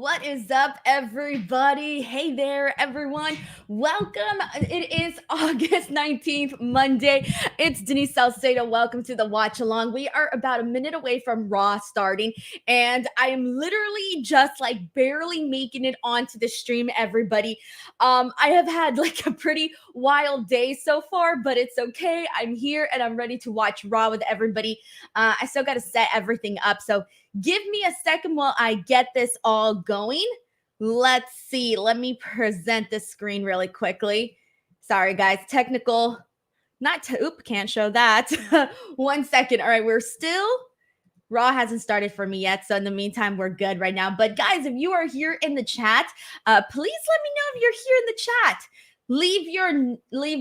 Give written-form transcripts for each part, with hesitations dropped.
What is up, everybody? Hey there, everyone. Welcome. It is August 19th, Monday. It's Denise Salcedo. Welcome to the Watchalong. We are about a minute away from Raw starting, and I am literally just like barely making it onto the stream, everybody. I have had like a pretty wild day so far, but it's okay. I'm here and I'm ready to watch Raw with everybody. I still got to set everything up. So give me a second while I get this all going. Let's see. Let me present the screen really quickly. Sorry, guys. Technical. Can't show that. 1 second. All right, we're still. Raw hasn't started for me yet, so in the meantime, we're good right now. But guys, if you are here in the chat, please let me know if you're here in the chat. Leave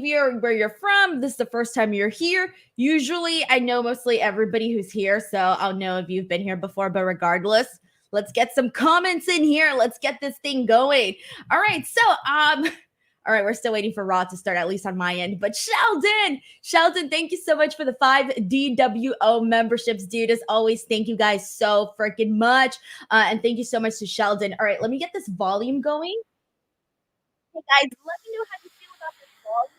your where you're from. This is the first time you're here. Usually I know mostly everybody who's here, so I'll know if you've been here before, but regardless, let's get some comments in here. Let's get this thing going. All right, so all right, we're still waiting for Raw to start, at least on my end. But Sheldon, thank you so much for the 5 DWO memberships, dude. As always, thank you guys so freaking much. And thank you so much to Sheldon. All right, let me get this volume going. Hey guys, let me know how you feel about this volume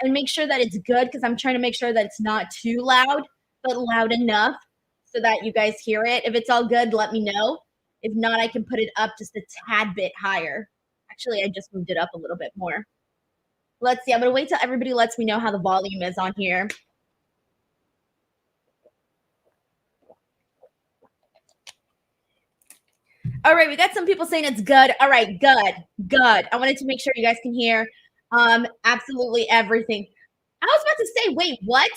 and make sure that it's good, because I'm trying to make sure that it's not too loud, but loud enough so that you guys hear it. If it's all good, let me know. If not, I can put it up just a tad bit higher. Actually, I just moved it up a little bit more. Let's see. I'm going to wait till everybody lets me know how the volume is on here. All right, we got some people saying it's good. All right, good. I wanted to make sure you guys can hear absolutely everything. I was about to say, wait, what?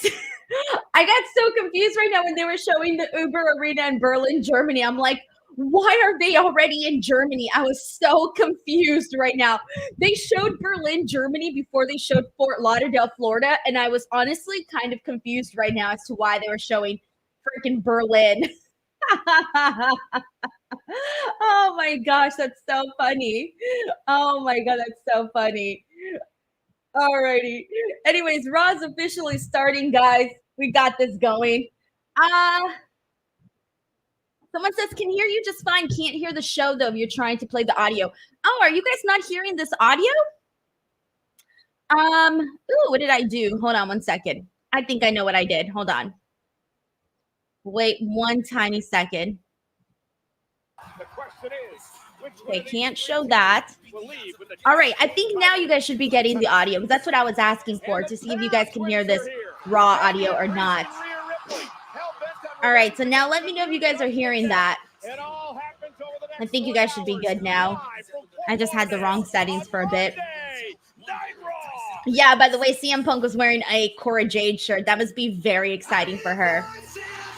I got so confused right now when they were showing the Uber Arena in Berlin, Germany. I'm like, why are they already in Germany? I was so confused right now. They showed Berlin, Germany before they showed Fort Lauderdale, Florida, and I was honestly kind of confused right now as to why they were showing freaking Berlin. Oh my gosh, that's so funny. Oh my god, that's so funny. Alrighty. Anyways, Raw's officially starting, guys. We got this going. Someone says, can hear you just fine. Can't hear the show, though, if you're trying to play the audio. Oh, are you guys not hearing this audio? Ooh, what did I do? Hold on 1 second. I think I know what I did. Hold on. Wait 1 tiny second. Okay, can't show that. All right, I think now you guys should be getting the audio, because that's what I was asking for, to see if you guys can hear this Raw audio or not. All right, so now let me know if you guys are hearing that. I think you guys should be good now. I just had the wrong settings for a bit. Yeah, by the way, CM Punk was wearing a Cora Jade shirt. That must be very exciting for her.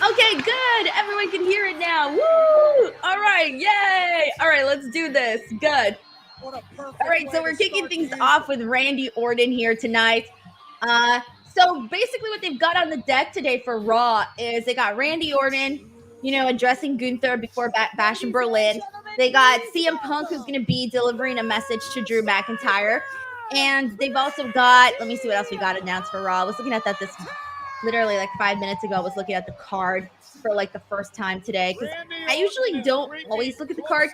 Okay, good. Everyone can hear it now. Woo! All right, yay! All right, let's do this. Good. All right, so we're kicking things off with Randy Orton here tonight. So basically what they've got on the deck today for Raw is they got Randy Orton, addressing Gunther before Bash in Berlin. They got CM Punk, who's going to be delivering a message to Drew McIntyre. And they've also got, let me see what else we got announced for Raw. I was looking at that literally like 5 minutes ago. I was looking at the card for like the first time today, because I usually don't always look at the card.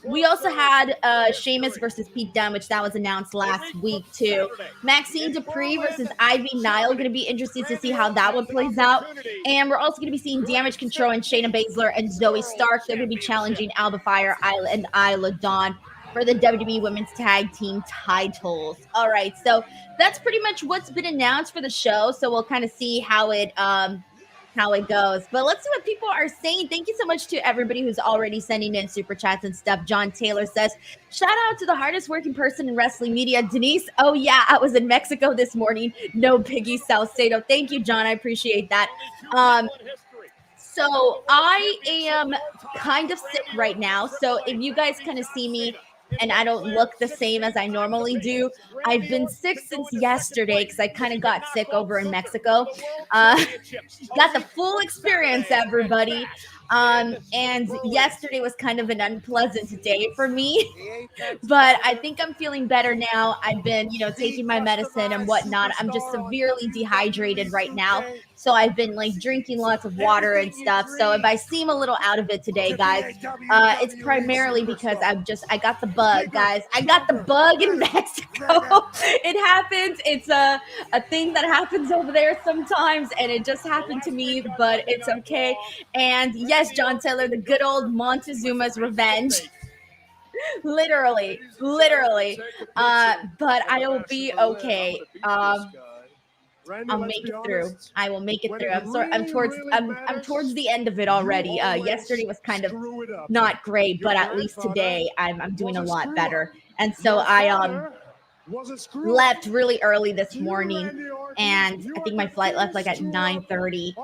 We also had Sheamus versus Pete Dunne, which that was announced last week too. Maxxine Dupri versus Ivy Nile, going to be interested to see how that one plays out. And we're also going to be seeing Damage Control and Shayna Baszler and Zoey Stark. They're going to be challenging Alba, Fyre, Isla, and Isla Dawn for the WWE Women's Tag Team titles. All right, so that's pretty much what's been announced for the show. So we'll kind of see how it goes. But let's see what people are saying. Thank you so much to everybody who's already sending in super chats and stuff. John Taylor says, shout out to the hardest working person in wrestling media, Denise. Oh yeah, I was in Mexico this morning. No biggie, Salcedo. Thank you, John. I appreciate that. So I am kind of sick right now. So if you guys kind of see me and I don't look the same as I normally do, I've been sick since yesterday because I kind of got sick over in Mexico. Got the full experience, everybody. And yesterday was kind of an unpleasant day for me, but I think I'm feeling better now. I've been, taking my medicine and whatnot. I'm just severely dehydrated right now. So I've been like drinking lots of water and stuff. So if I seem a little out of it today, guys, it's primarily because I got the bug, guys. I got the bug in Mexico. It happens. It's a thing that happens over there sometimes, and it just happened to me, but it's okay. And yes, John Taylor, the good old Montezuma's revenge. literally. But I'll be okay. I'll make it through. I will make it through. I'm towards the end of it already. Yesterday was kind of not great, but at least today I'm doing a lot better. And so I left really early this morning, and I think my flight left like at 9:30,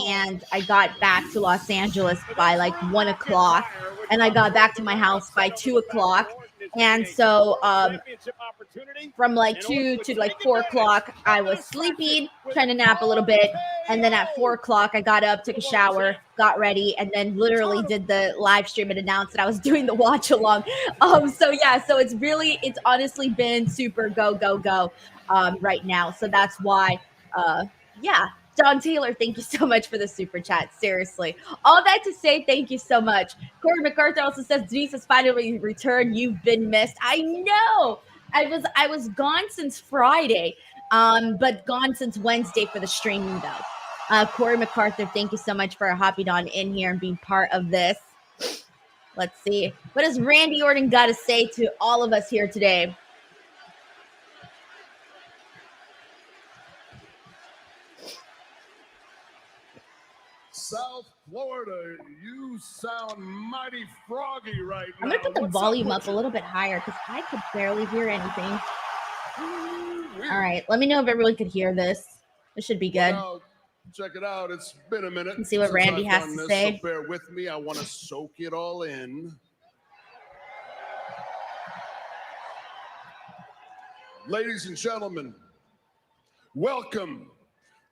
and I got back to Los Angeles by like 1 o'clock, and I got back to my house by 2 o'clock. And so from like 2 to like 4 o'clock, I was sleeping, trying to nap a little bit. And then at 4 o'clock, I got up, took a shower, got ready, and then literally did the live stream and announced that I was doing the watch along. So it's honestly been super go right now. So that's why, John Taylor, thank you so much for the super chat. Seriously. All that to say, thank you so much. Corey MacArthur also says, Denise has finally returned. You've been missed. I know. I was gone since Friday, but gone since Wednesday for the streaming, though. Corey MacArthur, thank you so much for hopping on in here and being part of this. Let's see. What does Randy Orton got to say to all of us here today? South Florida, you sound mighty froggy right now. I'm going to put the volume up a little bit higher because I could barely hear anything. All right. Let me know if everyone could hear this. This should be good. Well, check it out. It's been a minute. Let's see what Randy has to say. So bear with me. I want to soak it all in. Ladies and gentlemen, welcome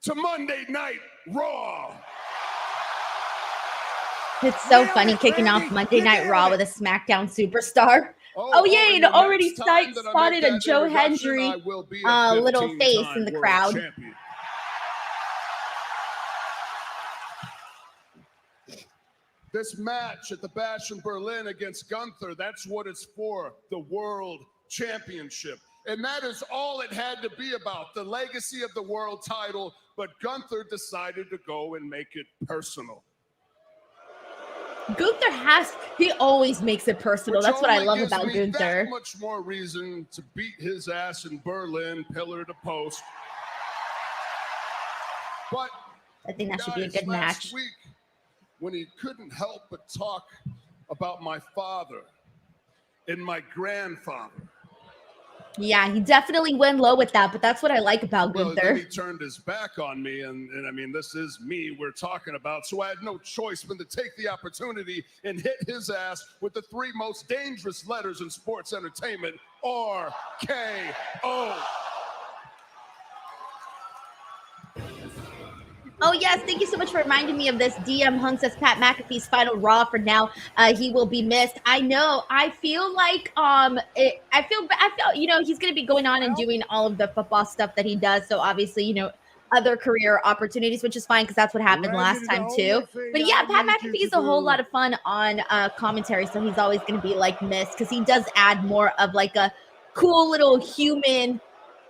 to Monday Night Raw. It's so funny kicking off Monday Night Raw with a SmackDown superstar. Oh yeah, and already spotted a Joe Hendry little face in the crowd. Champion. This match at the Bash in Berlin against Gunther, that's what it's for, the World Championship. And that is all it had to be about, the legacy of the world title, but Gunther decided to go and make it personal. Gunther he always makes it personal. Which that's what I only love gives about me Gunther. That much more reason to beat his ass in Berlin, pillar to post. But I think that should be a good match. Last week, when he couldn't help but talk about my father and my grandfather. Yeah, he definitely went low with that, but that's what I like about Gunther. Then he turned his back on me, and I mean, this is me we're talking about, so I had no choice but to take the opportunity and hit his ass with the 3 most dangerous letters in sports entertainment, RKO. Oh, yes. Thank you so much for reminding me of this. DM Hung says Pat McAfee's final Raw for now. He will be missed. I know. I feel like I feel he's going to be going on and doing all of the football stuff that he does. So obviously, other career opportunities, which is fine because that's what happened last time too. But yeah, Pat McAfee is a whole lot of fun on commentary. So he's always going to be like missed because he does add more of like a cool little human.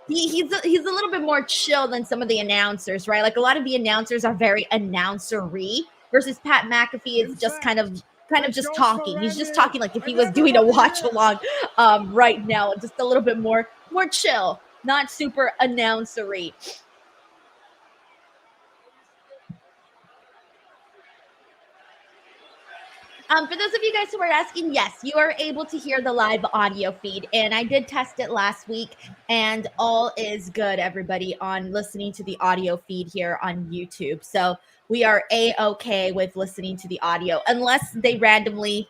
He's a little bit more chill than some of the announcers, right? Like a lot of the announcers are very announcery versus Pat McAfee is just kind of just talking. He's just talking like if he was doing a watch along right now, just a little bit more chill, not super announcery. For those of you guys who are asking, yes, you are able to hear the live audio feed. And I did test it last week, and all is good, everybody, on listening to the audio feed here on YouTube. So we are A-okay with listening to the audio. Unless they randomly,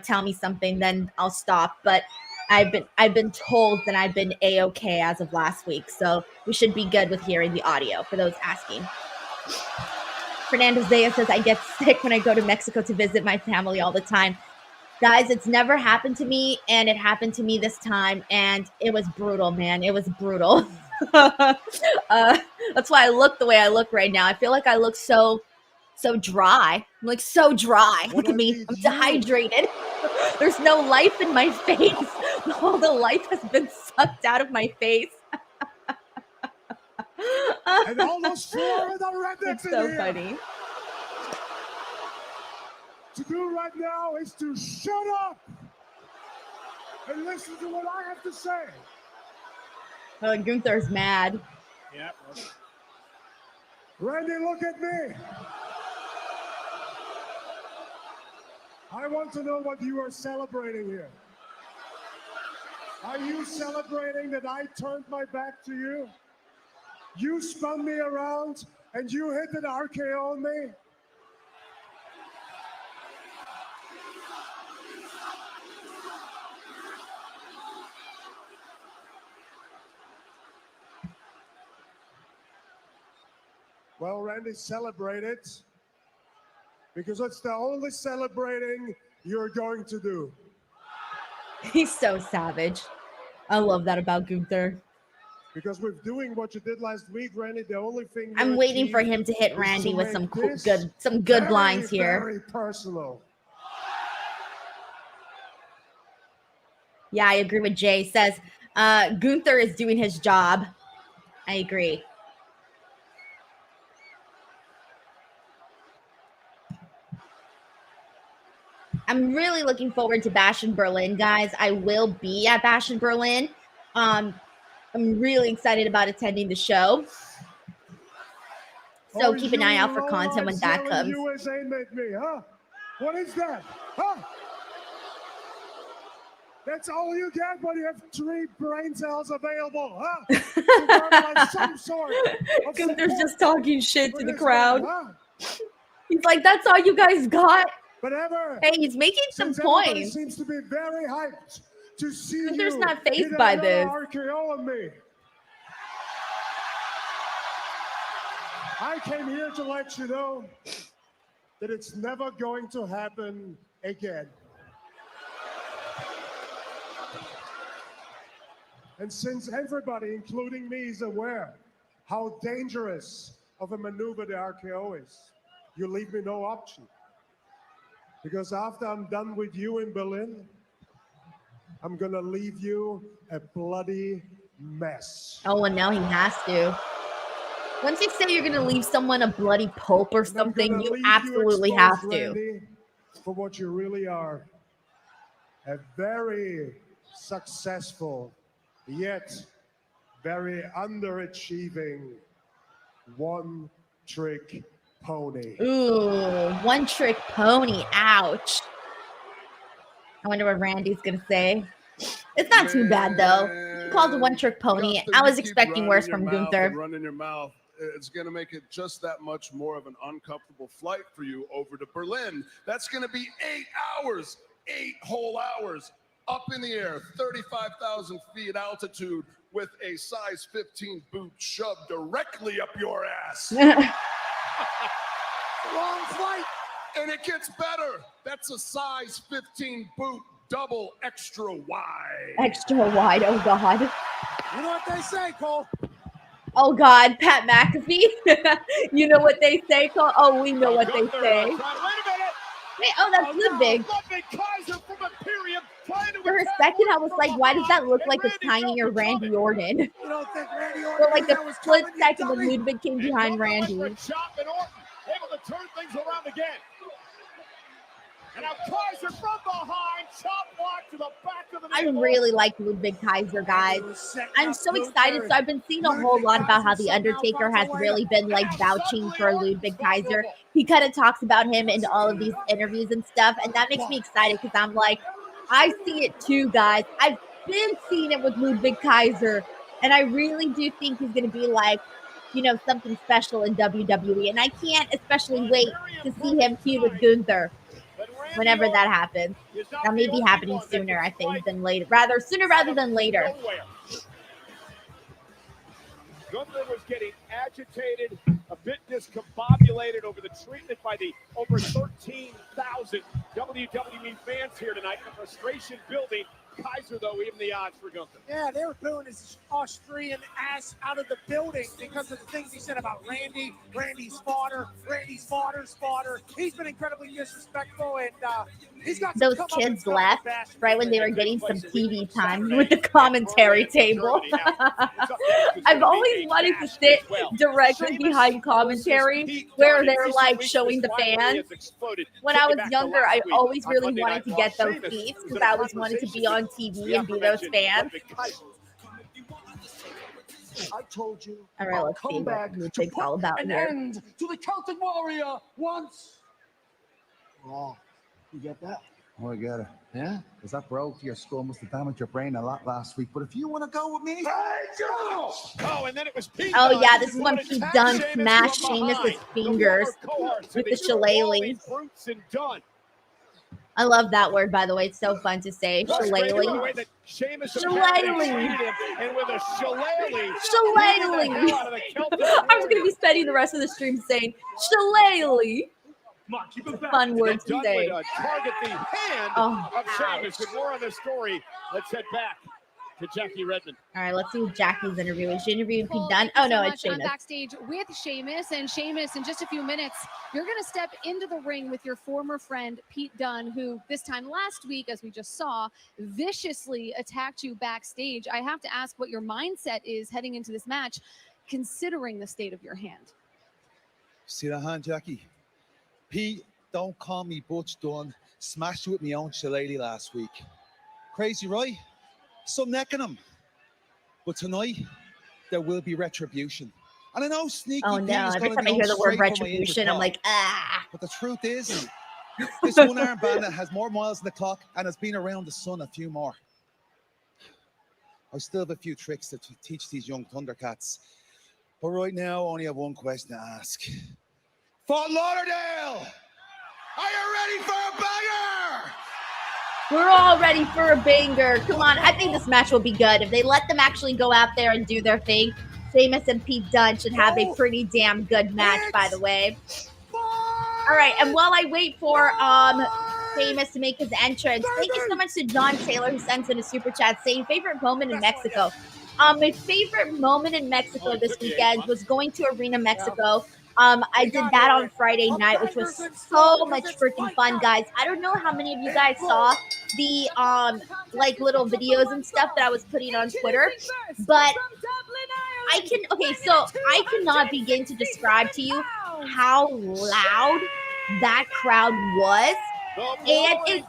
tell me something, then I'll stop. But I've been told that I've been A-okay as of last week. So we should be good with hearing the audio for those asking. Fernando Zaya says, I get sick when I go to Mexico to visit my family all the time. Guys, it's never happened to me, and it happened to me this time, and it was brutal, man. It was brutal. That's why I look the way I look right now. I feel like I look so dry. I'm like so dry. Look at me. I'm dehydrated. There's no life in my face. All the life has been sucked out of my face. And all those four of the rednecks It's so in here. funny. To do right now is to shut up and listen to what I have to say. Gunther's mad. Yep. Randy, look at me. I want to know what you are celebrating here. Are you celebrating that I turned my back to you? You spun me around and you hit an RKO on me? Well, Randy, celebrate it, because it's the only celebrating you're going to do. He's so savage. I love that about Gunther. Because with doing what you did last week, Randy, the only thing I'm waiting for him to hit Randy with some good lines here. Very personal. Yeah, I agree with Jay. Says Gunther is doing his job. I agree. I'm really looking forward to Bash in Berlin, guys. I will be at Bash in Berlin. I'm really excited about attending the show. So keep an eye out for content when that comes. USA make me, huh? What is that? Huh? That's all you get when you have 3 brain cells available, huh? Some sort of Gunther's just talking shit to the crowd. Huh? He's like, that's all you guys got? Whatever. Hey, he's making some Everybody points. seems to be very hyped to see Gunther's you not fazed hit by another this. RKO on me. I came here to let you know that it's never going to happen again. And since everybody, including me, is aware how dangerous of a maneuver the RKO is, you leave me no option. Because after I'm done with you in Berlin, I'm gonna leave you a bloody mess. Oh, and now he has to. Once you say you're going to leave someone a bloody pulp or something, you absolutely have to. Randy, for what you really are. A very successful, yet very underachieving one-trick pony. Ooh, one-trick pony. Ouch. I wonder what Randy's going to say. It's not too bad, though. He called a one-trick pony. I was expecting worse from Gunther. Running your mouth. It's going to make it just that much more of an uncomfortable flight for you over to Berlin. That's going to be 8 hours, 8 whole hours up in the air, 35,000 feet altitude with a size 15 boot shoved directly up your ass. Long flight. And it gets better. That's a size 15 boot, double extra wide. Extra wide, oh God. You know what they say, Cole? Oh God, Pat McAfee. You know what they say, Cole? Oh, we know what they say. Wait a minute. Wait, oh, that's Ludwig. Kaiser from Imperium For a second, I was like, why does that look like a tinier Randy Orton? You don't think Randy Orton For like a split second, the dummy? Ludwig came behind Randy. Chop and Orton able to turn things around again. And now Kaiser from behind, chop block to the back of the I really like Ludwig Kaiser, guys. I'm so excited. So I've been seeing a whole lot about how The Undertaker has really been like vouching for Ludwig Kaiser. He kind of talks about him in all of these interviews and stuff. And that makes me excited because I'm like, I see it too, guys. I've been seeing it with Ludwig Kaiser. And I really do think he's going to be like, you know, something special in WWE. And I can't especially wait to see him feud with Gunther. Whenever that happens. That may be happening sooner, I think, than later. Sooner rather than later. Gunther was getting agitated, a bit discombobulated over the treatment by the over 13,000 WWE fans here tonight. The frustration building. Kaiser, though, even the odds for Gunther. Yeah, they were booing his Austrian ass out of the building because of the things he said about Randy. Randy's fodder. He's been incredibly disrespectful, and he's got Those kids left right when they were getting some TV time with the commentary table. I've always wanted to sit directly behind commentary where they're like showing the fans. When I was younger, I always really wanted to get those seats because I always wanted to be on TV and be those fans. I told you. All right, let's see what music's all about an here. end to the Celtic Warrior once. Oh, you get that? Oh, I get it. Yeah? Because that broke your skull must have damaged your brain a lot last week. But if you want to go with me, Oh, and then it was Pete Oh Dunne yeah, this is who when would Pete attack Dunne Sheamus smashed from Sheamus's behind. fingers The former cohorts, with they the do shillelagh. always Brutes and Dunne. I love that word, by the way. It's so fun to say. Frustrated with the Shillelagh. way that Sheamus Shillelagh. apparently treated him, and with a shillelagh. Shillelagh. I'm just gonna be spending the rest of the stream saying shillelagh. Fun word to Dunne say. would target the hand Oh, of Sheamus. And more on this story. Let's head back to Jackie Redmond. All right, let's see who Jackie's interviewing. She interviewed Pete Well, Dunne. thank Oh you no, so it's much. I'm Sheamus. backstage with Sheamus, and Sheamus, in just a few minutes, you're going to step into the ring with your former friend Pete Dunne, who this time last week, as we just saw, viciously attacked you backstage. I have to ask what your mindset is heading into this match, considering the state of your hand. See that hand, Jackie? Pete, don't call me Butch Dunne. Smashed you with my own shillelagh last week. Crazy, right? Some necking him. But tonight, there will be retribution. And I know Sneaky Oh Pete no, is every going to time I be hear the word straight for my retribution, I'm intercom. like, ah. But the truth is, this one-arm bandit has more miles on the clock and has been around the sun a few more. I still have a few tricks to teach these young Thundercats. But right now, I only have one question to ask. Fort Lauderdale! Are you ready for a banger? We're all ready for a banger. Come on, I think this match will be good. If they let them actually go out there and do their thing, Sheamus and Pete Dunne should have a pretty damn good match, by the way. All right, and while I wait for Sheamus to make his entrance, thank you so much to John Taylor who sends in a super chat saying favorite moment in Mexico. My favorite moment in Mexico this weekend was going to Arena Mexico. I did that on Friday night, which was so much freaking fun, guys. I don't know how many of you guys saw the like little videos and stuff that I was putting on Twitter, but I cannot begin to describe to you how loud that crowd was. And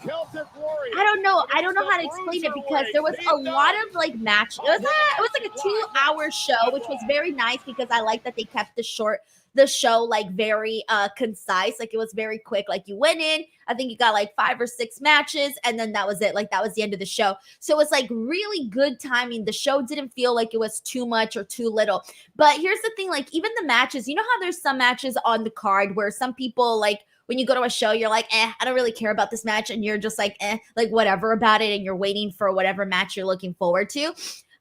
I don't know how to explain it because there was a lot of like match. It was like a 2-hour show, which was very nice because I like that they kept the show like very concise. Like it was very quick. Like you went in, I think you got like 5 or 6 matches, and then that was it. Like that was the end of the show. So it was like really good timing. The show didn't feel like it was too much or too little. But here's the thing, like even the matches, you know how there's some matches on the card where some people like when you go to a show, you're like, I don't really care about this match. And you're just like, like whatever about it. And you're waiting for whatever match you're looking forward to.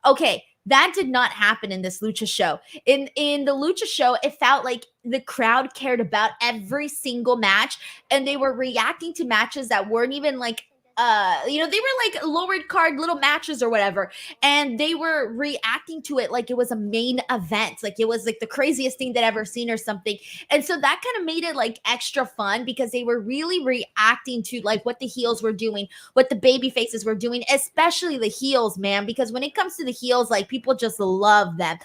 Okay. That did not happen in this Lucha show. In the Lucha show, it felt like the crowd cared about every single match, and they were reacting to matches that weren't even like, they were like lowered card little matches or whatever, and they were reacting to it like it was a main event, like it was like the craziest thing they'd ever seen or something. And so that kind of made it like extra fun because they were really reacting to like what the heels were doing, what the baby faces were doing, especially the heels, man, because when it comes to the heels, like people just love them,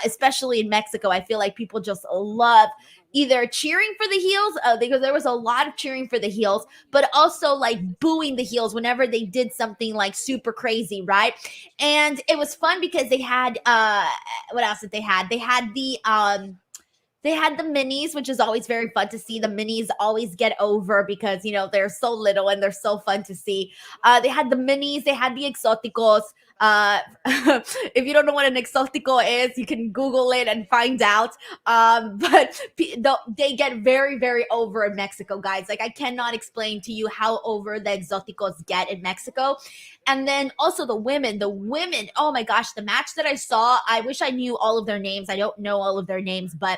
especially in Mexico. I feel like people just love either cheering for the heels, because there was a lot of cheering for the heels, but also like booing the heels whenever they did something like super crazy, right? And it was fun because they had what else did they had? They had the minis, which is always very fun to see. The minis always get over because, you know, they're so little and they're so fun to see. They had the minis, they had the exoticos. If you don't know what an exotico is, you can Google it and find out. But they get very, very over in Mexico, guys. Like I cannot explain to you how over the exoticos get in Mexico. And then also the women, oh my gosh, the match that I saw, I wish I knew all of their names. I don't know all of their names, but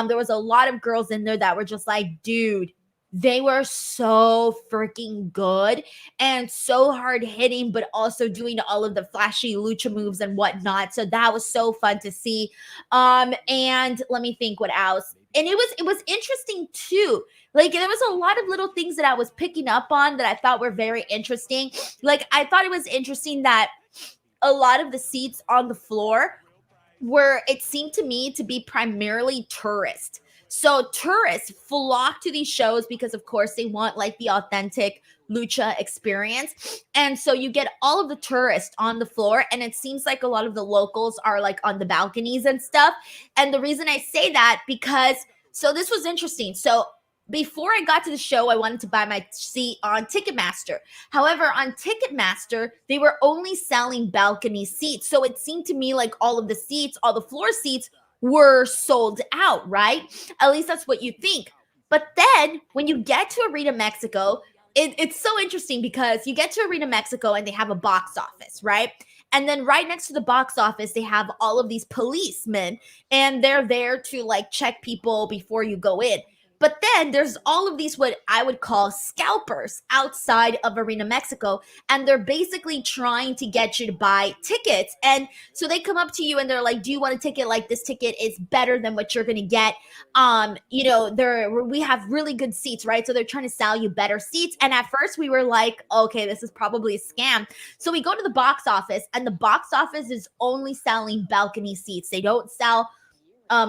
there was a lot of girls in there that were just like, dude, they were so freaking good and so hard hitting, but also doing all of the flashy lucha moves and whatnot. So that was so fun to see. And let me think what else. And it was interesting too. Like there was a lot of little things that I was picking up on that I thought were very interesting. Like I thought it was interesting that a lot of the seats on the floor were, it seemed to me, to be primarily tourists. So tourists flock to these shows because of course they want like the authentic lucha experience. And so you get all of the tourists on the floor, and it seems like a lot of the locals are like on the balconies and stuff. And the reason I say that, because so this was interesting. So before I got to the show, I wanted to buy my seat on Ticketmaster. However, on Ticketmaster, they were only selling balcony seats. So it seemed to me like all of the seats, all the floor seats were sold out, right? At least that's what you think. But then when you get to Arena Mexico, it's so interesting because you get to Arena Mexico and they have a box office, right? And then right next to the box office, they have all of these policemen, and they're there to like check people before you go in. But then there's all of these, what I would call scalpers outside of Arena Mexico. And they're basically trying to get you to buy tickets. And so they come up to you and they're like, do you want a ticket? Like this ticket is better than what you're going to get. We have really good seats, right? So they're trying to sell you better seats. And at first we were like, okay, this is probably a scam. So we go to the box office, and the box office is only selling balcony seats. They don't sell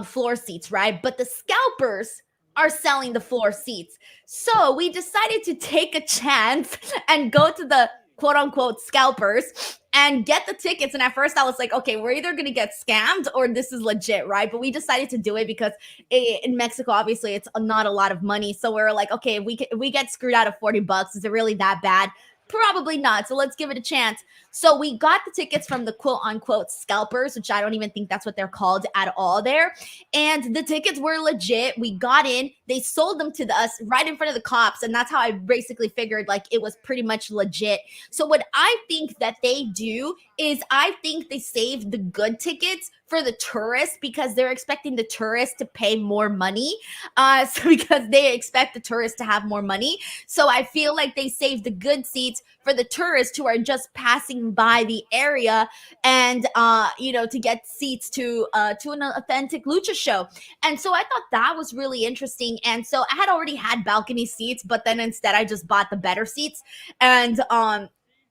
floor seats, right? But the scalpers are selling the floor seats. So we decided to take a chance and go to the quote unquote scalpers and get the tickets. And at first I was like, okay, we're either going to get scammed or this is legit, right? But we decided to do it because in Mexico, obviously it's not a lot of money. So we were like, okay, if we get screwed out of $40, is it really that bad? Probably not. So let's give it a chance. So we got the tickets from the quote unquote scalpers, which I don't even think that's what they're called at all there. And the tickets were legit. We got in, they sold them to us right in front of the cops. And that's how I basically figured like it was pretty much legit. So what I think that they do is I think they save the good tickets for the tourists because they're expecting the tourists to pay more money. So because they expect the tourists to have more money. So I feel like they save the good seats for the tourists who are just passing by the area and, to get seats to an authentic lucha show. And so I thought that was really interesting. And so I had already had balcony seats, but then instead I just bought the better seats. And,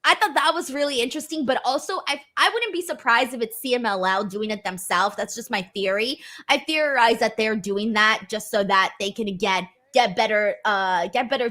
I thought that was really interesting, but also I wouldn't be surprised if it's CMLL doing it themselves. That's just my theory. I theorize that they're doing that just so that they can get better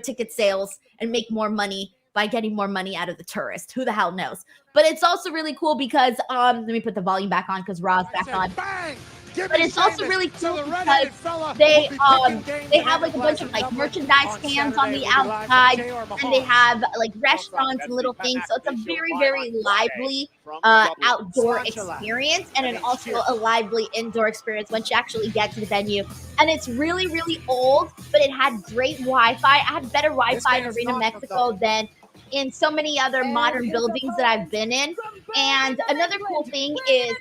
ticket sales and make more money by getting more money out of the tourist. Who the hell knows? But it's also really cool because let me put the volume back on because Raw's back on. Bang! But it's also really cool because they have like a bunch of like merchandise stands on the outside, and they have like restaurants and little things. So it's a very, very lively outdoor experience, and then also a lively indoor experience once you actually get to the venue. And it's really, really old, but it had great Wi-Fi. I had better Wi-Fi in Arena Mexico than in so many other modern buildings that I've been in. And another cool thing is,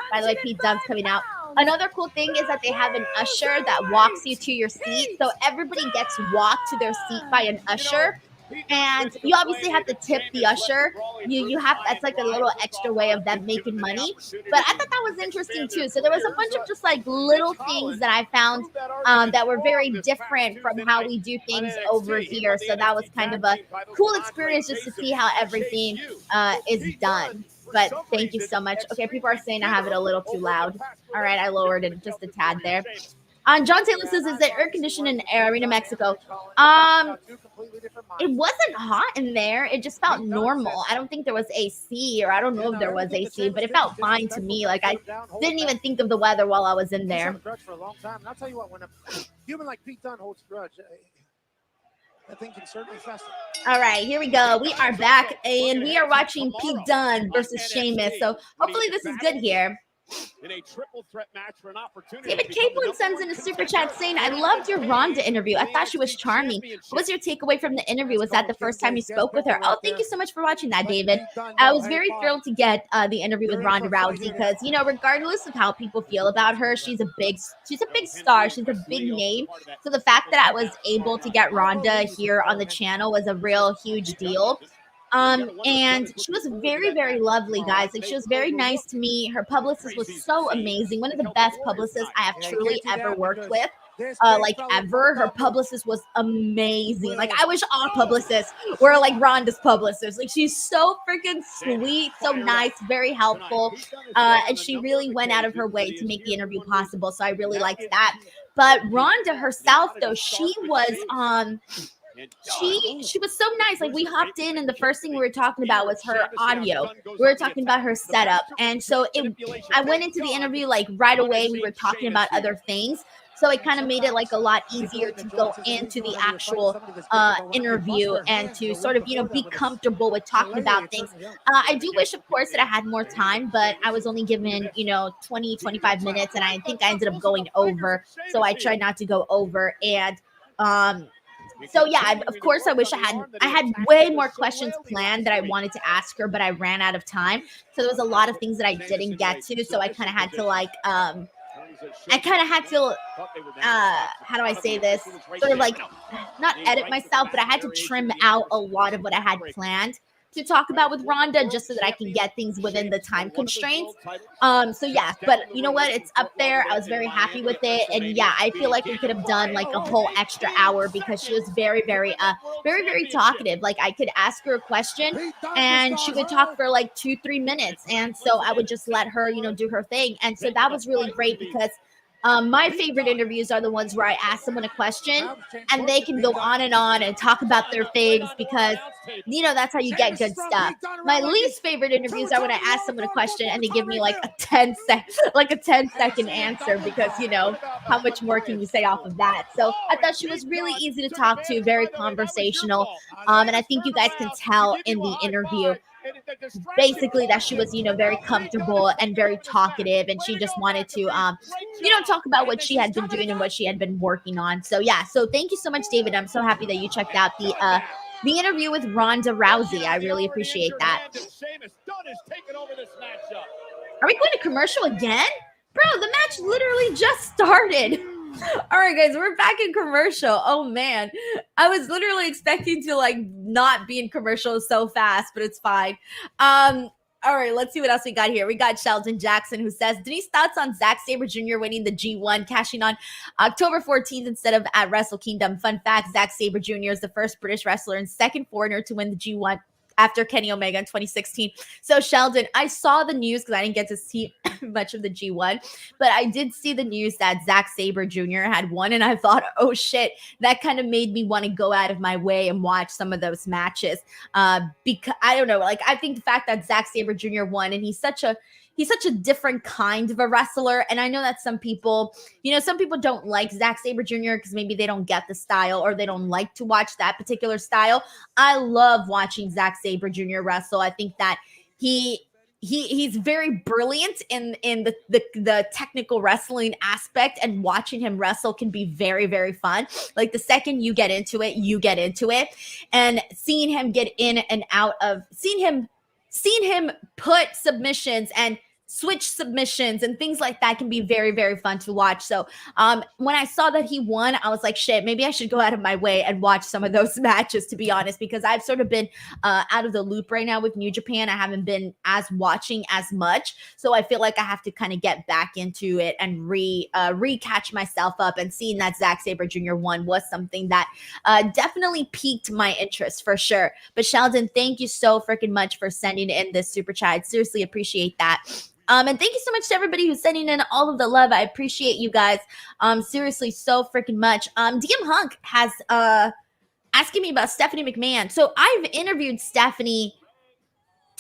by the way, Pete Dunne's coming out. Another cool thing is that they have an usher that walks you to your seat. So everybody gets walked to their seat by an usher. And you obviously have to tip the usher. You have, that's like a little extra way of them making money. But I thought that was interesting too. So there was a bunch of just like little things that I found that were very different from how we do things over here. So that was kind of a cool experience just to see how everything is done. But thank you so much. Okay, people are saying I have it a little too loud. All right, I lowered it just a tad there. John Taylor says, is there air conditioning in Arena Mexico? It wasn't hot in there. It just felt normal. I don't think there was AC, or I don't know if there was AC, but it felt fine to me. Like I didn't even think of the weather while I was in there. For a long time. And I'll tell you what, when a human like Pete Dunne holds grudge, I think can certainly fester. All right, here we go. We are back, and we are watching Pete Dunne versus Sheamus. So hopefully this is good here. in a triple threat match for an opportunity. David Capelin sends in a super chat saying, I loved your Ronda interview. I thought she was charming. What was your takeaway from the interview? Was that the first time you spoke with her? Oh, thank you so much for watching that, David. I was very thrilled to get the interview with Ronda Rousey because, you know, regardless of how people feel about her, she's a big star. She's a big name. So the fact that I was able to get Ronda here on the channel was a real huge deal. And she was very, very lovely, guys. Like, she was very nice to me. Her publicist was so amazing. One of the best publicists I have truly ever worked with. Like ever. Her publicist was amazing. Like, I wish all publicists were like Ronda's publicist. Like, she's so freaking sweet, so nice, very helpful. And she really went out of her way to make the interview possible. So I really liked that. But Ronda herself, though, she was she was so nice. Like, we hopped in and the first thing we were talking about was her audio. We were talking about her setup. And so I went into the interview like right away. We were talking about other things. So it kind of made it like a lot easier to go into the actual interview and to sort of, you know, be comfortable with talking about things. I do wish, of course, that I had more time, but I was only given, you know, 20, 25 minutes. And I think I ended up going over. So I tried not to go over. And so yeah, of course, I wish I had way more questions planned that I wanted to ask her, but I ran out of time. So there was a lot of things that I didn't get to. So I kind of had to like, how do I say this? Sort of like not edit myself, but I had to trim out a lot of what I had planned to talk about with Ronda just so that I can get things within the time constraints. So yeah, but you know what? It's up there. I was very happy with it. And yeah, I feel like we could have done like a whole extra hour because she was very, very talkative. Like, I could ask her a question and she would talk for like 2-3 minutes. And so I would just let her, you know, do her thing. And so that was really great because my favorite interviews are the ones where I ask someone a question and they can go on and talk about their things because, you know, that's how you get good stuff. My least favorite interviews are when I ask someone a question and they give me like a 10-second answer because, you know, how much more can you say off of that? So I thought she was really easy to talk to, very conversational. And I think you guys can tell in the interview basically that she was, you know, very comfortable and very talkative, and she just wanted to, you know, talk about what she had been doing and what she had been working on. So yeah, so thank you so much, David. I'm so happy that you checked out the interview with Ronda Rousey. I really appreciate that. Are we going to commercial again? Bro, the match literally just started. All right, guys, we're back in commercial. Oh, man. I was literally expecting to, like, not be in commercial so fast, but it's fine. All right, let's see what else we got here. We got Sheldon Jackson, who says, Denise, thoughts on Zack Sabre Jr. winning the G1, cashing on October 14th instead of at Wrestle Kingdom. Fun fact, Zack Sabre Jr. is the first British wrestler and second foreigner to win the G1 after Kenny Omega in 2016. So Sheldon, I saw the news because I didn't get to see much of the G1, but I did see the news that Zack Sabre Jr. had won, and I thought, oh shit, that kind of made me want to go out of my way and watch some of those matches. Because I don't know, like, I think the fact that Zack Sabre Jr. won, and he's such a different kind of a wrestler. And I know that some people, you know, some people don't like Zack Sabre Jr. because maybe they don't get the style or they don't like to watch that particular style. I love watching Zack Sabre Jr. wrestle. I think that he's very brilliant in the technical wrestling aspect, and watching him wrestle can be very, very fun. Like, the second you get into it, and seeing him get in and out of, seeing him put submissions and switch submissions and things like that can be very, very fun to watch. So when I saw that he won, I was like, shit, maybe I should go out of my way and watch some of those matches, to be honest, because I've sort of been out of the loop right now with New Japan. I haven't been watching as much. So I feel like I have to kind of get back into it and re-catch myself up, and seeing that Zack Sabre Jr. won was something that definitely piqued my interest for sure. But Sheldon, thank you so freaking much for sending in this super chat. I seriously appreciate that. And thank you so much to everybody who's sending in all of the love. I appreciate you guys. Seriously, so freaking much. DM Hunk has asking me about Stephanie McMahon. So I've interviewed Stephanie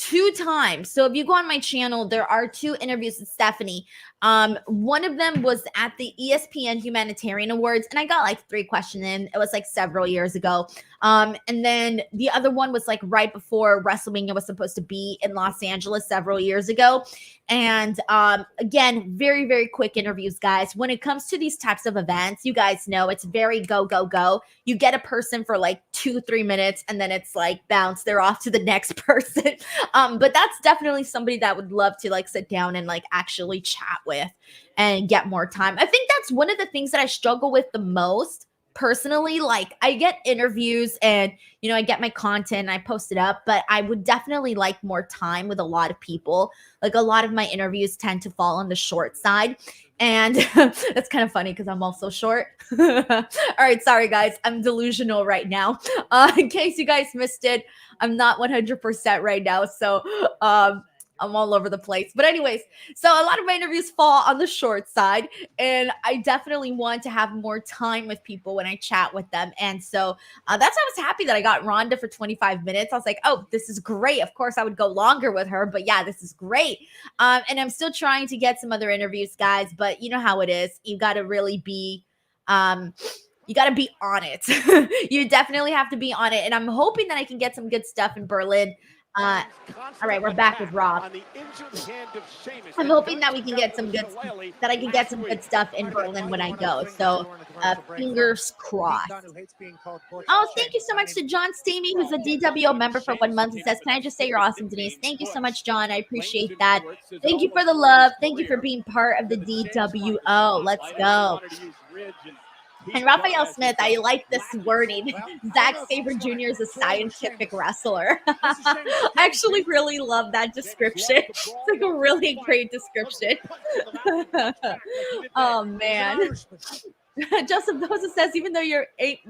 2 times. So if you go on my channel, there are 2 interviews with Stephanie. One of them was at the ESPN Humanitarian Awards, and I got like 3 questions in. It was like several years ago. And then the other one was like right before WrestleMania was supposed to be in Los Angeles several years ago. And again, very, very quick interviews, guys. When it comes to these types of events, you guys know it's very go, go, go. You get a person for like 2-3 minutes, and then it's like bounce, they're off to the next person. But that's definitely somebody that would love to like sit down and like actually chat with and get more time. I think that's one of the things that I struggle with the most personally. Like, I get interviews and, you know, I get my content and I post it up, but I would definitely like more time with a lot of people. Like, a lot of my interviews tend to fall on the short side. And that's kind of funny because I'm also short. All right, sorry guys, I'm delusional right now. In case you guys missed it, I'm not 100% right now. So I'm all over the place. But anyways, so a lot of my interviews fall on the short side, and I definitely want to have more time with people when I chat with them. And so that's why I was happy that I got Ronda for 25 minutes. I was like, oh, this is great. Of course, I would go longer with her, but yeah, this is great. And I'm still trying to get some other interviews, guys, but you know how it is. You got to really be you got to be on it. You definitely have to be on it. And I'm hoping that I can get some good stuff in Berlin. All right, we're back with Raw. I'm hoping that we can get some good, that I can get some good stuff in Berlin when I go. So fingers crossed. Oh, thank you so much to John Stamey, who's a DWO member for 1 month. He says, can I just say you're awesome, Denise? Thank you so much, John. I appreciate that. Thank you for the love. Thank you for being part of the DWO. Let's go. And Raphael Smith, I like this wording. Zack Sabre Jr. is a scientific wrestler. I actually really love that description. It's like a really great description. Oh, man. Joseph Dosa says, even though you're 100%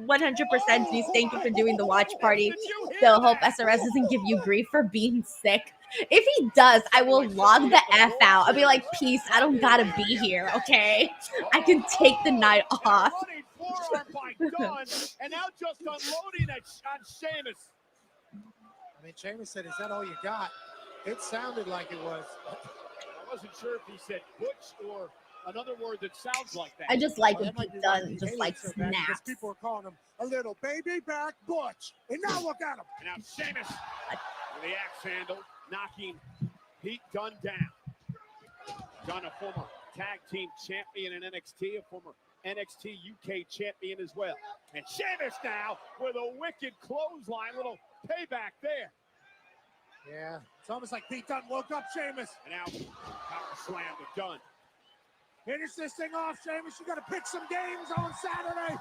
Denise, thank you for doing the watch party. So hope SRS doesn't give you grief for being sick. If he does, I will log the F out. I'll be like, peace, I don't gotta be here, okay? I can take the night off. And now just unloading on Sheamus. I mean, Sheamus said, is that all you got? It sounded like it was. I wasn't sure if he said butch or another word that sounds like that. I just like when Pete Dunne just like snaps. People are calling him a little baby back butch. And now look at him. And now Sheamus with the axe handle, knocking Pete Dunne down. Dunne, a former tag team champion in NXT, a former NXT UK champion as well. And Sheamus now with a wicked clothesline, little payback there. Yeah, it's almost like Pete Dunne woke up Sheamus. And now power slam to Dunne. Finish this thing off, Sheamus. You got to pick some games on Saturday.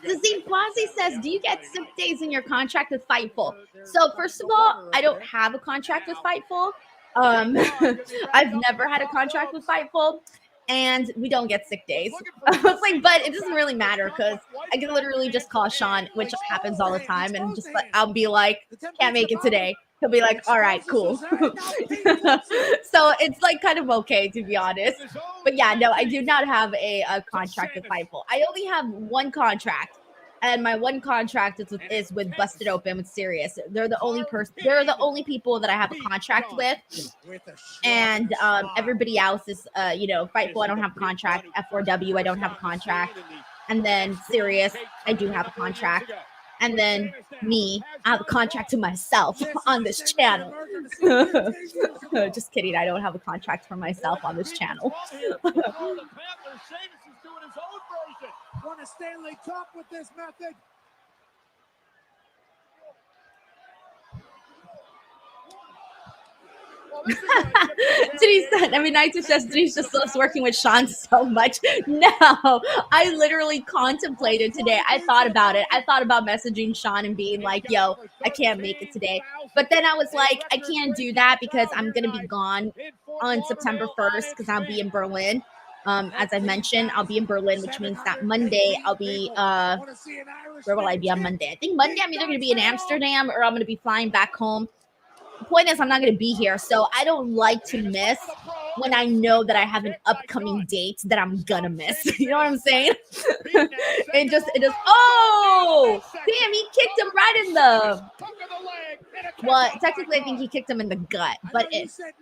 Zazine Quasi says, do you get sick days in your contract with Fightful? So first of all, I don't have a contract with Fightful. I've never had a contract with Fightful, and we don't get sick days. I was like, but it doesn't really matter because I can literally just call Sean, which happens all the time, and just I'll be like, can't make it today. He'll be like, all right, cool. So it's like kind of okay, to be honest. But yeah, no, I do not have a contract with Fightful. I only have one contract. And my one contract is with Busted Open with Sirius. They're the only They're the only people that I have a contract with, and everybody else is, you know, Fightful. I don't have a contract. F4W, I don't have a contract. And then Sirius, I do have a contract. And then me, I have a contract to myself on this channel. Just kidding. I don't have a contract for myself on this channel. Won a Stanley Cup with this method. Denise said, I mean, I just Denise just loves working with Sean so much. No, I literally contemplated today. I thought about it. I thought about messaging Sean and being like, yo, I can't make it today. But then I was like, I can't do that because I'm going to be gone on September 1st because I'll be in Berlin. As I mentioned, I'll be in Berlin, which means that Monday I'll be, where will I be on Monday? I think Monday I'm either going to be in Amsterdam or I'm going to be flying back home. The point is I'm not going to be here, so I don't like to miss when I know that I have an upcoming date that I'm going to miss. You know what I'm saying? it just, oh, damn, he kicked him right in the Well, technically, I think he kicked him in the gut, but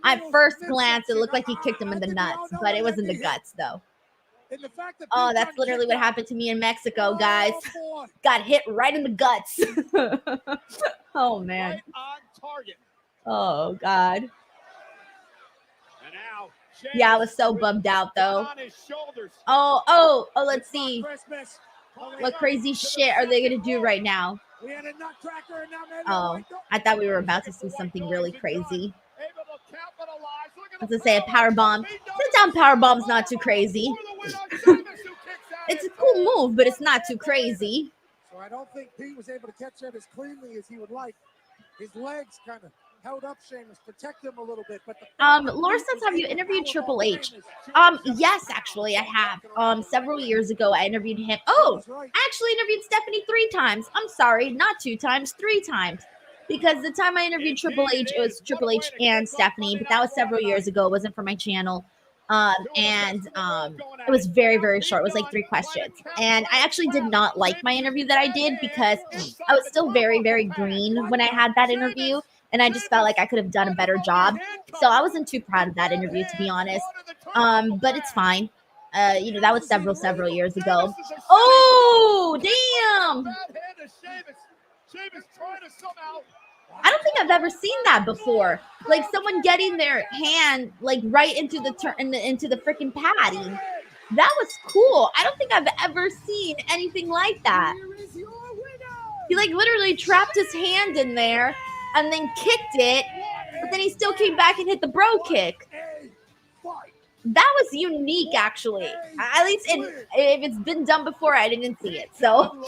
at first glance, it looked like he kicked him in the nuts, but it was in the guts, though. Oh, that's literally what happened to me in Mexico, guys. Got hit right in the guts. Oh, man. Right on target. Oh, God. And now, Yeah, I was so bummed out, though. on his shoulders. Oh, let's see. What crazy shit are they going to do right now? We had a nutcracker and now maybe Oh, I thought we were about to see something really crazy. Able to capitalize. Look at I was going to say a power bomb. Sit-down power bomb's not too crazy. It's a cool move, but it's not too crazy. So I don't think Pete was able to catch that as cleanly as he would like. His legs kind of held up Sheamus, protect him a little bit. But Laura says, have you interviewed Triple H? Yes, actually, I have. Several years ago, I interviewed him. Oh, I actually interviewed Stephanie 3 times. I'm sorry, not 2 times, 3 times. Because the time I interviewed Triple H, it was Triple H and Stephanie, but that was several years ago. It wasn't for my channel. It was very, very short. It was like 3 questions. And I actually did not like my interview that I did because I was still very, very green when I had that interview. And I just felt like I could have done a better job. So I wasn't too proud of that interview, to be honest. But it's fine. That was several years ago. Oh, damn. I don't think I've ever seen that before. Like someone getting their hand like right into the into the freaking padding. That was cool. I don't think I've ever seen anything like that. He like literally trapped his hand in there and then kicked it, but then he still came back and hit the bro kick. That was unique, actually. At least if it's been done before, I didn't see it. So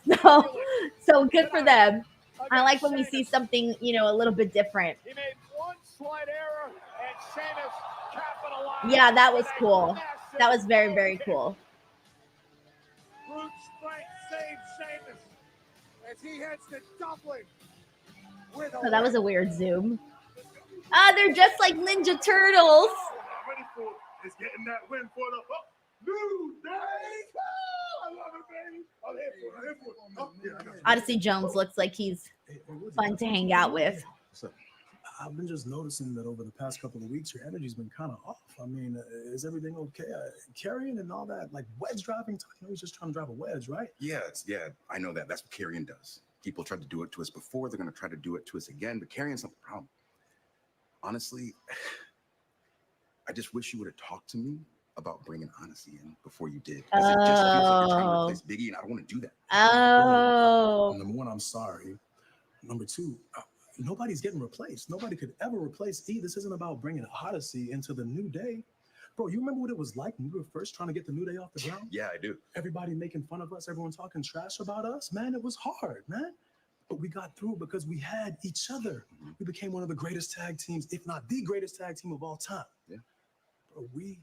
good for them. I like when we see something, a little bit different. He made one slight error, and Sheamus capitalized. Yeah, that was cool. That was very, very cool. Brute strength saves Sheamus as he heads to Dublin. Oh, that was a weird zoom. They're just like Ninja Turtles. Ready for is getting that win for the New Day. I love it, baby. I'm here for it. Odyssey Jones looks like he's fun to hang out with. So, I've been just noticing that over the past couple of weeks, your energy's been kind of off. I mean, is everything okay? Carrying and all that, like wedge driving, he's just trying to drive a wedge, right? Yeah, I know that. That's what carrying does. People tried to do it to us before. They're going to try to do it to us again. But carrying's not the problem. Honestly, I just wish you would have talked to me about bringing Odyssey in before you did. It just feels like you're trying to replace Biggie, and I don't want to do that. Oh. Number one, I'm sorry. Number two, nobody's getting replaced. Nobody could ever replace E. This isn't about bringing Odyssey into the New Day. Bro, you remember what it was like when we were first trying to get the New Day off the ground? Yeah, I do. Everybody making fun of us, everyone talking trash about us. Man, it was hard, man. But we got through because we had each other. Mm-hmm. We became one of the greatest tag teams, if not the greatest tag team of all time. Yeah. Bro, we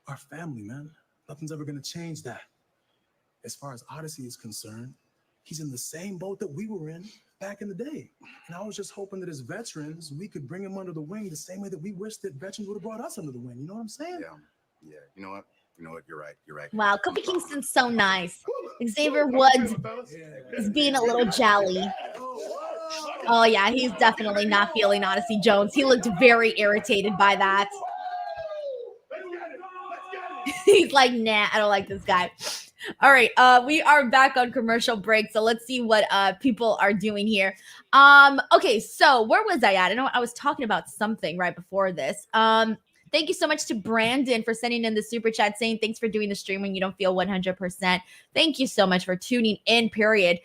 are family, man. Nothing's ever going to change that. As far as Odyssey is concerned, he's in the same boat that we were in back in the day. And I was just hoping that as veterans, we could bring him under the wing the same way that we wish that veterans would have brought us under the wing. You know what I'm saying? Yeah. You know what? You're right. Wow, Kofi Kingston's so nice. Xavier Woods is being a little jelly. Oh, yeah, he's definitely not feeling Odyssey Jones. He looked very irritated by that. He's like, nah, I don't like this guy. All right, we are back on commercial break, so let's see what people are doing here. Okay, so where was I at? I know I was talking about something right before this. Thank you so much to Brandon for sending in the super chat saying thanks for doing the stream when you don't feel 100%. Thank you so much for tuning in, period.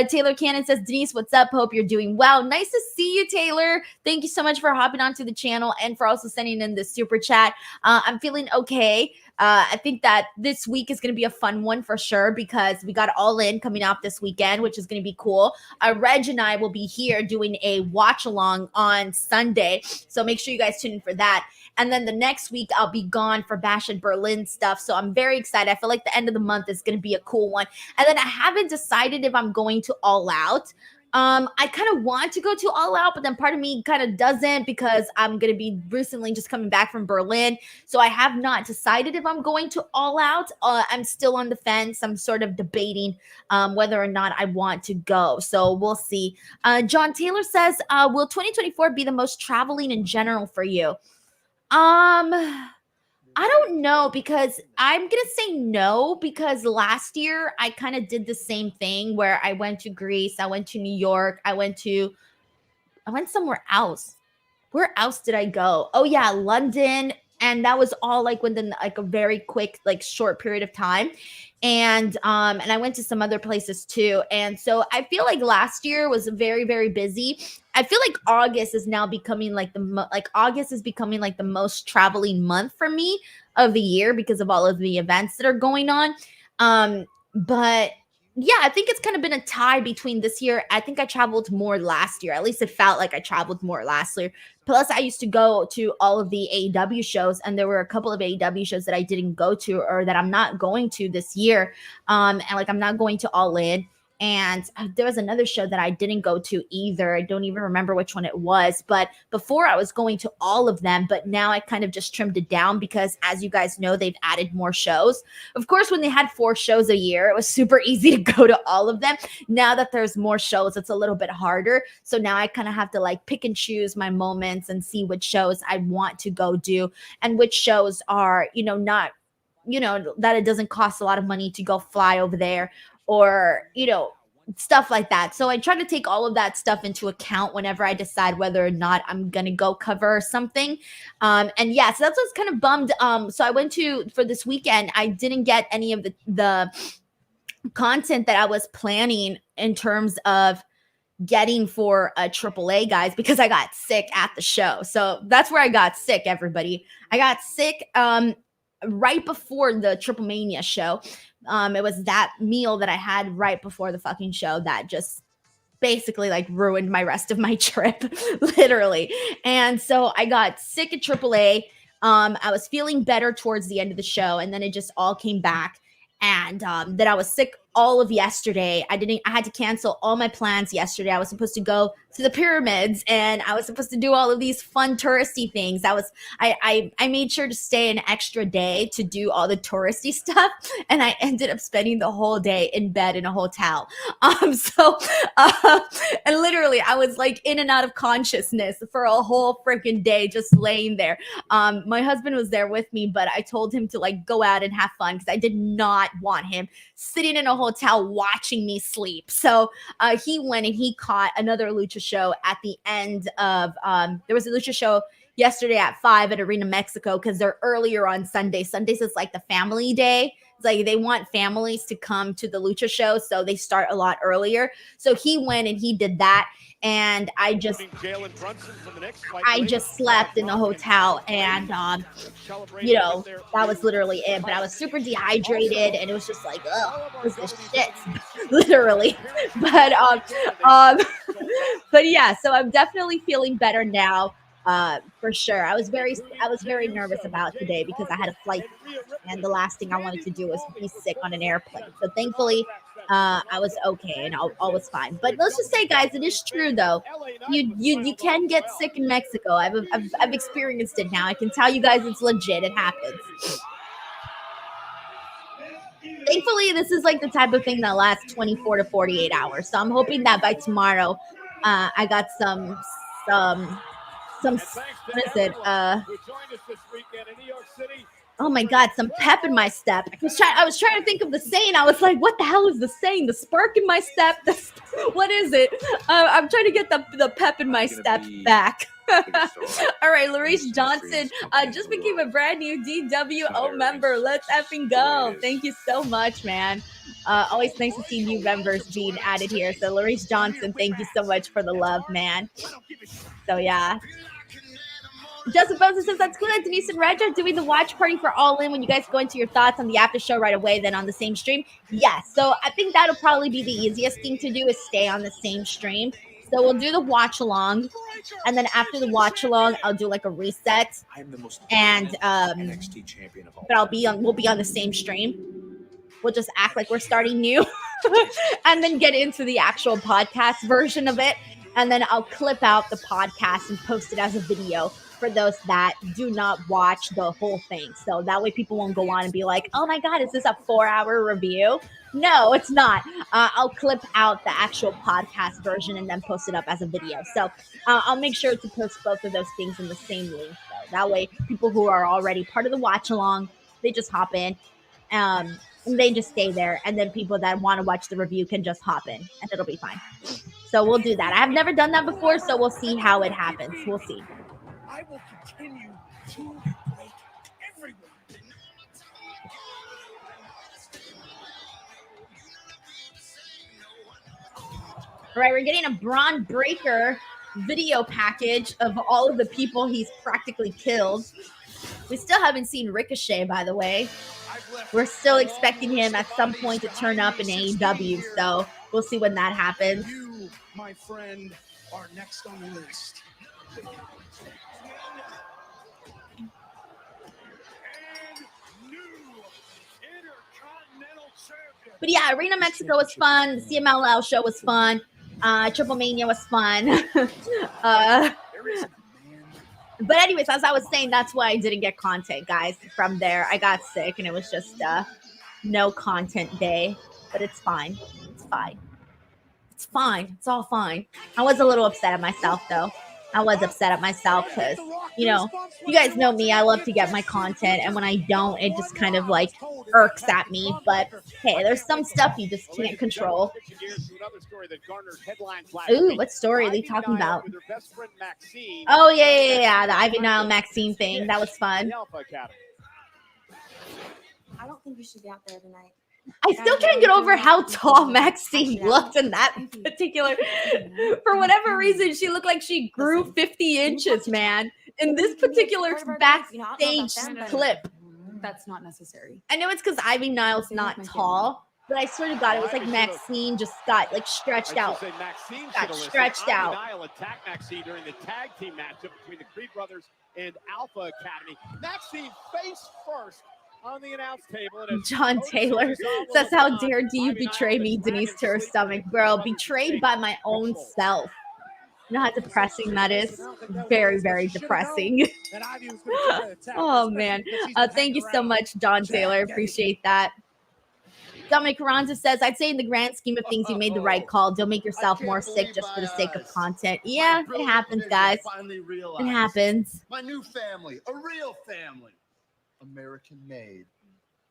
Taylor Cannon says, Denise, what's up? Hope you're doing well. Nice to see you, Taylor. Thank you so much for hopping onto the channel and for also sending in the super chat. I'm feeling okay. I think that this week is going to be a fun one for sure because we got All In coming up this weekend, which is going to be cool. Reg and I will be here doing a watch along on Sunday. So make sure you guys tune in for that. And then the next week, I'll be gone for Bash in Berlin stuff. So I'm very excited. I feel like the end of the month is going to be a cool one. And then I haven't decided if I'm going to All Out. I kind of want to go to All Out, but then part of me kind of doesn't because I'm going to be recently just coming back from Berlin. So I have not decided if I'm going to All Out. I'm still on the fence. I'm sort of debating whether or not I want to go. So we'll see. John Taylor says, will 2024 be the most traveling in general for you? I don't know because I'm going to say no because last year I kind of did the same thing where I went to Greece, I went to New York, I went somewhere else. Where else did I go? Oh yeah, London, and that was all like within like a very quick like short period of time. And I went to some other places too. And so I feel like last year was very, very busy. I feel like August is now becoming like August is becoming like the most traveling month for me of the year because of all of the events that are going on. But yeah, I think it's kind of been a tie between this year. I think I traveled more last year. At least it felt like I traveled more last year. Plus, I used to go to all of the AEW shows, and there were a couple of AEW shows that I didn't go to or that I'm not going to this year. And like I'm not going to All In. And there was another show that I didn't go to either. I don't even remember which one it was. But before I was going to all of them, but now I kind of just trimmed it down because as you guys know, they've added more shows. Of course, when they had 4 shows a year, it was super easy to go to all of them. Now that there's more shows, it's a little bit harder. So now I kind of have to like pick and choose my moments and see which shows I want to go do and which shows are, not, that it doesn't cost a lot of money to go fly over there or, stuff like that. So I try to take all of that stuff into account whenever I decide whether or not I'm going to go cover something. And yeah, so that's what's kind of bummed. So I went for this weekend, I didn't get any of the content that I was planning in terms of getting for a AAA guys because I got sick at the show. So that's where I got sick, everybody. I got sick right before the Triple Mania show. It was that meal that I had right before the fucking show that just basically like ruined my rest of my trip, literally. And so I got sick at AAA. I was feeling better towards the end of the show, and then it just all came back. And then I was sick all of yesterday. I had to cancel all my plans yesterday. I was supposed to go to the pyramids and I was supposed to do all of these fun touristy things. I made sure to stay an extra day to do all the touristy stuff, and I ended up spending the whole day in bed in a hotel. And literally I was like in and out of consciousness for a whole freaking day, just laying there. My husband was there with me, but I told him to like go out and have fun because I did not want him sitting in a hotel watching me sleep. So he went and he caught another lucha show at the end of there was a lucha show yesterday at 5 at Arena Mexico because they're earlier on Sunday. Sundays is like the family day. It's like they want families to come to the lucha show, so they start a lot earlier. So he went and he did that, and I just slept in the hotel, and that was literally it. But I was super dehydrated, and it was just like, ugh, this is shit, literally. But but yeah, so I'm definitely feeling better now. For sure. I was very nervous about today because I had a flight and the last thing I wanted to do was be sick on an airplane. So thankfully, I was okay and all was fine. But let's just say, guys, it is true though. You can get sick in Mexico. I've experienced it now. I can tell you guys it's legit. It happens. Thankfully, this is like the type of thing that lasts 24 to 48 hours. So I'm hoping that by tomorrow, I got some what is it? Oh my God, some pep in my step. I was trying to think of the saying. I was like, what the hell is the saying? The spark in my step? What is it? I'm trying to get the pep in my step back. All right, Larice Johnson just became a brand new DWO member. Let's effing go. Thank you so much, man. Always nice to see new members being added here. So Larice Johnson, thank you so much for the love, man. So yeah. Justin Bosa says that's cool that Denise and Reg are doing the watch party for All In when you guys go into your thoughts on the after show right away, then on the same stream. Yes, so I think that'll probably be the easiest thing to do is stay on the same stream. So we'll do the watch along, and then after the watch along, I'll do like a reset. And but we'll be on the same stream. We'll just act like we're starting new. and then get into the actual podcast version of it. And then I'll clip out the podcast and post it as a video for those that do not watch the whole thing. So that way people won't go on and be like, oh my God, is this a 4-hour review? No, it's not. I'll clip out the actual podcast version and then post it up as a video. So I'll make sure to post both of those things in the same link. So that way people who are already part of the watch along, they just hop in. And they just stay there. And then people that want to watch the review can just hop in and it'll be fine. So we'll do that. I've never done that before, so we'll see how it happens. We'll see. I will continue to break everyone. All right, we're getting a Braun Breaker video package of all of the people he's practically killed. We still haven't seen Ricochet, by the way. We're still expecting him at some point to turn up in AEW, so we'll see when that happens. You, my friend, are next on the list. But yeah, Arena Mexico was fun. The CMLL show was fun. Triple Mania was fun. But anyways, as I was saying, that's why I didn't get content, guys. From there, I got sick, and it was just no content day. But it's fine. It's fine. It's fine. It's all fine. I was a little upset at myself, though. I was upset at myself because, you know, you guys know me. I love to get my content, and when I don't, it just kind of like irks at me. But hey, there's some stuff you just can't control. Ooh, what story are they talking about? Oh yeah. The Ivy Nile Maxine thing. That was fun. I don't think you should be out there tonight. I still can't get over how tall Maxine looked in that particular. For whatever reason, she looked like she grew 50 inches, man. In this particular backstage clip. That's not necessary. I know it's because Ivy Nile's not tall, but I swear to God, it was like Maxine just got like stretched out. Got stretched out. Ivy Nile attacked Maxine during the tag team matchup between the Creed brothers and Alpha Academy. Maxine face first on the announce table. And John Taylor says, how dare do you betray me, Denise, to her stomach? Girl, betrayed by my own self. You know how depressing that is? Very, very depressing. Oh, man. Thank you so much, John Taylor. Appreciate that. Dominic Carranza says, I'd say in the grand scheme of things, you made the right call. Don't make yourself more sick just for the sake of content. Yeah, it happens, guys. It happens. My new family, a real family. American made.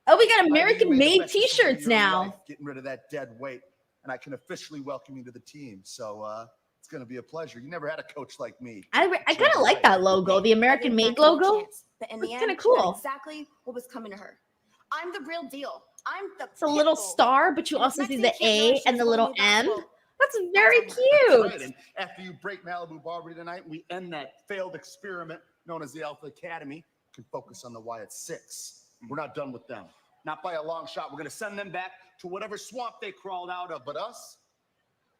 Oh, we got American made t-shirts now. Getting rid of that dead weight, and I can officially welcome you to the team. So it's going to be a pleasure. You never had a coach like me. I kind of like that logo, the American made logo. But in the end, kind of cool. Exactly what was coming to her. I'm the real deal. I'm the. It's a little star, but you also see the A and the little M. That's very cute. Right. And after you break Malibu Barbary tonight, we end that failed experiment known as the Alpha Academy. Can focus on the Wyatt Six. We're not done with them. Not by a long shot. We're going to send them back to whatever swamp they crawled out of. But us,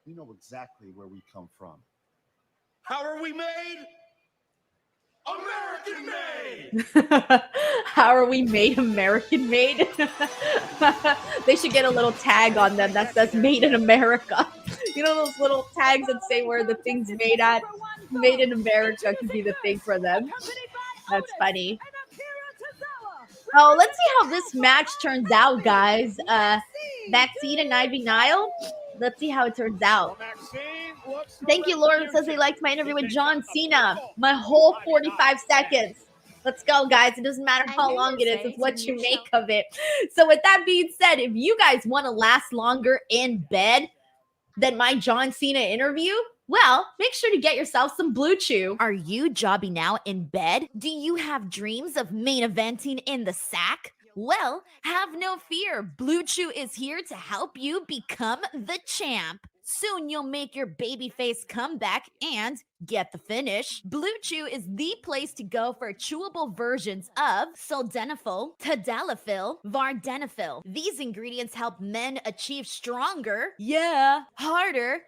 we know exactly where we come from. How are we made? American made! How are we made American made? They should get a little tag on them that says made in America. You know those little tags that say where the thing's made at? Made in America could be the thing for them. That's funny. Oh, let's see how this match turns out, guys. Maxine and Ivy Nile. Let's see how it turns out. Thank you, Lauren. Says they liked my interview with John Cena. My whole 45 seconds. Let's go, guys. It doesn't matter how long it is. It's what you make of it. So with that being said, if you guys want to last longer in bed than my John Cena interview, well, make sure to get yourself some Blue Chew. Are you jobbing now in bed? Do you have dreams of main eventing in the sack? Well, have no fear. Blue Chew is here to help you become the champ. Soon you'll make your babyface comeback and get the finish. Blue Chew is the place to go for chewable versions of sildenafil, tadalafil, vardenafil. These ingredients help men achieve stronger, harder,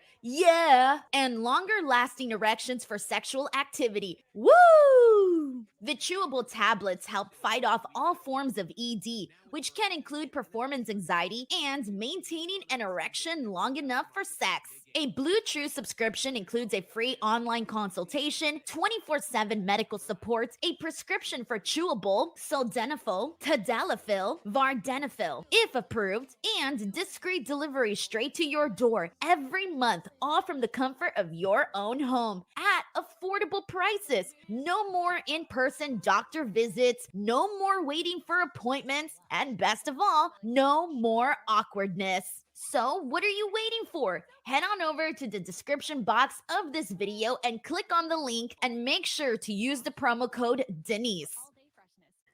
and longer lasting erections for sexual activity. Woo! The chewable tablets help fight off all forms of ED, which can include performance anxiety and maintaining an erection long enough for sex. A Blue Chew subscription includes a free online consultation, 24/7 medical support, a prescription for chewable sildenafil, tadalafil, vardenafil, if approved, and discreet delivery straight to your door every month, all from the comfort of your own home at affordable prices. No more in-person doctor visits, no more waiting for appointments, and best of all, no more awkwardness. So what are you waiting for? Head on over to the description box of this video and click on the link and make sure to use the promo code Denise.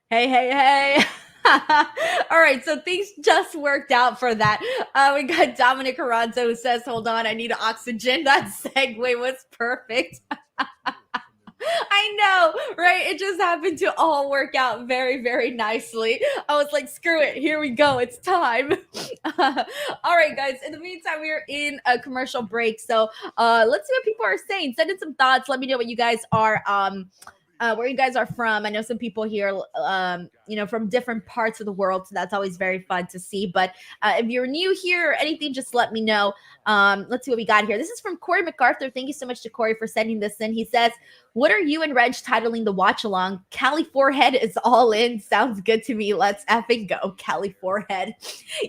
Hey. All right, so things just worked out for that. We got Dominic Carranzo who says, hold on, I need oxygen. That segue was perfect. I know, right? It just happened to all work out very, very nicely. I was like, screw it. Here we go. It's time. All right, guys. In the meantime, we're in a commercial break. So let's see what people are saying. Send in some thoughts. Let me know what you guys are where you guys are from. I know some people here, from different parts of the world, so that's always very fun to see. But if you're new here or anything, just let me know. Let's see what we got here. This is from Corey MacArthur. Thank you so much to Corey for sending this in. He says, what are you and Reg titling the watch along? Cali Forehead is all in. Sounds good to me. Let's effing go. Cali Forehead.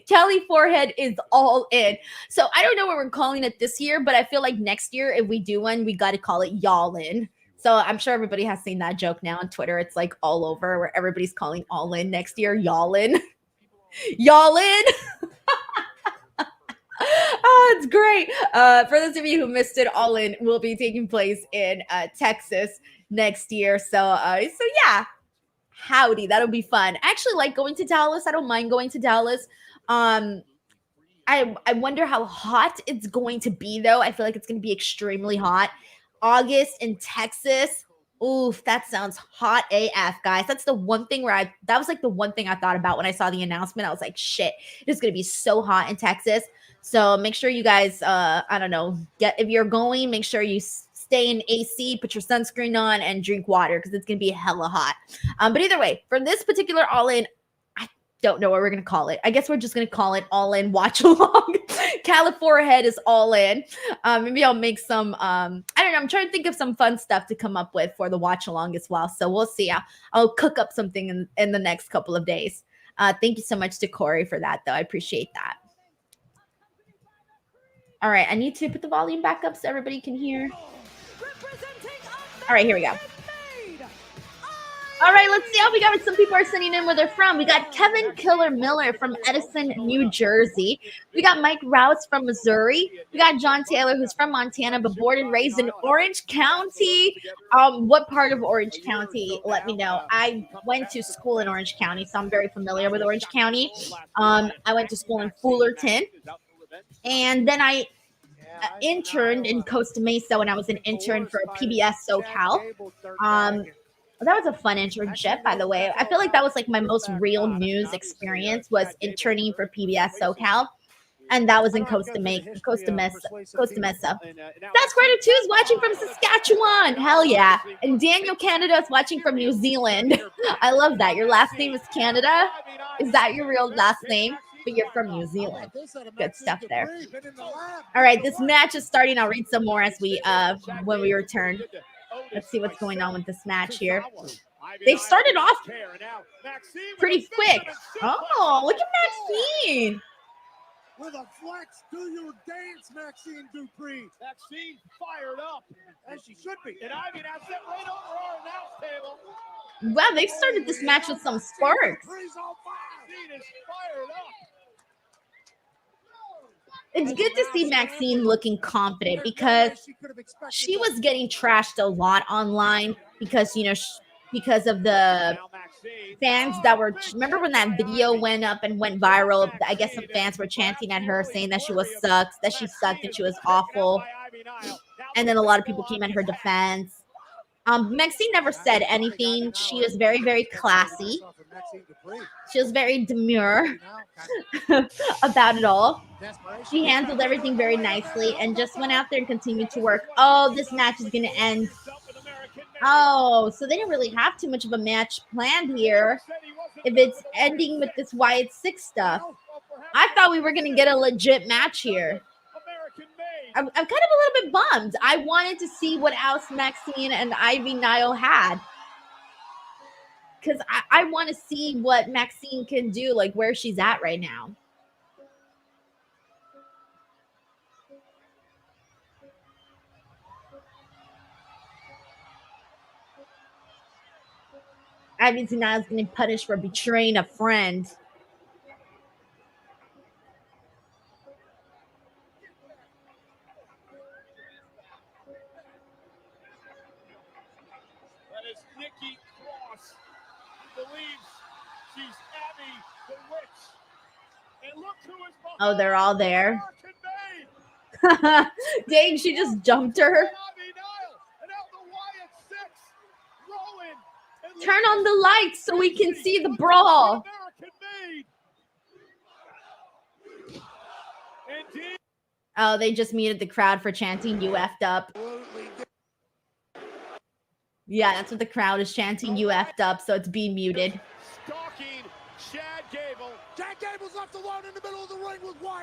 Cali Forehead is all in. So I don't know what we're calling it this year, but I feel like next year, if we do one, we got to call it Y'all In. So I'm sure everybody has seen that joke now on Twitter. It's like all over where everybody's calling All In next year. Y'all in. Y'all in. Oh, it's great. For those of you who missed it, All In will be taking place in Texas next year. So yeah, howdy. That'll be fun. I actually like going to Dallas. I don't mind going to Dallas. I wonder how hot it's going to be, though. I feel like it's going to be extremely hot. August in Texas. Oof, that sounds hot AF, guys. That's the one thing that was like the one thing I thought about when I saw the announcement. I was like, shit, it's going to be so hot in Texas. So make sure you guys, if you're going, make sure you stay in AC, put your sunscreen on, and drink water because it's going to be hella hot. But either way, for this particular All In, I don't know what we're going to call it. I guess we're just going to call it All In Watch Along. California Head is all in. Maybe I'll make some, I don't know. I'm trying to think of some fun stuff to come up with for the watch along as well. So we'll see. I'll cook up something in the next couple of days. Thank you so much to Corey for that, though. I appreciate that. All right. I need to put the volume back up so everybody can hear. All right, here we go. All right, let's see how we got what some people are sending in where they're from. We got Kevin Killer Miller from Edison, New Jersey. We got Mike Rouse from Missouri. We got John Taylor, who's from Montana, but born and raised in Orange County. What part of Orange County? Let me know. I went to school in Orange County, so I'm very familiar with Orange County. I went to school in Fullerton. And then I interned in Costa Mesa when I was an intern for PBS SoCal. That was a fun internship, by the way. I feel like that was like my most real news experience was interning for PBS SoCal. And that was in Costa Mesa. That's Carter 2 is watching from Saskatchewan. Hell yeah. And Daniel Canada is watching from New Zealand. I love that. Your last name is Canada? Is that your real last name? But you're from New Zealand. Good stuff there. All right, this match is starting. I'll read some more as when we return. Let's see what's going on with this match here. They started off pretty quick. Oh, look at Maxine. With a flex, do your dance, Maxxine Dupri. Maxine fired up. As she should be. And Ivy Nile set right over our announce table. Wow, they started this match with some sparks. Maxine is fired up. It's good to see Maxine looking confident because she was getting trashed a lot online because, because of the fans that were, remember when that video went up and went viral? I guess some fans were chanting at her saying that she sucked and she was awful. And then a lot of people came at her defense. Maxine never said anything. She was very, very classy. She was very demure about it all. She handled everything very nicely and just went out there and continued to work. Oh, this match is going to end. Oh, so they didn't really have too much of a match planned here. If it's ending with this Wyatt 6 stuff, I thought we were going to get a legit match here. I'm kind of a little bit bummed. I wanted to see what else Maxine and Ivy Nile had. Because I want to see what Maxine can do, like where she's at right now. Ivy Nile's getting punished for betraying a friend. That is Nikki Cross. Believes she's Abby the Witch. And look who is behind. Oh, they're all there. Dang, she just jumped her. Turn on the lights so we can see the brawl. Oh, they just muted the crowd for chanting "You effed up." Yeah, that's what the crowd is chanting. "You effed up," so it's being muted.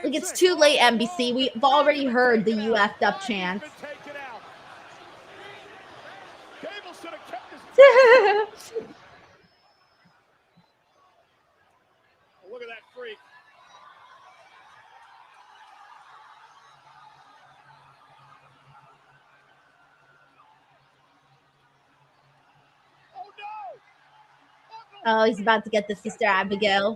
Like, it's too late, NBC. We've already heard the "You effed up" chants. Look at that freak. Oh, he's about to get the Sister Abigail.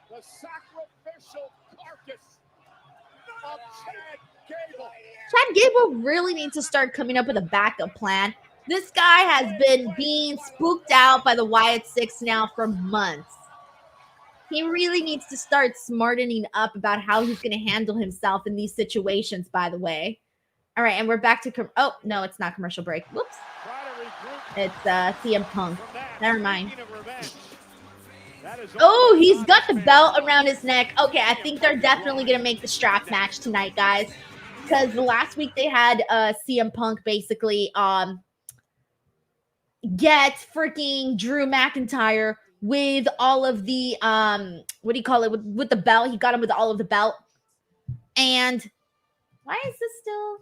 The sacrificial carcass of Chad Gable. Chad Gable really needs to start coming up with a backup plan. This guy has been being spooked out by the Wyatt 6 now for months. He really needs to start smartening up about how he's going to handle himself in these situations, by the way. All right, and we're back to... Oh, no, it's not commercial break. Whoops. It's CM Punk. Never mind. Oh, he's got the belt around his neck. Okay, I think they're definitely going to make the strap match tonight, guys. Because last week they had CM Punk basically get freaking Drew McIntyre with all of the, what do you call it? With the belt. He got him with all of the belt. And why is this still?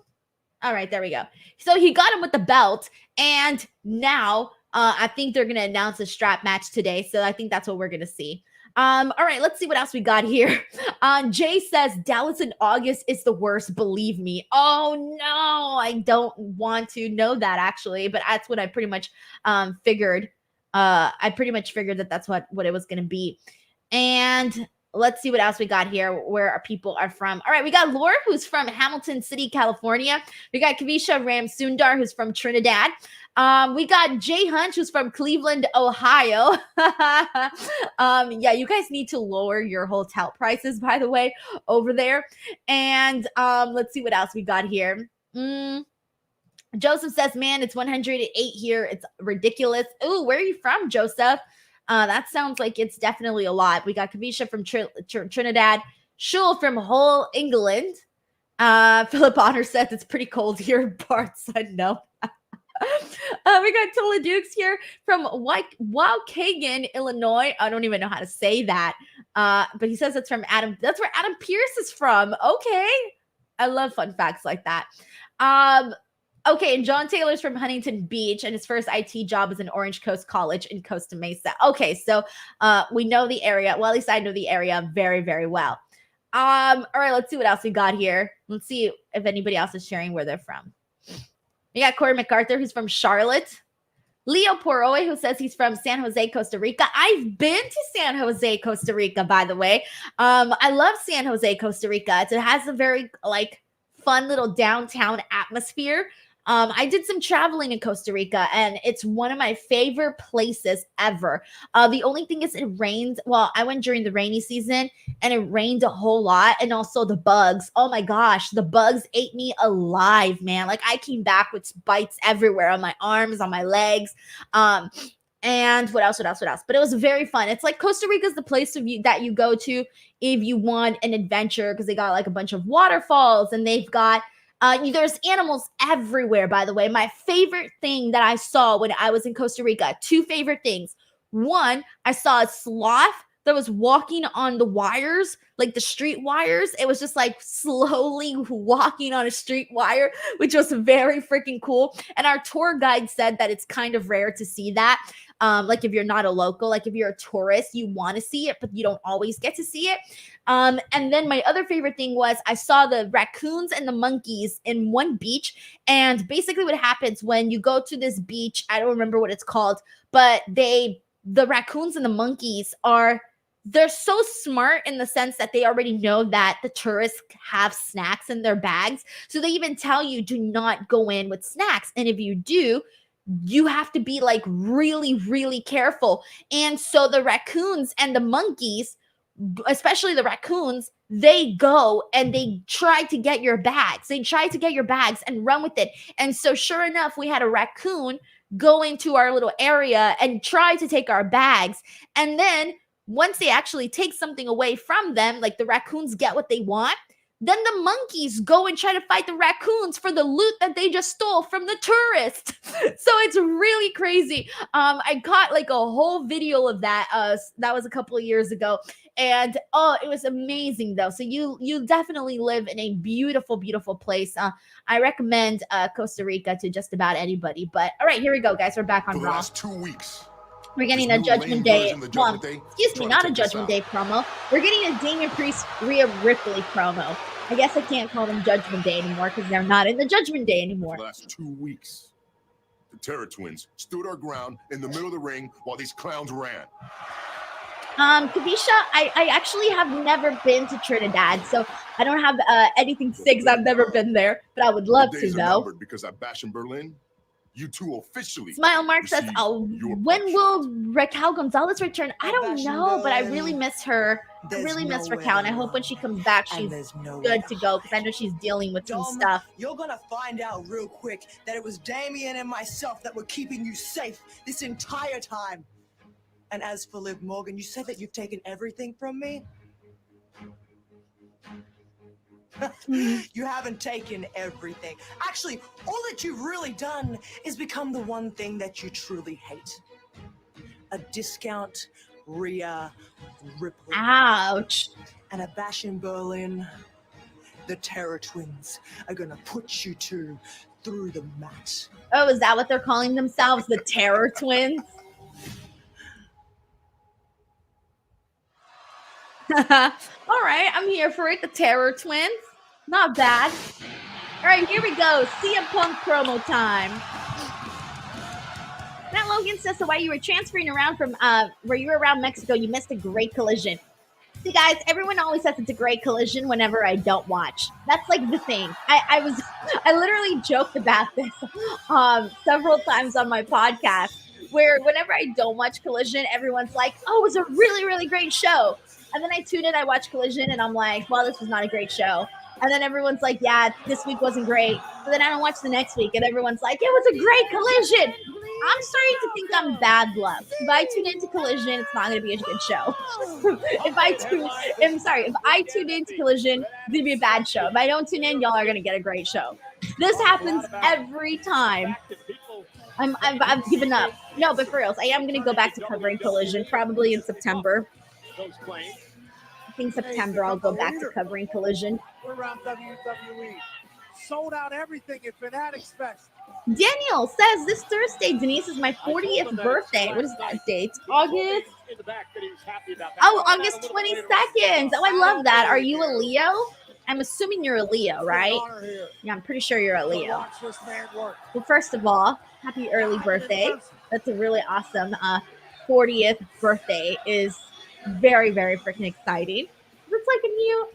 All right, there we go. So he got him with the belt. And now I think they're going to announce a strap match today. So I think that's what we're going to see. All right, let's see what else we got here. Jay says Dallas in August is the worst. Believe me. Oh no, I don't want to know that actually, but that's what I pretty much figured. I pretty much figured that that's what it was going to be. And let's see what else we got here, where our people are from. All right, we got Laura, who's from Hamilton City, California. We got Kavisha Ramsundar, who's from Trinidad. We got Jay Hunch, who's from Cleveland, Ohio. Yeah, you guys need to lower your hotel prices, by the way, over there. And let's see what else we got here. Joseph says, man, it's 108 here. It's ridiculous. Ooh, where are you from, Joseph? That sounds like it's definitely a lot. We got Kavisha from Trinidad. Shul from Hull, England. Philip Honor says it's pretty cold here. Bart said no. We got Tola Dukes here from Waukegan, Illinois. I don't even know how to say that. But he says it's from Adam. That's where Adam Pierce is from. Okay. I love fun facts like that. Okay, and John Taylor's from Huntington Beach, and his first IT job is in Orange Coast College in Costa Mesa. Okay, so we know the area. Well, at least I know the area very, very well. All right, let's see what else we got here. Let's see if anybody else is sharing where they're from. We got Corey MacArthur, who's from Charlotte. Leo Poroy, who says he's from San Jose, Costa Rica. I've been to San Jose, Costa Rica, by the way. I love San Jose, Costa Rica. It has a very, fun little downtown atmosphere. I did some traveling in Costa Rica, and it's one of my favorite places ever. The only thing is it rained. Well, I went during the rainy season, and it rained a whole lot. And also the bugs. Oh my gosh, the bugs ate me alive, man. Like I came back with bites everywhere on my arms, on my legs. And what else? But it was very fun. It's like Costa Rica is the place that you go to if you want an adventure, because they got like a bunch of waterfalls, and they've got there's animals everywhere, by the way. My favorite thing that I saw when I was in Costa Rica, two favorite things. One, I saw a sloth that was walking on the wires, like the street wires. It was just like slowly walking on a street wire, which was very freaking cool. And our tour guide said that it's kind of rare to see that. Like if you're not a local, like if you're a tourist, you want to see it, but you don't always get to see it. And then my other favorite thing was I saw the raccoons and the monkeys in one beach. And basically what happens when you go to this beach, I don't remember what it's called, but the raccoons and the monkeys they're so smart in the sense that they already know that the tourists have snacks in their bags. So they even tell you, do not go in with snacks. And if you do, you have to be like really, really careful. And so the raccoons and the monkeys, especially the raccoons, they go and they try to get your bags. They try to get your bags and run with it. And so sure enough, we had a raccoon go into our little area and try to take our bags. And then once they actually take something away from them, like the raccoons get what they want, then the monkeys go and try to fight the raccoons for the loot that they just stole from the tourists. So it's really crazy. I caught like a whole video of that. That was a couple of years ago. And it was amazing though. So you definitely live in a beautiful, beautiful place. I recommend Costa Rica to just about anybody. But all right, here we go, guys. We're back on For the Raw. last 2 weeks. We're getting a Judgment Day. Excuse me, not a Judgment Day promo. We're getting a Damian Priest Rhea Ripley promo. I guess I can't call them Judgment Day anymore because they're not in the Judgment Day anymore. For the last 2 weeks, the Terror Twins stood our ground in the middle of the ring while these clowns ran. Kavisha, I actually have never been to Trinidad, so I don't have anything to say because I've never been there, but I would love to though. Because I bash in Berlin, you two officially. Smile Mark says, when will Raquel Gonzalez return? I don't know, but I really miss her. I really miss Raquel, and I hope when she comes back, she's good to go because I know she's dealing with some stuff. You're gonna find out real quick that it was Damian and myself that were keeping you safe this entire time. And as for Liv Morgan, you said that you've taken everything from me. You haven't taken everything. Actually, all that you've really done is become the one thing that you truly hate. A discount Rhea Ripley. Ouch. And a bash in Berlin. The Terror Twins are gonna put you two through the mat. Oh, is that what they're calling themselves? The Terror Twins? All right, I'm here for it. The Terror Twins. Not bad. All right, here we go. CM Punk promo time. Matt Logan says, so while you were transferring around from where you were around Mexico, you missed a great collision. See, guys, everyone always says it's a great collision whenever I don't watch. That's like the thing. I literally joked about this several times on my podcast, where whenever I don't watch Collision, everyone's like, oh, it was a really, really great show. And then I tune in, I watch Collision, and I'm like, well, this was not a great show. And then everyone's like, yeah, this week wasn't great. But then I don't watch the next week, and everyone's like, it was a great Collision. I'm starting to think I'm bad luck. If I tune into Collision, it's not going to be a good show. If I tune into Collision, it's going to be a bad show. If I don't tune in, y'all are going to get a great show. This happens every time. I've given up. No, but for reals, I am going to go back to covering Collision probably in September. I think September I'll go back to covering Collision. We're around WWE. Sold out everything at Fanatics Fest. Daniel says this Thursday, Denise, is my 40th birthday. What is that date? August? Oh, August 22nd. Oh, I love that. Are you a Leo? I'm assuming you're a Leo, right? Yeah, I'm pretty sure you're a Leo. Well, first of all, happy early birthday. That's a really awesome 40th birthday. Is very, very freaking exciting. It's like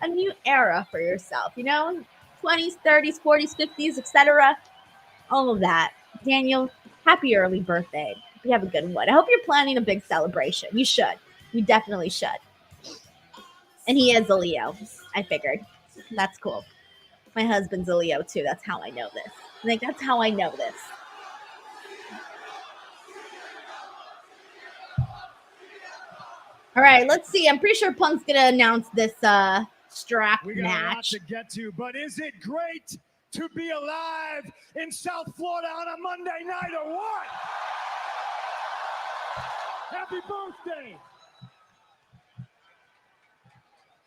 a new era for yourself, you know? 20s, 30s, 40s, 50s, etc. all of that. Daniel, happy early birthday. You have a good one. I hope you're planning a big celebration. You should. You definitely should. And he is a Leo, I figured. That's cool. My husband's a Leo too. That's how I know this. Like, that's how I know this. All right, let's see. I'm pretty sure Punk's gonna announce this strap we got match. a lot to get to, but is it great to be alive in South Florida on a Monday night or what? Happy birthday!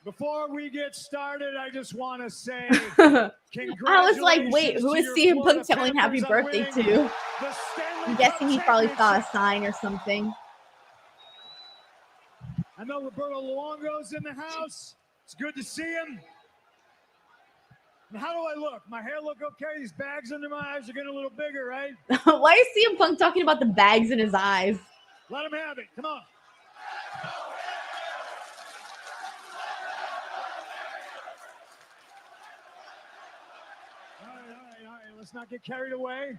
Before we get started, I just want to say congratulations. I was like, wait, who is CM Punk telling happy birthday to? I'm guessing he probably saw a sign or something. I know Roberto Luongo's in the house. It's good to see him. And how do I look? My hair look okay? These bags under my eyes are getting a little bigger, right? Why is CM Punk talking about the bags in his eyes? Let him have it. Come on. All right. Let's not get carried away.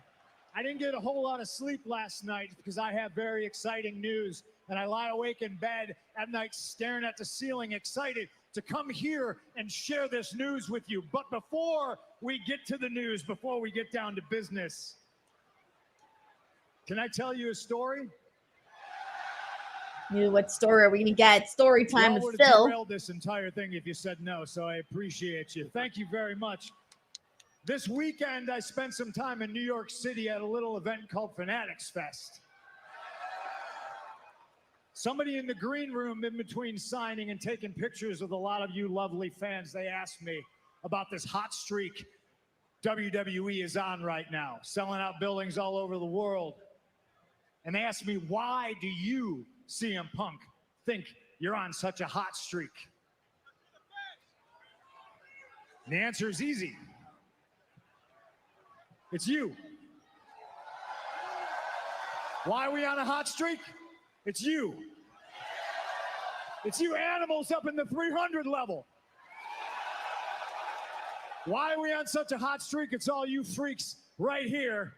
I didn't get a whole lot of sleep last night because I have very exciting news. And I lie awake in bed at night staring at the ceiling, excited to come here and share this news with you. But before we get to the news, before we get down to business, can I tell you a story? What story are we gonna get? Story time with Phil. Phil. Derailed this entire thing if you said no, so I appreciate you. Thank you very much. This weekend, I spent some time in New York City at a little event called Fanatics Fest. Somebody in the green room in between signing and taking pictures with a lot of you lovely fans, they asked me about this hot streak WWE is on right now, selling out buildings all over the world. And they asked me, why do you, CM Punk, think you're on such a hot streak? And the answer is easy. It's you. Why are we on a hot streak? It's you. It's you animals up in the 300 level. Why are we on such a hot streak? It's all you freaks right here.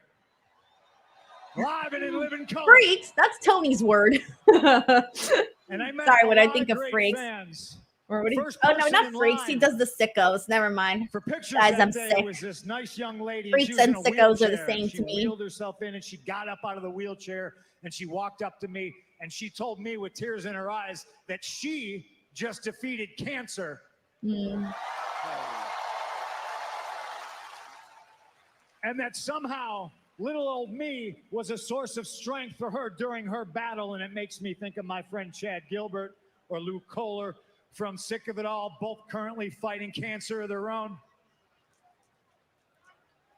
Live and in living color. Freaks? That's Tony's word. And I met Sorry, a when I lot think of great freaks. fans. Or what First oh no, person not in freaks. He line does the sickos. Never mind. For pictures Guys, that I'm day, sick. it was this nice young lady. Freaks She was in and a sickos are the wheelchair. same She to me. wheeled herself in and she got up out of the wheelchair and she walked up to me and she told me with tears in her eyes that she just defeated cancer. Mm. And that somehow little old me was a source of strength for her during her battle. And it makes me think of my friend Chad Gilbert or Luke Kohler from Sick of It All, both currently fighting cancer of their own.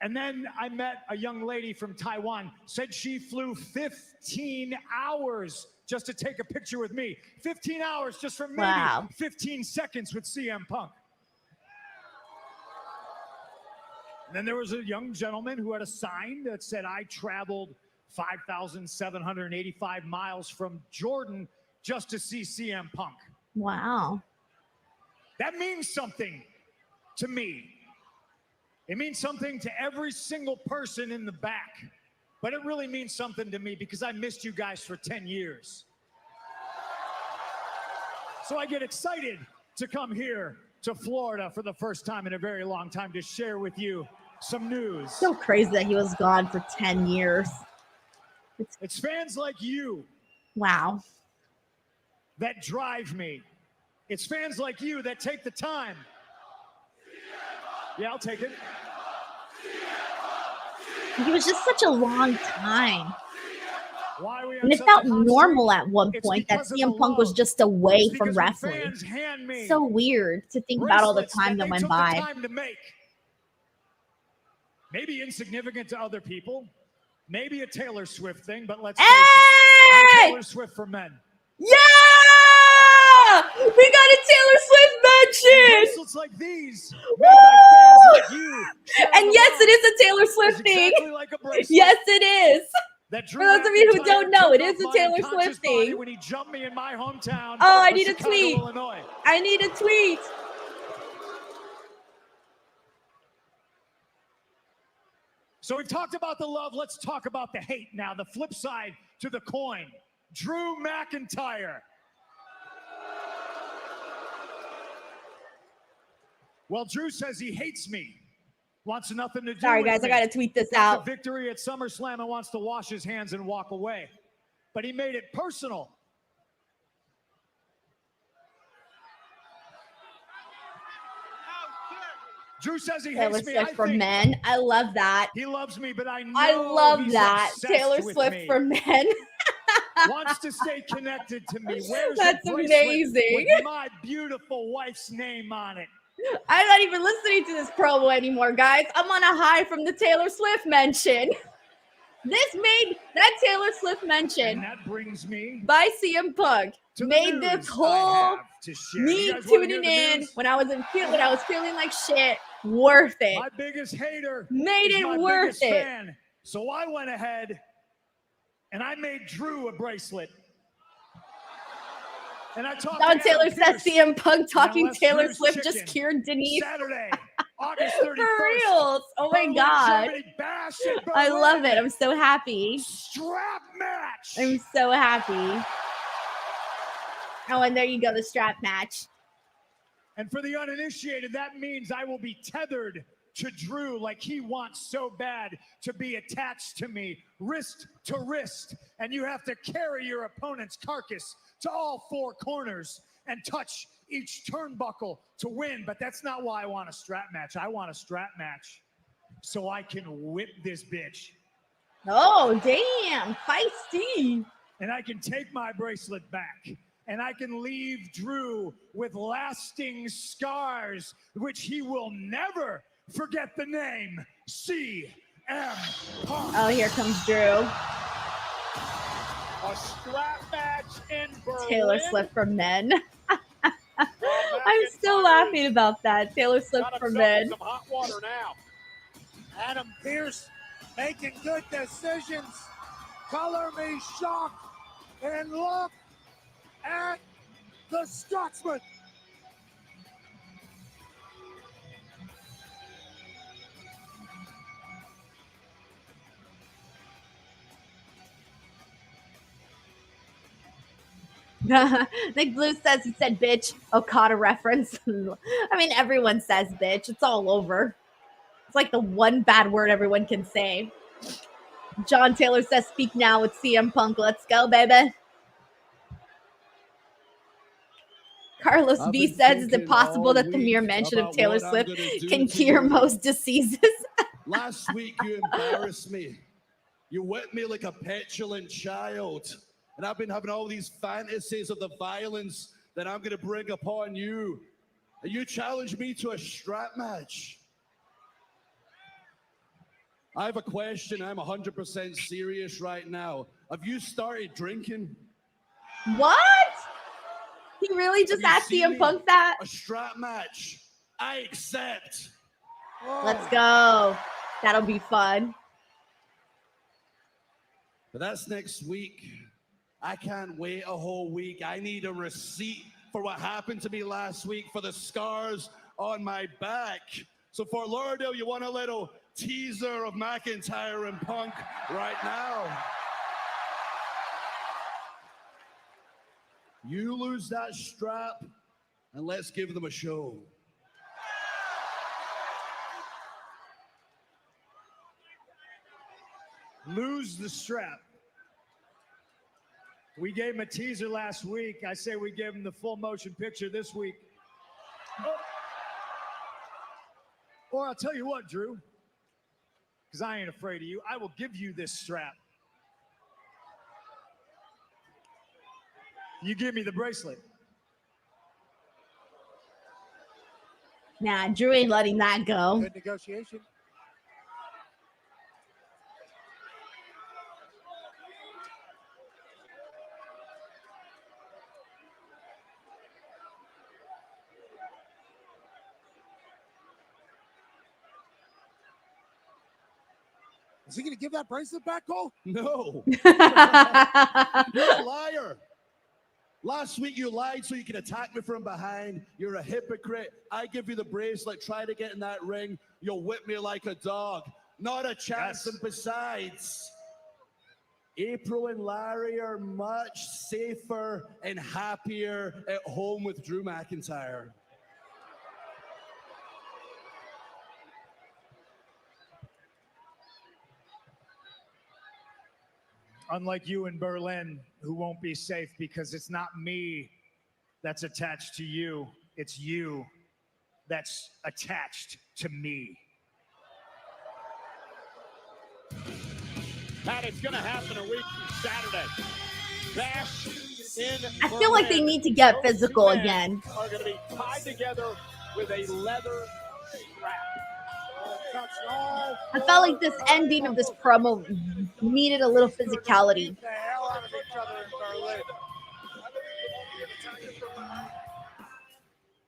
And then I met a young lady from Taiwan, said she flew 15 hours just to take a picture with me. 15 hours just for maybe 15 seconds with CM Punk. And then there was a young gentleman who had a sign that said, I traveled 5,785 miles from Jordan just to see CM Punk. Wow. That means something to me. It means something to every single person in the back. But it really means something to me because I missed you guys for 10 years. So I get excited to come here to Florida for the first time in a very long time to share with you some news. So crazy that he was gone for 10 years. It's fans like you. Wow. That drive me. It's fans like you that take the time. Yeah, I'll take it. He was just such a long time. Why are we on And it such felt a hot normal streak? at one It's point that because of CM the Punk was love. just away It's from because when wrestling. fans hand me So weird to think about all the bracelets time that they went took by. the time to make. Maybe insignificant to other people. Maybe a Taylor Swift thing, but let's face it, I'm Taylor Swift for men. Yeah! We got a Taylor Swift mention! Bracelets like these, made by fans like you. And yes, it is a Taylor Swift thing. Exactly like a bracelet. Yes, it is. That For those of you who McIntyre don't know, took it is off a my Taylor unconscious Swift body thing. when he jumped me in my hometown. Oh, I of need a Chicago, tweet. Illinois. I need a tweet. So So we've talked about the love. Let's talk about the hate now. The flip side to the coin. Drew McIntyre. Well, Drew says he hates me. Wants nothing to do Sorry, with guys, me. I got to tweet this Got out. the victory at SummerSlam and wants to wash his hands and walk away. But he made it personal. Drew says he Taylor hates me. Swift for men. I love that. He loves me, but I know I love he's that. obsessed Taylor with Swift me. for men. Wants to stay connected to me. Wears That's a bracelet amazing. with my beautiful wife's name on it. I'm not even listening to this promo anymore, guys. I'm on a high from the Taylor Swift mention. This made that Taylor Swift mention And that brings me by CM Punk to the made news this whole I have to share. me You guys wanna tuning hear the in news? when I was feeling like shit worth it. My biggest hater Made is it my worth biggest it. fan. So I went ahead and I made Drew a bracelet. And I talked Don to Taylor Adam says Pearce. CM Punk talking let's Taylor Drew's Swift just chicken. cured Denise. Saturday, August 31st. For reals. Oh my Berlin, god. Germany, Bash in I love Berlin. it. I'm so happy. Strap match. I'm so happy. Oh, and there you go, the strap match. And for the uninitiated, that means I will be tethered to Drew like he wants so bad to be attached to me, wrist to wrist. And you have to carry your opponent's carcass to all four corners and touch each turnbuckle to win. But that's not why I want a strap match. I want a strap match so I can whip this bitch. Oh, damn. Feisty. And I can take my bracelet back. And I can leave Drew with lasting scars, which he will never forget the name CM Punk. Oh, here comes Drew. A strap match in Berlin. Taylor Swift for men. I'm still laughing about that. Taylor Swift Got for himself in men. some hot water now. Adam Pearce making good decisions. Color me shocked. And look at the Scotsman. Nick Blue says he said bitch. Okada reference. I mean, everyone says bitch. It's all over. It's like the one bad word everyone can say. John Taylor says speak now with CM Punk. Let's go, baby. Carlos B says, is it possible that the mere mention of Taylor Swift can cure most diseases? Last week, you embarrassed me. You whipped me like a petulant child. And I've been having all these fantasies of the violence that I'm going to bring upon you. And you challenged me to a strap match. I have a question. I'm 100% serious right now. Have you started drinking? What? He really just asked CM Punk that? A strap match. I accept. Let's go. That'll be fun. But that's next week. I can't wait a whole week. I need a receipt for what happened to me last week, for the scars on my back. So Fort Lauderdale, you want a little teaser of McIntyre and Punk right now? You lose that strap, and let's give them a show. Lose the strap. We gave him a teaser last week. I say we gave him the full motion picture this week. Oh. Or I'll tell you what, Drew, because I ain't afraid of you. I will give you this strap. You give me the bracelet. Nah, Drew ain't letting that go. Good negotiation. Is he going to give that bracelet back, Cole? No. You're a liar. Last week you lied so you could attack me from behind. You're a hypocrite. I give you the bracelet. Try to get in that ring. You'll whip me like a dog. Not a chance. And besides, April and Larry are much safer and happier at home with Drew McIntyre. Unlike you in Berlin, who won't be safe because it's not me that's attached to you. It's you that's attached to me. Pat, it's going to happen a week from Saturday. Bash in I feel like they Berlin. need to get Those physical two men again. Are going to be tied together with a leather strap. I felt like this ending of this promo needed a little physicality. The hell out of each other in Berlin.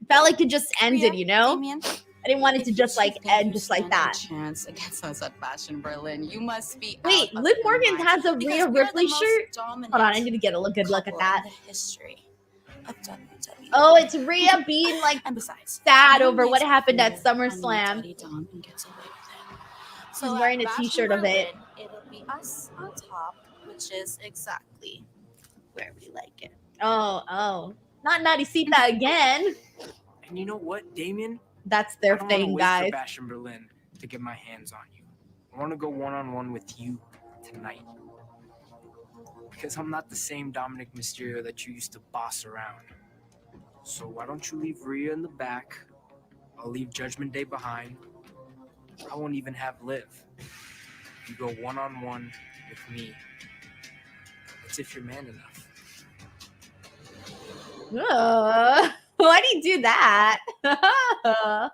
Felt like it just ended, you know? Damian, I didn't want it to just like end just like that. Chance against us at Bash in Berlin. You must be. Wait, out of Liv your Morgan mind, has a because Rhea we are the Ripley most shirt? dominant Hold on, I need to get a good look at couple that. in the history of WWE. Oh, it's Rhea being like And besides, sad no over what nice happened at player SummerSlam. on Dunne and gets away with it. She's wearing a at Bash in t-shirt of it. Berlin, it'll be us on top, which is exactly where we like it. Oh. Not Naricita again. And you know what, Damian? That's I their don't wanna thing, wait guys. for Bash in Berlin to get my hands on you. I want to go one-on-one with you tonight. Because I'm not the same Dominic Mysterio that you used to boss around. So why don't you leave Rhea in the back? I'll leave Judgment Day behind. I won't even have Liv. You go one-on-one with me. That's if you're man enough. Why do you do that? I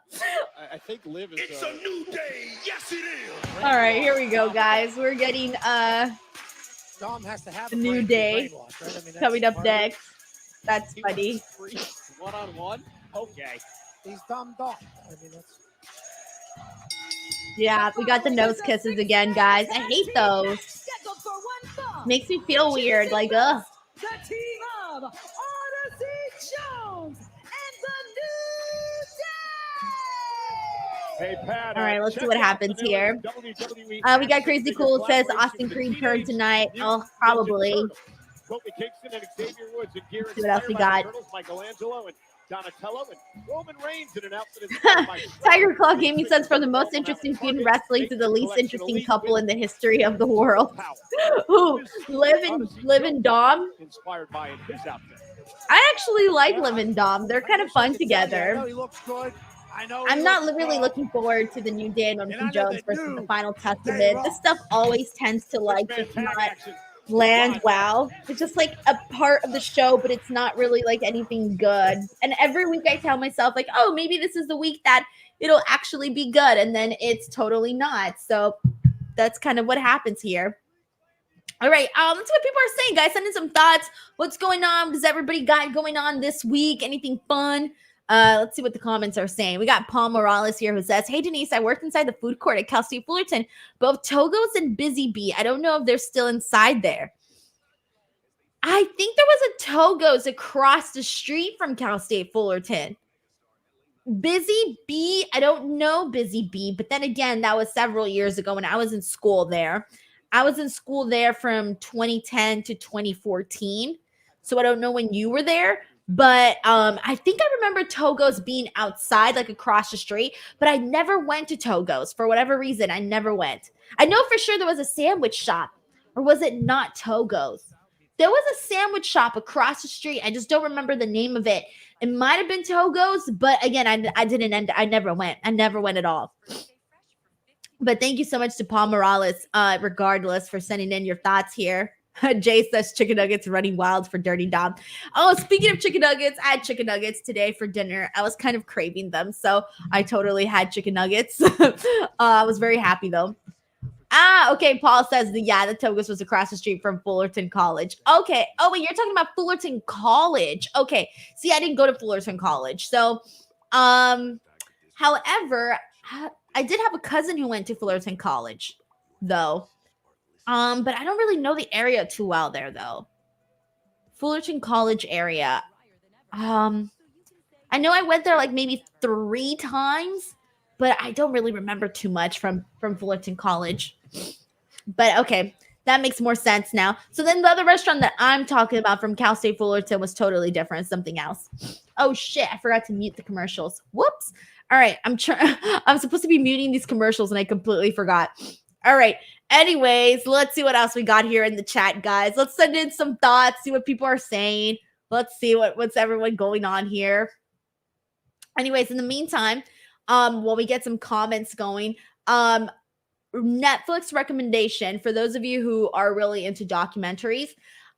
think Liv is. It's a new day. Yes, it is. All right, here we go, guys. We're getting Dom has to have a new day coming up next. That's funny. One-on-one? Okay. He's Dom. I mean, that's. Yeah, we got the nose kisses again, guys. I hate those. Makes me feel weird. Like, ugh. The team of Odyssey Jones and the New Day. Hey, Pat. All right, let's see what happens here. We got Crazy Cool. It says Austin Creed turn tonight. Oh, probably. Kofi Kingston and Xavier Woods and gear See what else we got. Michelangelo and Donatello and Roman Reigns in an outfit. Tiger Claw Gaming says from the most interesting feud in wrestling to the least interesting couple in the history of the world. Who? Liv and Dom? Inspired by his outfit. I actually like Liv and Dom. They're kind of fun together. He looks good. I'm not really looking forward to the New Day and Roman Jones versus the Final Testament. This stuff always tends to like just not land well. It's just like a part of the show, but it's not really like anything good. And every week I tell myself like, oh, maybe this is the week that it'll actually be good, and then it's totally not. So that's kind of what happens here. All right, let's see what people are saying, guys. Send in some thoughts. What's going on? What does everybody got going on this week? Anything fun? Let's see what the comments are saying. We got Paul Morales here who says, hey, Denise, I worked inside the food court at Cal State Fullerton. Both Togo's and Busy Bee. I don't know if they're still inside there. I think there was a Togo's across the street from Cal State Fullerton. Busy Bee, I don't know Busy Bee, but then again, that was several years ago when I was in school there. I was in school there from 2010 to 2014. So I don't know when you were there. But I think I remember Togo's being outside, like across the street, but I never went to Togo's for whatever reason. I never went. I know for sure there was a sandwich shop, or was it not Togo's? There was a sandwich shop across the street. I just don't remember the name of it. It might have been Togo's, but again, I never went. I never went at all. But thank you so much to Paul Morales, regardless, for sending in your thoughts here. Jay says chicken nuggets running wild for Dirty Dom. Oh, speaking of chicken nuggets, I had chicken nuggets today for dinner. I was kind of craving them, so I totally had chicken nuggets. I was very happy though. Okay. Paul says the Togus was across the street from Fullerton College. Okay. Oh, wait, you're talking about Fullerton College. Okay. See, I didn't go to Fullerton College. So, however, I did have a cousin who went to Fullerton College, though. But I don't really know the area too well there, though. Fullerton College area. I know I went there like maybe 3 times, but I don't really remember too much from Fullerton College. But okay, that makes more sense now. So then the other restaurant that I'm talking about from Cal State Fullerton was totally different, something else. Oh shit, I forgot to mute the commercials. Whoops. All right, I'm supposed to be muting these commercials and I completely forgot. All right. Anyways, let's see what else we got here in the chat, guys. Let's send in some thoughts, see what people are saying. Let's see what's everyone going on here. Anyways, in the meantime, while we get some comments going, Netflix recommendation for those of you who are really into documentaries.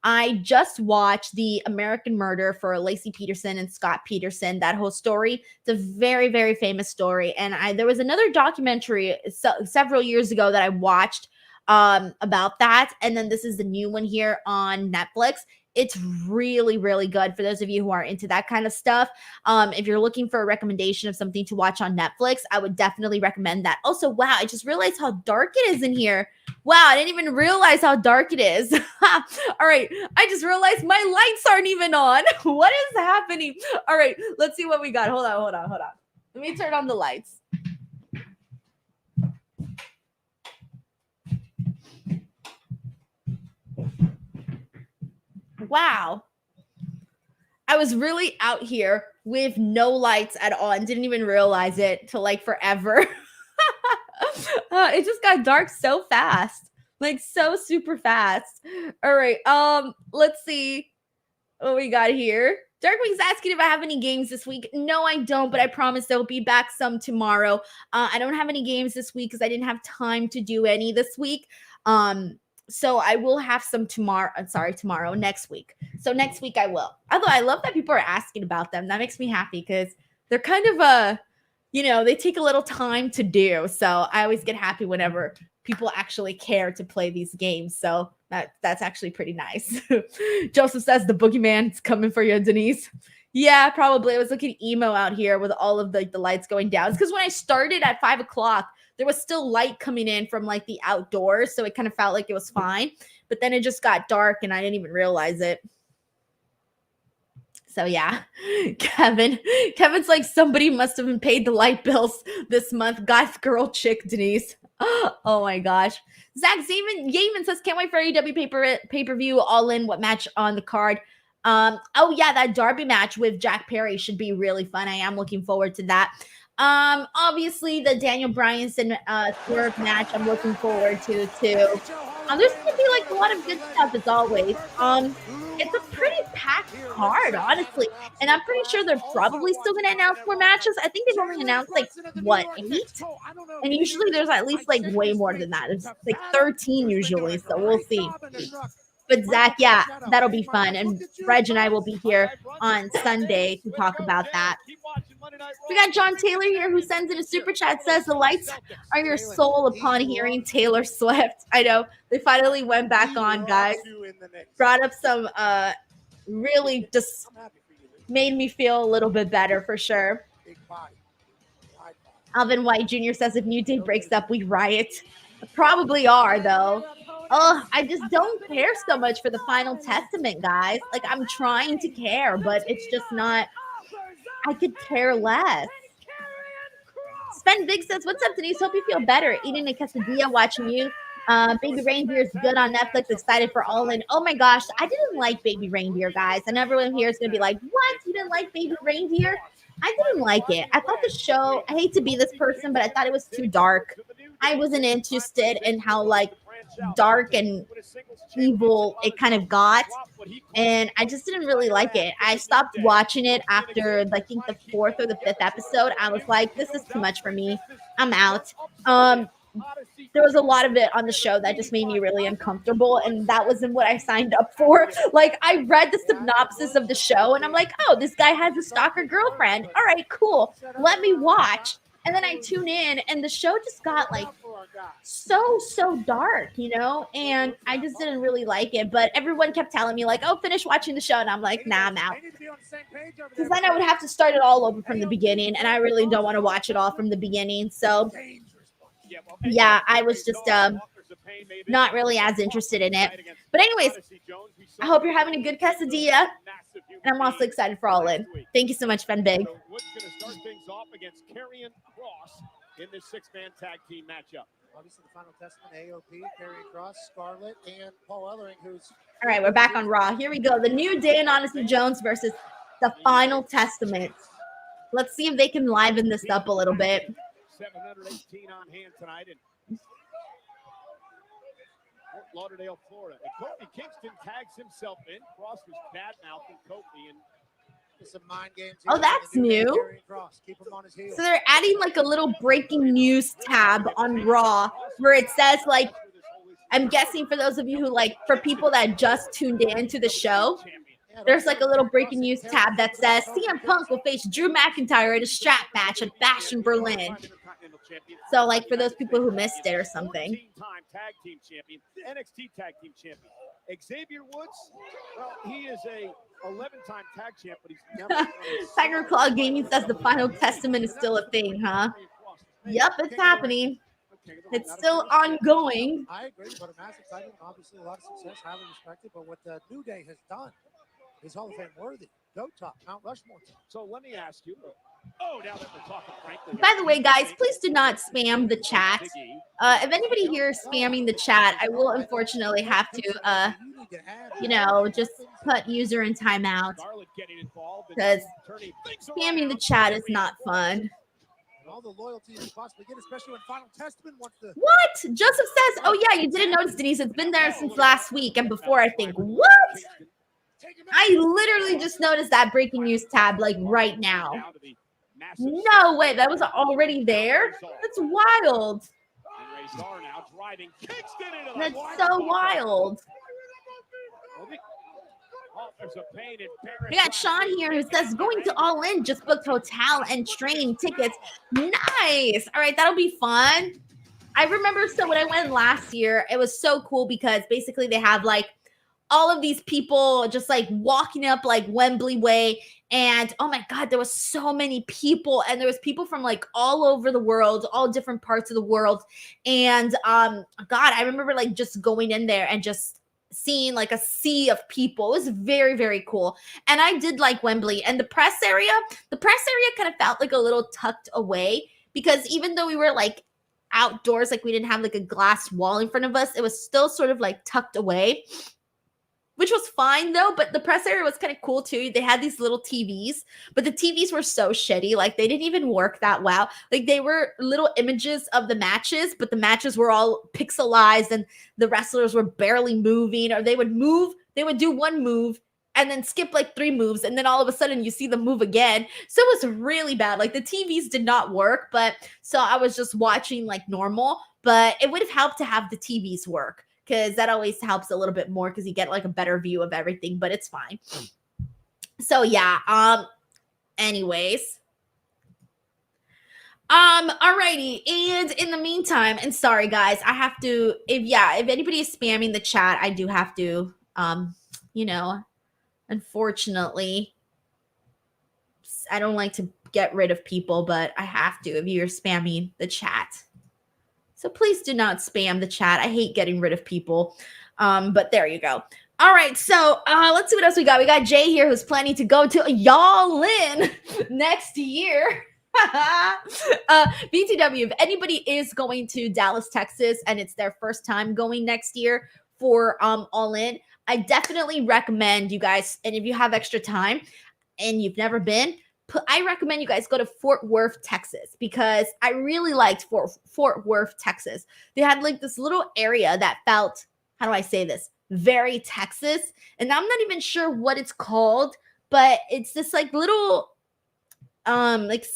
I just watched The American Murder for Lacey Peterson and Scott Peterson, that whole story. It's a very, very famous story. And there was another documentary several years ago that I watched about that. And then this is the new one here on Netflix. It's really, really good for those of you who are into that kind of stuff. If you're looking for a recommendation of something to watch on Netflix, I would definitely recommend that. Also, wow, I just realized how dark it is in here. Wow, I didn't even realize how dark it is. All right, I just realized my lights aren't even on. What is happening? All right, let's see what we got. Hold on. Let me turn on the lights. Wow. I was really out here with no lights at all and didn't even realize it till like forever. It just got dark so fast. Like so super fast. All right. Let's see what we got here. Darkwing's asking if I have any games this week. No, I don't, but I promise there'll be back some tomorrow. I don't have any games this week because I didn't have time to do any this week. So I will have some tomorrow, next week. So next week I will. Although I love that people are asking about them. That makes me happy because they're kind of they take a little time to do. So I always get happy whenever people actually care to play these games. So that's actually pretty nice. Joseph says the boogeyman's coming for you, Denise. Yeah, probably. I was looking emo out here with all of the lights going down. It's because when I started at 5 o'clock, there was still light coming in from like the outdoors. So it kind of felt like it was fine. But then it just got dark and I didn't even realize it. So yeah, Kevin's like, somebody must have been paid the light bills this month. Goth girl chick Denise. Oh my gosh. Zack Sabre says, can't wait for AEW pay-per-view all in. What match on the card? Oh yeah, that Darby match with Jack Perry should be really fun. I am looking forward to that. Obviously the Daniel Bryanson Swerve match I'm looking forward to too. There's gonna be like a lot of good stuff as always. It's a pretty packed card, honestly, and I'm pretty sure they're probably still gonna announce more matches. I think they've only announced like 8, and usually there's at least like way more than that. It's like 13 usually, so we'll see. But Zach, yeah, that'll be fun. And Reg and I will be here on Sunday to talk about that. We got John Taylor here who sends in a super chat, says the lights are your soul upon hearing Taylor Swift. I know they finally went back on, guys. Brought up some really just made me feel a little bit better for sure. Alvin White Jr. says if New Day breaks up, we riot. Probably are though. Oh, I just don't care so much for the Final Testament, guys. Like, I'm trying to care, but it's just not. I could care less. Sven Big says, what's up, Denise? Hope you feel better. Eating a quesadilla, watching you. Baby Reindeer is good on Netflix. Excited for All In. Oh my gosh, I didn't like Baby Reindeer, guys. And everyone here is going to be like, what? You didn't like Baby Reindeer? I didn't like it. I thought the show, I hate to be this person, but I thought it was too dark. I wasn't interested in how, like, dark and evil it kind of got, and I just didn't really like it. I stopped watching it after I think the 4th or the 5th episode. I was like, this is too much for me. I'm out. There was a lot of it on the show that just made me really uncomfortable, and that wasn't what I signed up for. Like, I read the synopsis of the show and I'm like, oh, this guy has a stalker girlfriend. All right, cool, let me watch. And then I tune in and the show just got like so dark, and I just didn't really like it. But everyone kept telling me like, oh, finish watching the show. And I'm like, nah, I'm out. Because then I would have to start it all over from the beginning. And I really don't want to watch it all from the beginning. So yeah, I was just not really as interested in it. But anyways, I hope you're having a good quesadilla. And I'm also excited for All In. Thank you so much, Ben Big. in this six-man tag team matchup. Obviously, the Final Testament, AOP, Karrion Kross, Scarlett, and Paul Ellering, who's... All right, we're back on Raw. Here we go. The New Day and Odyssey Jones versus the Final Testament. Let's see if they can liven this up a little bit. 718 on hand tonight in Fort Lauderdale, Florida. And Kofi Kingston tags himself in. Cross was bad-mouthing Kofi, and some mind games. Oh, that's new. Keep him on his heels. So they're adding like a little breaking news tab on Raw where it says like, I'm guessing for those of you who like, for people that just tuned in to the show, there's like a little breaking news tab that says CM Punk will face Drew McIntyre in a strap match at Bash in Berlin. So like for those people who missed it or something. 14-time tag team champion, NXT tag team champion. Xavier Woods, well, he is a 11-time tag champ, but he's never. Tiger Claw Gaming says the Final Testament is still a thing, huh? Yep, it's happening. It's still ongoing. I agree, but a massive title, obviously a lot of success, highly respected. But what the New Day has done is Hall of Fame worthy. Go top, Mount Rushmore. So let me ask you. Oh, now that we're talking frankly. By the way, guys, please do not spam the chat. If anybody here is spamming the chat, I will unfortunately have to, you know, just put user in timeout because spamming the chat is not fun. All the loyalty you possibly get, especially when Final Testament wants to. What? Joseph says, oh yeah, you didn't notice, Denise. It's been there since last week and before, I think. What? I literally just noticed that breaking news tab like right now. No way, that was already there? That's wild. That's so wild. We got Sean here who says, going to All In, just booked hotel and train tickets. Nice. All right, that'll be fun. I remember, so when I went last year, it was so cool because basically they have like all of these people just like walking up like Wembley Way. And oh my God, there was so many people. And there was people from like all over the world, all different parts of the world. And God, I remember like just going in there and just seeing like a sea of people. It was very, very cool. And I did like Wembley. And the press area kind of felt like a little tucked away because even though we were like outdoors, like we didn't have like a glass wall in front of us, it was still sort of like tucked away, which was fine though. But the press area was kind of cool too. They had these little TVs, but the TVs were so shitty. Like they didn't even work that well. Like they were little images of the matches, but the matches were all pixelized and the wrestlers were barely moving, or they would move. They would do one move and then skip like 3 moves. And then all of a sudden you see them move again. So it was really bad. Like the TVs did not work, but so I was just watching like normal, but it would have helped to have the TVs work, because that always helps a little bit more because you get like a better view of everything, but it's fine. So yeah, anyways. Alrighty. And in the meantime, and sorry guys, I have to, if anybody is spamming the chat, I do have to, you know, unfortunately, I don't like to get rid of people, but I have to if you're spamming the chat. So please do not spam the chat. I hate getting rid of people. But there you go. All right. So let's see what else we got. We got Jay here who's planning to go to Y'all In next year. BTW, if anybody is going to Dallas, Texas, and it's their first time going next year for All In, I definitely recommend you guys, and if you have extra time and you've never been, I recommend you guys go to Fort Worth, Texas, because I really liked Fort Worth, Texas. They had like this little area that felt, how do I say this, very Texas. And I'm not even sure what it's called, but it's this like little like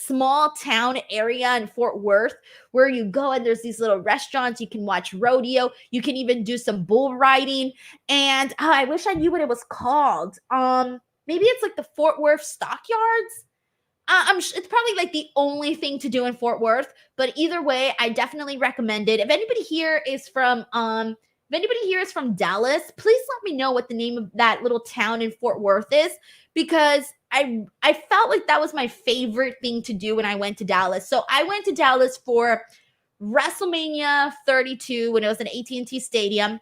small town area in Fort Worth where you go and there's these little restaurants. You can watch rodeo. You can even do some bull riding. And I wish I knew what it was called. Maybe it's like the Fort Worth Stockyards. It's probably like the only thing to do in Fort Worth, but either way, I definitely recommend it. If anybody here is from Dallas, please let me know what the name of that little town in Fort Worth is, because I felt like that was my favorite thing to do when I went to Dallas. So I went to Dallas for WrestleMania 32 when it was an AT&T Stadium.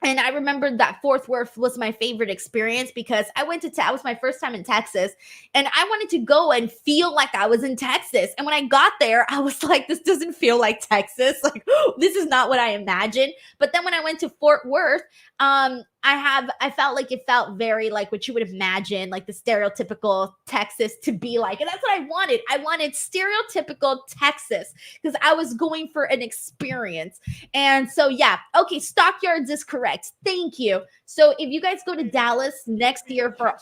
And I remember that Fort Worth was my favorite experience because I went to, that was my first time in Texas, and I wanted to go and feel like I was in Texas. And when I got there, I was like, this doesn't feel like Texas. Like, this is not what I imagined. But then when I went to Fort Worth, I felt like it felt very like what you would imagine, like the stereotypical Texas to be like. And that's what I wanted. I wanted stereotypical Texas because I was going for an experience. And so, yeah. Okay. Stockyards is correct. Thank you. So if you guys go to Dallas next year for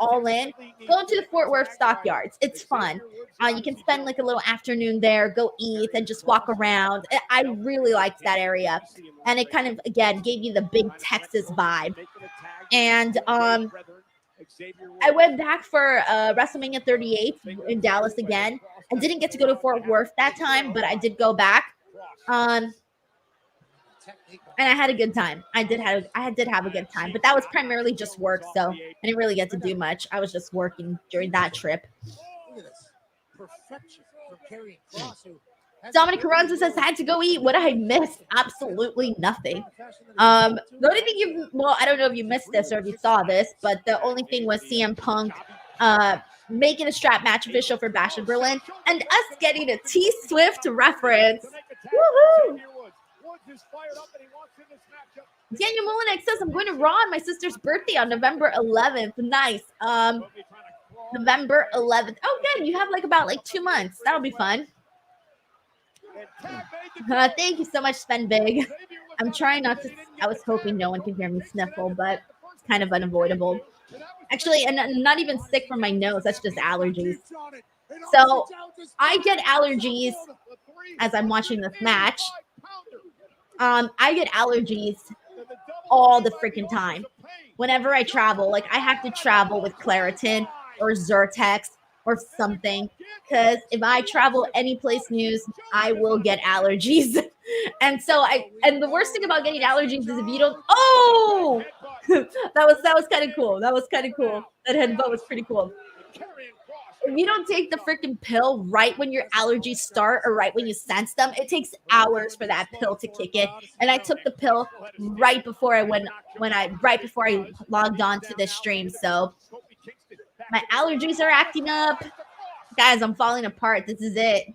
All In, go to the Fort Worth Stockyards. It's fun. You can spend like a little afternoon there, go eat, and just walk around. I really liked that area. And it kind of, again, gave you the big Texas vibe. And I went back for WrestleMania 38 in Dallas again. I didn't get to go to Fort Worth that time, but I did go back. And I had a good time. I did have a good time, but that was primarily just work, so I didn't really get to do much. I was just working during that trip. Dominic Carranza says, I had to go eat. What did I miss? Absolutely nothing. The only thing I don't know if you missed this or if you saw this, but the only thing was CM Punk making a strap match official for Bash in Berlin and us getting a T-Swift reference. Woohoo! Daniel Molinek says, I'm going to Raw on my sister's birthday on November 11th. Nice. November 11th. Oh, good. You have about 2 months. That'll be fun. Thank you so much, Spend Big. I'm trying not to. I was hoping no one can hear me sniffle, but it's kind of unavoidable. Actually, and I'm not even sick from my nose. That's just allergies. So I get allergies as I'm watching this match. I get allergies all the freaking time. Whenever I travel, I have to travel with Claritin or Zyrtex or something, because if I travel any place new, I will get allergies. And so and the worst thing about getting allergies is if you don't. Oh, that was kind of cool. That headbutt was pretty cool. If you don't take the freaking pill right when your allergies start or right when you sense them, it takes hours for that pill to kick in. And I took the pill right before I logged on to this stream. So my allergies are acting up. Guys, I'm falling apart. This is it.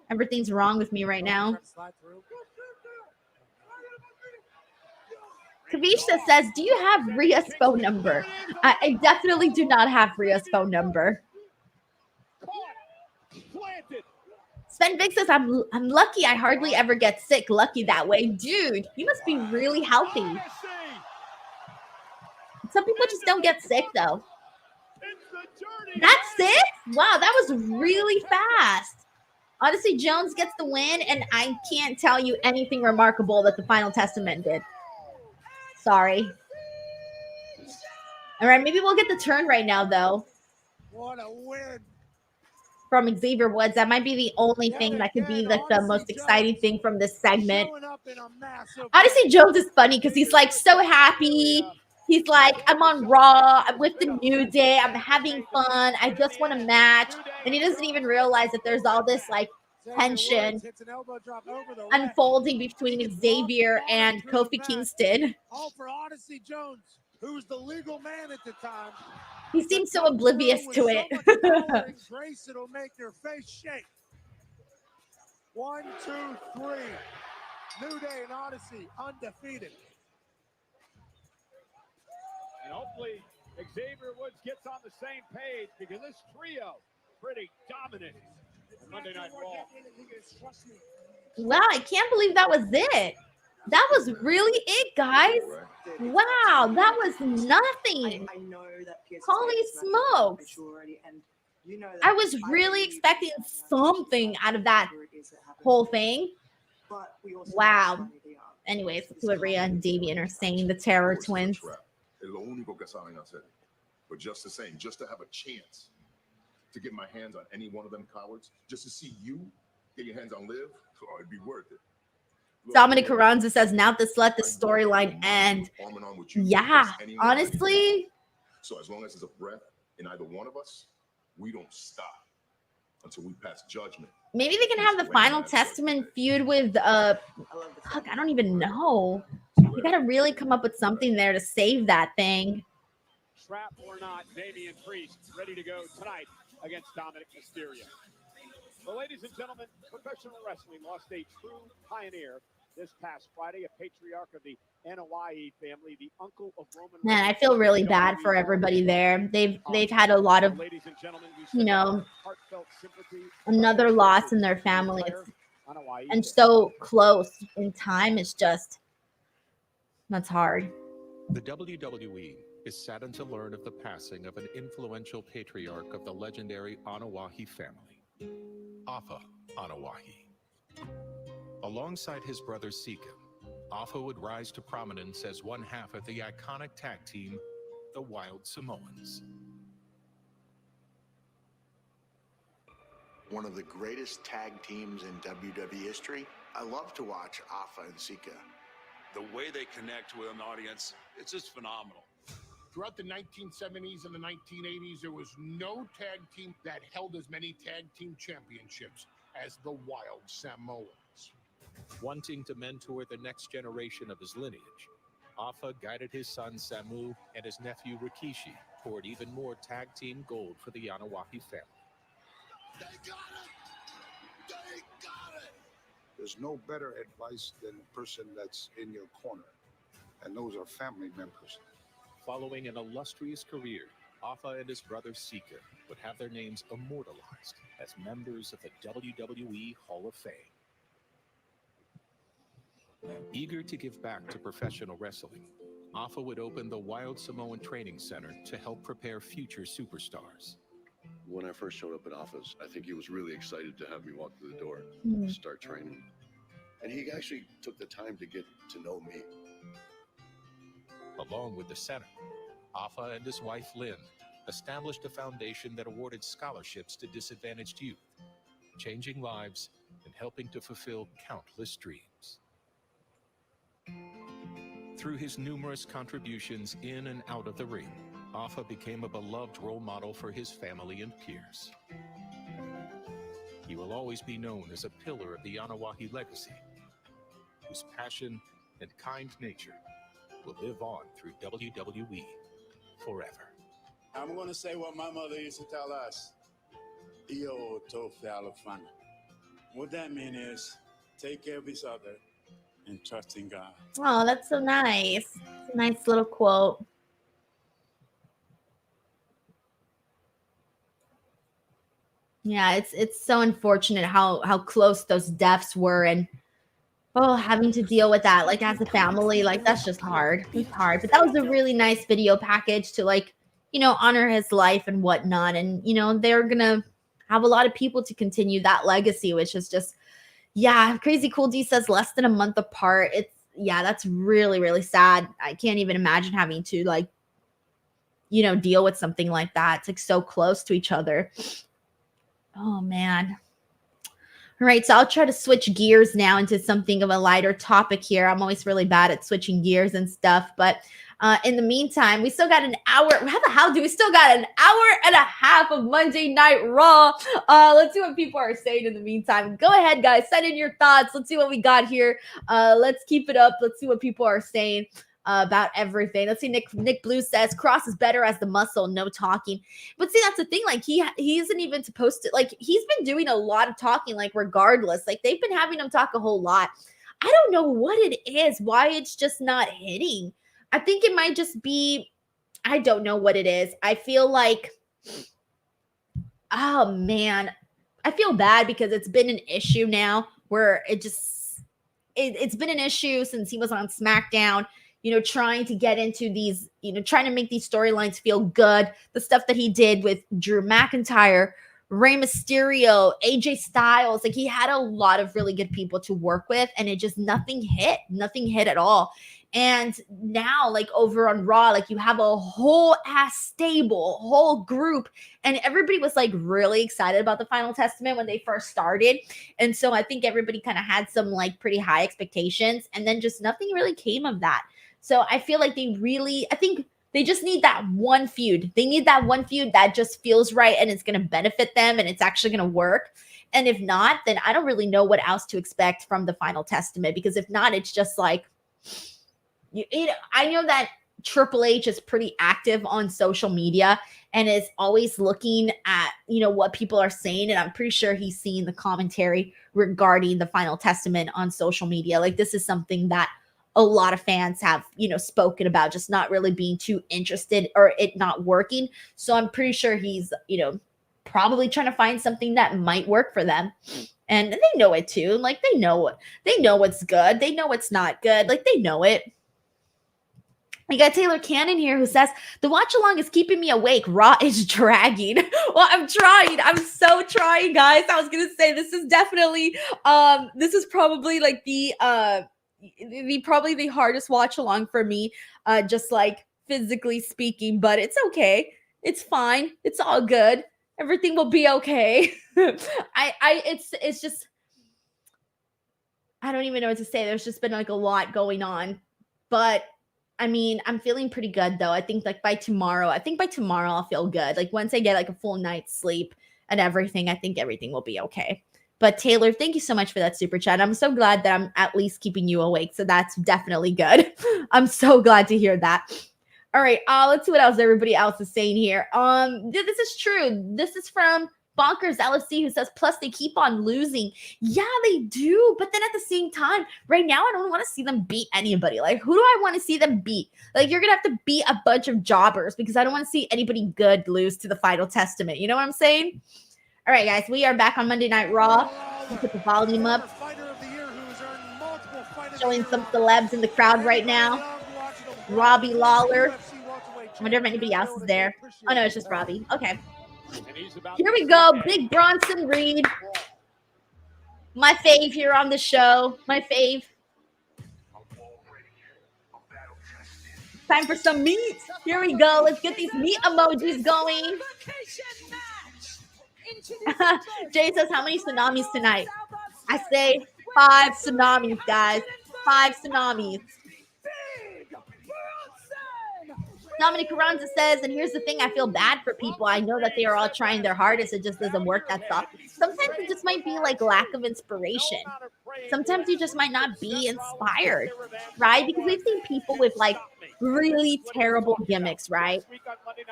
Everything's wrong with me right now. Kavisha says, do you have Rhea's phone number? I definitely do not have Rhea's phone number. Sven Vic says, I'm lucky I hardly ever get sick. Lucky that way. Dude, you must be really healthy. Some people just don't get sick, though. That's it? Wow, that was really fast. Odyssey Jones gets the win, and I can't tell you anything remarkable that the Final Testament did. Sorry. All right, maybe we'll get the turn right now, though. What a win. From Xavier Woods. That might be the only thing that could be the most exciting thing from this segment. Odyssey Jones is funny because he's so happy. He's like, I'm on Raw. I'm with the New Day. I'm having fun. I just want a match. And he doesn't even realize that there's all this tension unfolding between Xavier and Kofi Kingston. All for Odyssey Jones, who's the legal man at the time. He seems so oblivious to it. Grace, it'll make your face shake. 1, 2, 3. New Day and Odyssey undefeated. And hopefully Xavier Woods gets on the same page, because this trio pretty dominant Monday Night Raw. Wow, I can't believe that was it. That was really it, guys. Wow, that was nothing. Holy smokes. I was really expecting something out of that whole thing. Wow. Anyways, let's see what Rhea and Damian are saying, the Terror Twins. But just the same, just to have a chance to get my hands on any one of them cowards, just to see you get your hands on Liv, it'd be worth it. Dominic Carranza says, now let the storyline end. Yeah, honestly. So as long as there's a breath in either one of us, we don't stop until we pass judgment. Maybe they can have the Final Testament feud with I don't even know. You got to really come up with something there to save that thing. Trap or not, Damian Priest ready to go tonight against Dominic Mysterio. Well, ladies and gentlemen, professional wrestling lost a true pioneer this past Friday, a patriarch of the Anoa'i family, the uncle of Roman. Man, I feel really bad for everybody there. They've had a lot of, ladies and gentlemen, you know, heartfelt sympathy. another loss in their family. And so close in time is just, that's hard. The WWE is saddened to learn of the passing of an influential patriarch of the legendary Anoa'i family, Afa Anoa'i. Alongside his brother Sika, Afa would rise to prominence as one half of the iconic tag team, the Wild Samoans. One of the greatest tag teams in WWE history. I love to watch Afa and Sika. The way they connect with an audience, it's just phenomenal. Throughout the 1970s and the 1980s, there was no tag team that held as many tag team championships as the Wild Samoans. Wanting to mentor the next generation of his lineage, Afa guided his son Samu and his nephew Rikishi toward even more tag team gold for the Anoa'i family. They got it! They got it! There's no better advice than the person that's in your corner, and those are family members. Following an illustrious career, Afa and his brother Sika would have their names immortalized as members of the WWE Hall of Fame. Eager to give back to professional wrestling, Afa would open the Wild Samoan Training Center to help prepare future superstars. When I first showed up at Afa's, I think he was really excited to have me walk through the door Mm. to start training. And he actually took the time to get to know me. Along with the center, Afa and his wife Lynn established a foundation that awarded scholarships to disadvantaged youth, changing lives and helping to fulfill countless dreams. Through his numerous contributions in and out of the ring, Afa became a beloved role model for his family and peers. He will always be known as a pillar of the Anoa'i legacy, whose passion and kind nature will live on through WWE forever. I'm going to say what my mother used to tell us. Io tofe alafana. What that means is take care of each other and trust in God. Oh, that's so nice. It's a nice little quote. Yeah, it's so unfortunate how close those deaths were, and having to deal with that, like, as a family, like, that's just hard. It's hard. But that was a really nice video package to, like, you know, honor his life and whatnot. And, you know, they're gonna have a lot of people to continue that legacy, which is just, yeah, Crazy Cool D says less than a month apart. Yeah, that's really, really sad. I can't even imagine having to, like, you know, deal with something like that. It's like so close to each other. Oh, man. All right, so I'll try to switch gears now into something of a lighter topic here. I'm always really bad at switching gears and stuff, but in the meantime, we still got an hour. How the hell do we still got an hour and a half of Monday Night Raw? Let's see what people are saying in the meantime. Go ahead, guys. Send in your thoughts. Let's see what we got here. Let's keep it up. Let's see what people are saying about everything. Let's see. Nick Blue says Cross is better as the muscle, no talking. But see, that's the thing. Like, he isn't even supposed to. Like, he's been doing a lot of talking. Like, regardless, like, they've been having him talk a whole lot. I don't know what it is. Why it's just not hitting. I think it might just be. I don't know what it is. I feel like. Oh man, I feel bad because it's been an issue now where it's been an issue since he was on SmackDown. You know, trying to get into these, you know, trying to make these storylines feel good. The stuff that he did with Drew McIntyre, Rey Mysterio, AJ Styles, like, he had a lot of really good people to work with, and it just nothing hit at all. And now, like, over on Raw, like, you have a whole ass stable, whole group, and everybody was like really excited about the Final Testament when they first started. And so I think everybody kind of had some like pretty high expectations, and then just nothing really came of that. So I feel like I think they just need that one feud. They need that one feud that just feels right and it's going to benefit them and it's actually going to work. And if not, then I don't really know what else to expect from the Final Testament, because if not, it's just like, I know that Triple H is pretty active on social media and is always looking at, what people are saying. And I'm pretty sure he's seen the commentary regarding the Final Testament on social media. Like, this is something that a lot of fans have, spoken about, just not really being too interested or it not working. So I'm pretty sure he's, probably trying to find something that might work for them. And they know it too. Like, they know what's good. They know what's not good. Like, they know it. We got Taylor Cannon here who says, the watch along is keeping me awake. Raw is dragging. Well, I'm trying. I'm so trying, guys. I was going to say, this is definitely, this is probably like probably the hardest watch along for me, just like physically speaking, but it's okay. It's fine. It's all good. Everything will be okay. It's just, I don't even know what to say. There's just been like a lot going on, but I mean, I'm feeling pretty good though. I think by tomorrow I'll feel good. Like, once I get like a full night's sleep and everything, I think everything will be okay. But Taylor, thank you so much for that super chat. I'm so glad that I'm at least keeping you awake. So that's definitely good. I'm so glad to hear that. All right, let's see what else everybody else is saying here. This is true. This is from Bonkers LFC, who says, plus they keep on losing. Yeah, they do. But then at the same time, right now, I don't want to see them beat anybody. Like, who do I want to see them beat? Like, you're going to have to beat a bunch of jobbers because I don't want to see anybody good lose to the Final Testament. You know what I'm saying? All right, guys, we are back on Monday Night Raw. We'll put the volume up. Showing some celebs in the crowd right now. Robbie Lawler. I wonder if anybody else is there. Oh, no, it's just Robbie. Okay. Here we go. Big Bronson Reed. My fave here on the show. My fave. Time for some meat. Here we go. Let's get these meat emojis going. Jay says, how many tsunamis tonight? I say 5 tsunamis, guys. 5 tsunamis. Dominic Carranza says, and here's the thing, I feel bad for people. I know that they are all trying their hardest. It just doesn't work. That's all. Sometimes it just might be like lack of inspiration. Sometimes you just might not be inspired, right? Because we've seen people with like really terrible gimmicks, right?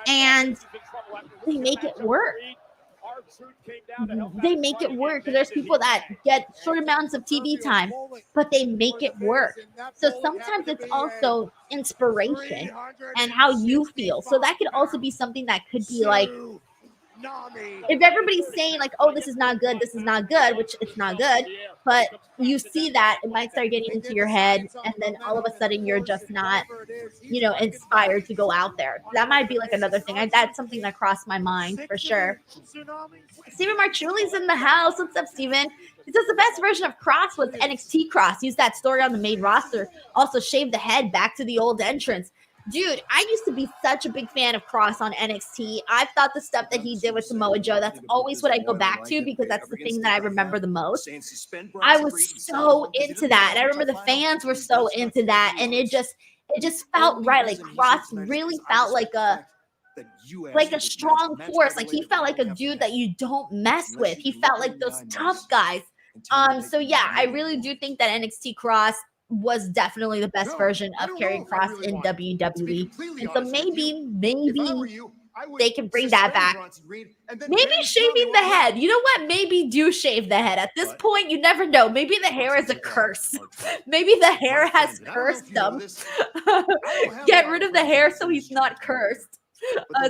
And they make it work. They make it work. There's people that get short amounts of TV time, but they make it work. So sometimes it's also inspiration and how you feel. So that could also be something that could be like, if everybody's saying like, oh, this is not good, which it's not good, but you see that, it might start getting into your head, and then all of a sudden you're just not, inspired to go out there. That might be like another thing. That's something that crossed my mind for sure. Steven Marchuli's in the house. What's up, Steven? He says the best version of Cross was NXT Cross. Use that story on the main roster. Also shaved the head back to the old entrance. Dude, I used to be such a big fan of Cross on NXT. I thought the stuff that he did with Samoa Joe, that's always what I go back to because that's the thing that I remember the most. I was so into that. And I remember the fans were so into that. And it just felt right. Like Cross really felt like a strong force. Like he felt like a dude that you don't mess with. He felt like those tough guys. So yeah, I really do think that NXT Cross was definitely the best version of Karrion Kross in WWE. And so maybe they can bring that back. Maybe shaving the head. You know what? Maybe do shave the head. At this point, you never know. Maybe the hair is a curse. Maybe the hair has cursed him. Get rid of the hair so he's not cursed.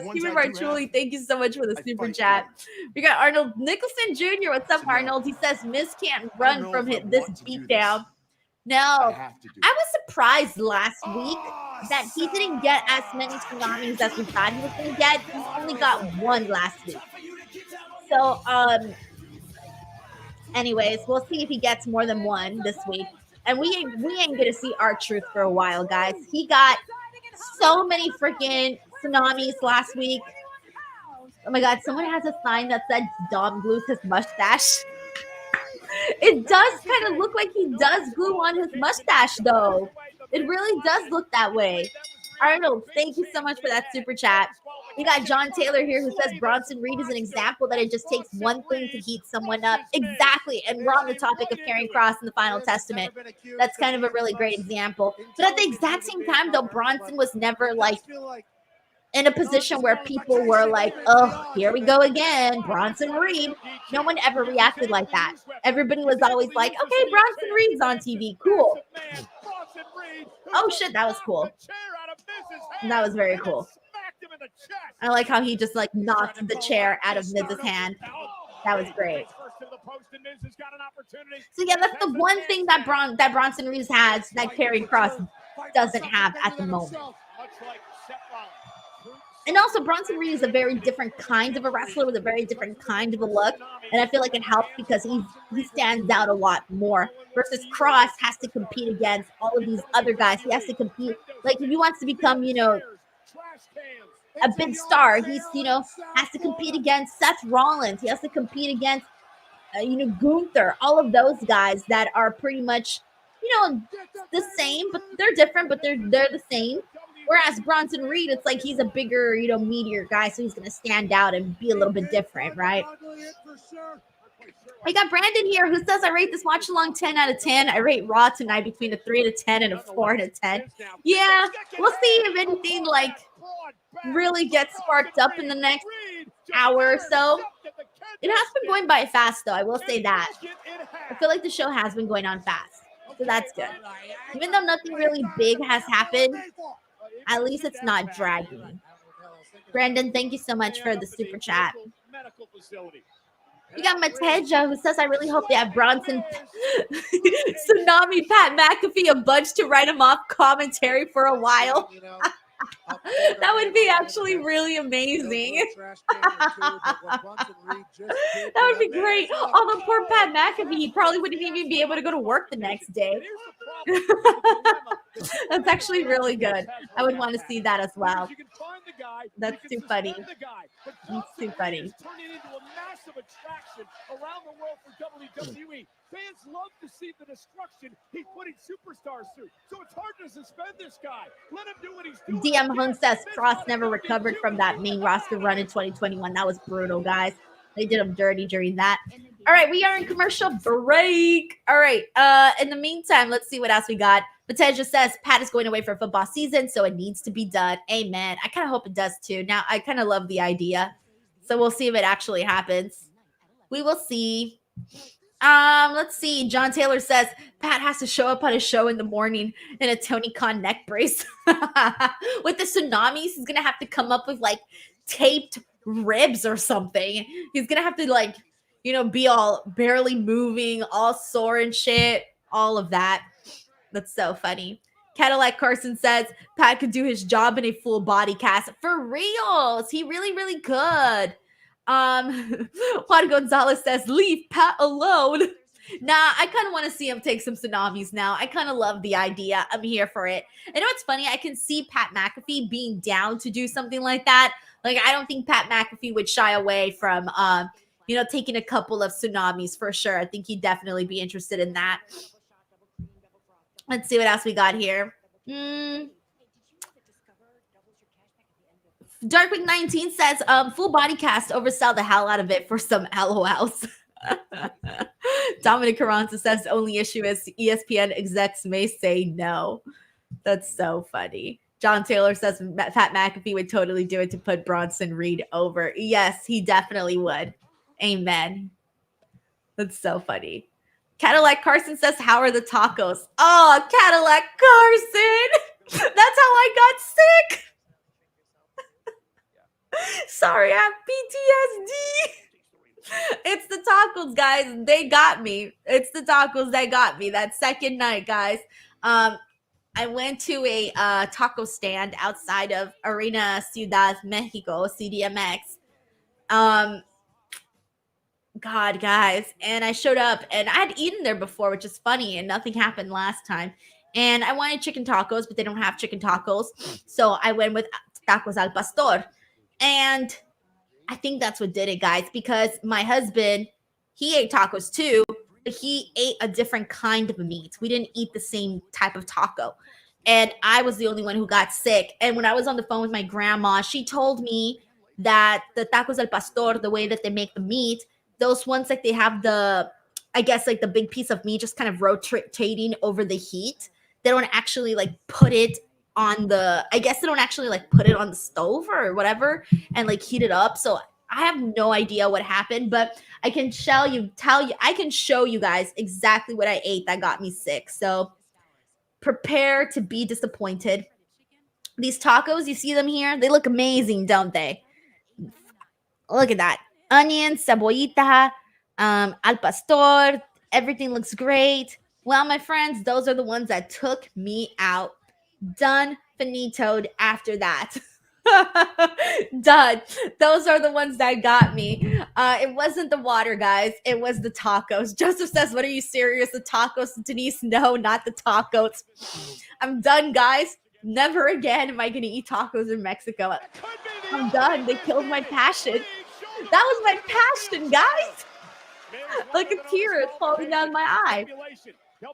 Steven Marchuli, thank you so much for the super chat. We got Arnold Nicholson Jr. What's up, Arnold? He says Miz can't run from this beatdown. No, I was surprised last week that he didn't get as many tsunamis as we thought he was going to get. He only got 1 last week. So, anyways, we'll see if he gets more than 1 this week. And we ain't going to see R-Truth for a while, guys. He got so many freaking tsunamis last week. Oh my God, someone has a sign that said Dom glues his mustache. It does kind of look like he does glue on his mustache, though. It really does look that way. Arnold, thank you so much for that super chat. We got John Taylor here who says Bronson Reed is an example that it just takes one thing to heat someone up. Exactly. And we're on the topic of carrying cross in the Final Testament. That's kind of a really great example. But at the exact same time, though, Bronson was never like in a position where people were like, oh, here we go again, Bronson Reed. No one ever reacted like that. Everybody was always like, okay, Bronson Reed's on TV. Cool. Oh, shit, that was cool. That was very cool. I like how he just like knocked the chair out of Miz's hand. That was great. So yeah, that's the one thing that Bronson Reed has that Karrion Kross doesn't have at the moment. And also, Bronson Reed is a very different kind of a wrestler with a very different kind of a look. And I feel like it helps because he stands out a lot more. Versus Kross has to compete against all of these other guys. He has to compete. Like, if he wants to become, you know, a big star, he's, you know, has to compete against Seth Rollins. He has to compete against, you know, Gunther. All of those guys that are pretty much, you know, the same, but they're different, but they're the same. Whereas Bronson Reed, it's like he's a bigger, you know, meatier guy, so he's going to stand out and be a little bit different, right? We got Brandon here who says, I rate this watch along 10 out of 10. I rate Raw tonight between a 3 out of 10 and a 4 out of 10. Yeah, we'll see if anything, like, really gets sparked up in the next hour or so. It has been going by fast, though. I will say that. I feel like the show has been going on fast, so that's good. Even though nothing really big has happened, at least it's not dragging. Brandon, thank you so much for the super chat. We got Mateja who says, I really hope they have Bronson Tsunami Pat McAfee a bunch to write him off commentary for a while. That would be actually really amazing. That would be great. Although poor Pat McAfee probably wouldn't even be able to go to work the next day. That's actually really good. I would want to see that as well. That's too funny. That's too funny. Fans love to see the destruction he put in superstars through. So it's hard to suspend this guy. Let him do what he's doing. DM Hung says Kross never recovered from that main roster run in 2021. That was brutal, guys. They did him dirty during that. All right, we are in commercial break. All right, in the meantime, let's see what else we got. Mateja says Pat is going away for football season, so it needs to be done. Amen. I kind of hope it does too. Now, I kind of love the idea. So we'll see if it actually happens. We will see. Let's see. John Taylor says Pat has to show up on a show in the morning in a Tony Khan neck brace. With the tsunamis, he's gonna have to come up with like taped ribs or something. He's gonna have to like, you know, be all barely moving, all sore and shit, all of that. That's so funny. Cadillac Carson says Pat could do his job in a full body cast. For reals. He really, really could. Juan Gonzalez says, leave Pat alone. Nah, I kind of want to see him take some tsunamis now. I kind of love the idea. I'm here for it. And you know what's funny? I can see Pat McAfee being down to do something like that. Like, I don't think Pat McAfee would shy away from, you know, taking a couple of tsunamis for sure. I think he'd definitely be interested in that. Let's see what else we got here. Darkwing 19 says, full body cast, oversell the hell out of it for some LOLs. Dominic Carranza says the only issue is ESPN execs may say no. That's so funny. John Taylor says Pat McAfee would totally do it to put Bronson Reed over. Yes, he definitely would. Amen. That's so funny. Cadillac Carson says, how are the tacos? Oh, Cadillac Carson. That's how I got sick. Sorry, I have PTSD. It's the tacos, guys. They got me. It's the tacos that got me that second night, guys. I went to a taco stand outside of Arena Ciudad Mexico, CDMX. God, guys. And I showed up, and I had eaten there before, which is funny, and nothing happened last time. And I wanted chicken tacos, but they don't have chicken tacos. So I went with tacos al pastor. And I think that's what did it, guys, because my husband, he ate tacos too, but he ate a different kind of meat. We didn't eat the same type of taco. and I was the only one who got sick. And when I was on the phone with my grandma, she told me that the tacos al pastor, the way that they make the meat, those ones, like they have the, I guess like the big piece of meat just kind of rotating over the heat. They don't actually like put it on the, I guess they don't actually like put it on the stove or whatever and like heat it up. So I have no idea what happened, but I can I can show you guys exactly what I ate that got me sick. So prepare to be disappointed. These tacos, you see them here? They look amazing, don't they? Look at that. Onion, cebollita, al pastor. Everything looks great. Well, my friends, those are the ones that took me out. Done, finitoed after that. Done. Those are the ones that got me. It wasn't the water, guys. It was the tacos. Joseph says, what, are you serious? The tacos? Denise, no, not the tacos. I'm done, guys. Never again am I going to eat tacos in Mexico. I'm done. They killed my passion. That was my passion, guys. Look at tears falling down my eye.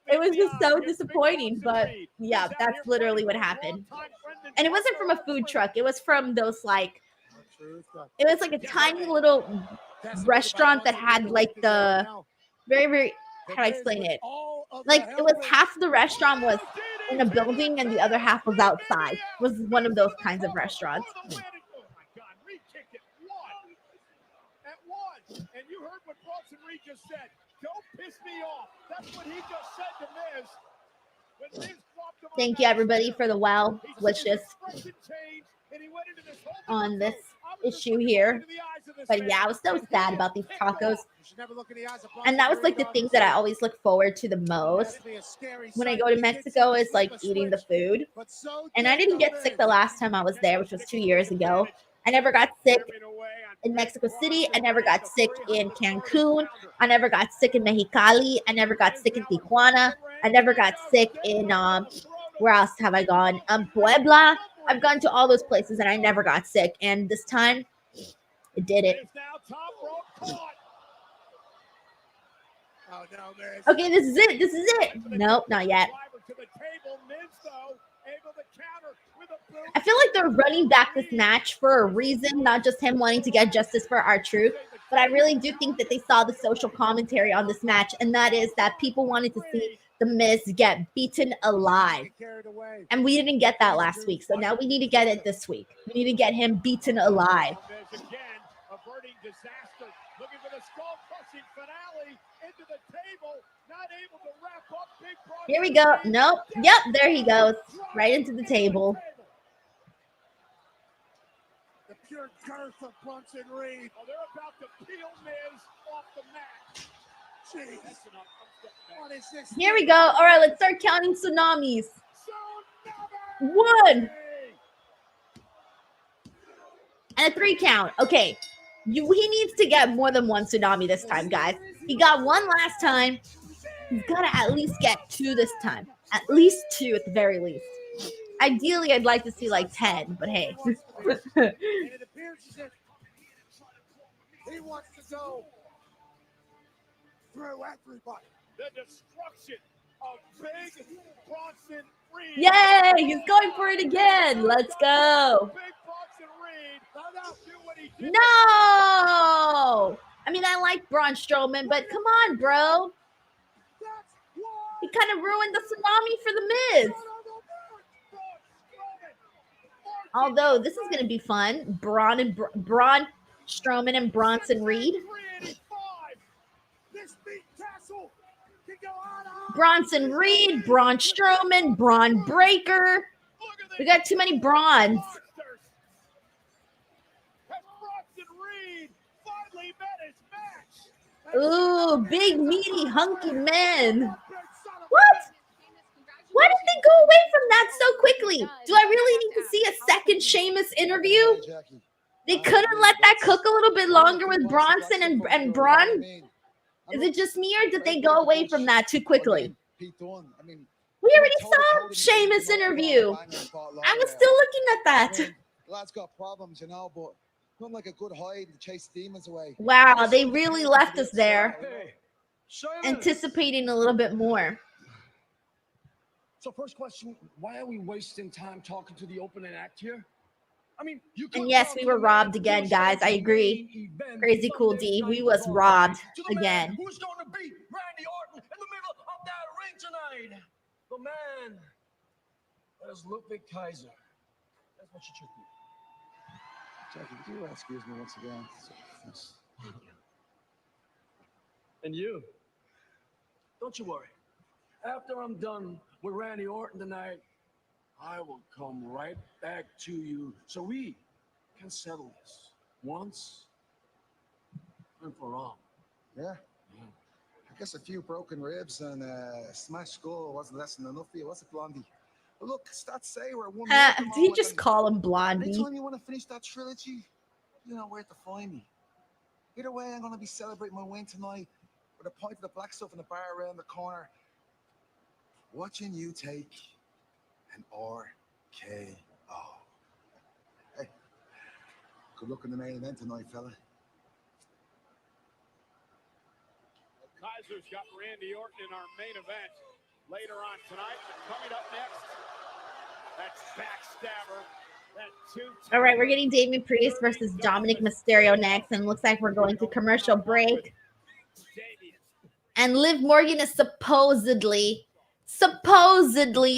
It was just so disappointing, but yeah, that's literally what happened. And it wasn't from a food truck. It was from those like, it was like a tiny little restaurant that had like the very, very, how do I explain it? Like it was half the restaurant was in a building and the other half was outside. It was one of those kinds of restaurants. And you heard what Bronson Reed just said. Don't piss me off. That's what he just said to Miz. When Miz dropped him Thank you, everybody, for the well wishes on this issue here. But yeah, I was so sad about these tacos. And that was like the thing that I always look forward to the most when I go to Mexico is like eating the food. And I didn't get sick the last time I was there, which was 2 years ago. I never got sick in Mexico City. I never got sick in Cancun. I never got sick in Mexicali. I never got sick in Tijuana. I never got sick in where else have I gone? Puebla. I've gone to all those places and I never got sick. And this time, it did it. Okay, this is it. This is it. Nope, not yet. I feel like they're running back this match for a reason, not just him wanting to get justice for R-Truth, but I really do think that they saw the social commentary on this match, and that is that people wanted to see The Miz get beaten alive. And we didn't get that last week, so now we need to get it this week. We need to get him beaten alive. Here we go. Nope. Yep, there he goes. Right into the table. The pure girth of Bronson Reed. Oh, they're about to peel Miz off the mat. Jeez. What is this? Here we go. All right, let's start counting tsunamis. 1. And a 3 count. Okay. He needs to get more than 1 tsunami this time, guys. He got 1 last time. He's got to at least get 2 this time. At least 2 at the very least. Ideally, I'd like to see like 10, but hey. It appears that he wants to go through everybody. The destruction of big Bronson Reed. Yay! He's going for it again. Let's go. No! I mean, I like Braun Strowman, but come on, bro. He kind of ruined the tsunami for The Miz. Although this is going to be fun. Braun Strowman and Bronson Reed. Bronson Reed, Braun Strowman, Braun Breaker. We got too many Brauns. Ooh, big, meaty, hunky men. What? Why did they go away from that so quickly? Do I really need to see a second Sheamus interview? They couldn't let that cook a little bit longer with Bronson and Braun? Is it just me, or did they go away from that too quickly? We already saw Sheamus interview. I was still looking at that. Lad's got problems, you know, but nothing like a good hide to chase demons away. Wow, they really left us there, anticipating a little bit more. So first question, why are we wasting time talking to the opening act here? I mean, you And yes, we were robbed again, guys. I agree. Crazy Cool D. We was robbed again. Who's going to beat Randy Orton in the middle of that ring tonight? The man that is Ludwig Kaiser. That's what you should do. Jackie, could you excuse me once again? Yes. And you, don't you worry. After I'm done with Randy Orton tonight, I will come right back to you so we can settle this once and for all. Yeah. I guess a few broken ribs and a smashed skull wasn't lesson enough for you, was it, Blondie? But look, stats say we're one. Did he just call him Blondie? Anytime you want to finish that trilogy, you know where to find me. Either way, I'm going to be celebrating my win tonight with a pint of the black stuff in the bar around the corner, watching you take an RKO. Hey, good luck in the main event tonight, fella. Kaiser's got Randy Orton in our main event later on tonight. But coming up next, that's Backstabber. All right, we're getting Damian Priest versus Dominic Mysterio next, and looks like we're going to commercial break. And Liv Morgan is supposedly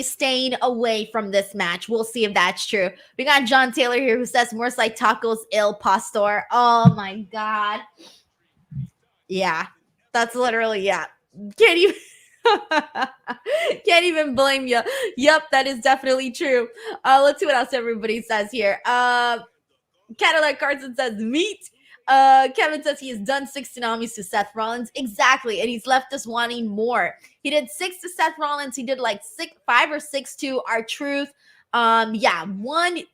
staying away from this match. We'll see if that's true. We got John Taylor here who says more like tacos il pastor. Oh my God. Yeah, that's literally, yeah. Can't even blame you. Yep, that is definitely true. Let's see what else everybody says here. Cadillac Carson says meat. Kevin says he has done 6 tsunamis to Seth Rollins. Exactly. And he's left us wanting more. He did 6 to Seth Rollins. He did like 5 or 6 to R-Truth. Yeah, one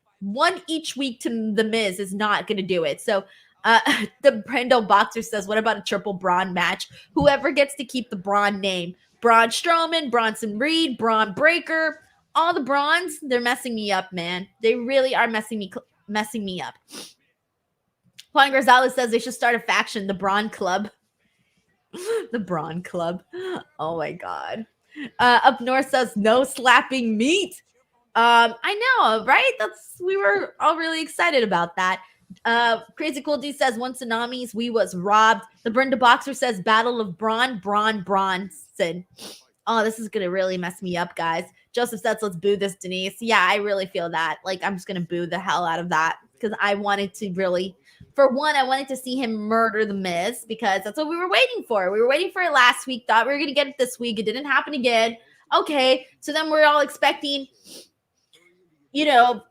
each week to The Miz is not going to do it. So the Brendo Boxer says, what about a triple Braun match? Whoever gets to keep the Braun name. Braun Strowman, Bronson Reed, Braun Breaker, all the Brauns, they're messing me up, man. They really are messing me up. Juan Gonzalez says they should start a faction, the Braun Club. The Braun Club. Oh my God. Up North says no slapping meat. I know, right? We were all really excited about that. Crazy Cool D says one tsunamis, we was robbed. The Brenda Boxer says Battle of Bronson. Oh, this is gonna really mess me up, guys. Joseph says let's boo this, Denise. Yeah, I really feel that. Like, I'm just gonna boo the hell out of that because I wanted to really, for one, I wanted to see him murder the Miz because that's what we were waiting for. We were waiting for it last week, thought we were gonna get it this week. It didn't happen again. Okay, so then we're all expecting, you know,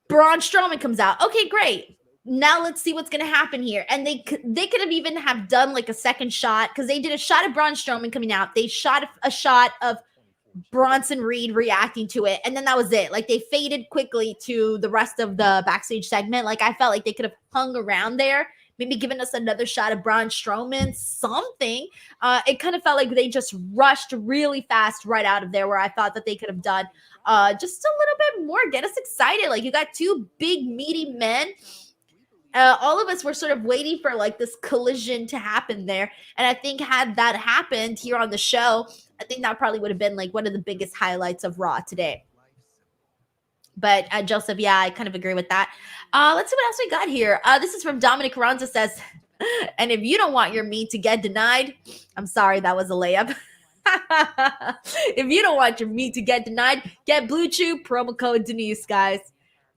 Braun Strowman comes out. Okay, great. Now let's see what's going to happen here. And they could have even have done like a second shot because they did a shot of Braun Strowman coming out. They shot a shot of Bronson Reed reacting to it. And then that was it. Like, they faded quickly to the rest of the backstage segment. Like, I felt like they could have hung around there, maybe given us another shot of Braun Strowman, something. It kind of felt like they just rushed really fast right out of there, where I thought that they could have done just a little bit more. Get us excited. Like, you got 2 big, meaty men. All of us were sort of waiting for like this collision to happen there. And I think had that happened here on the show, I think that probably would have been like one of the biggest highlights of Raw today. But Joseph, yeah, I kind of agree with that. Let's see what else we got here. This is from Dominic Carranza says, and if you don't want your meat to get denied, I'm sorry, that was a layup. If you don't want your meat to get denied, get Blue Chew, promo code Denise, guys.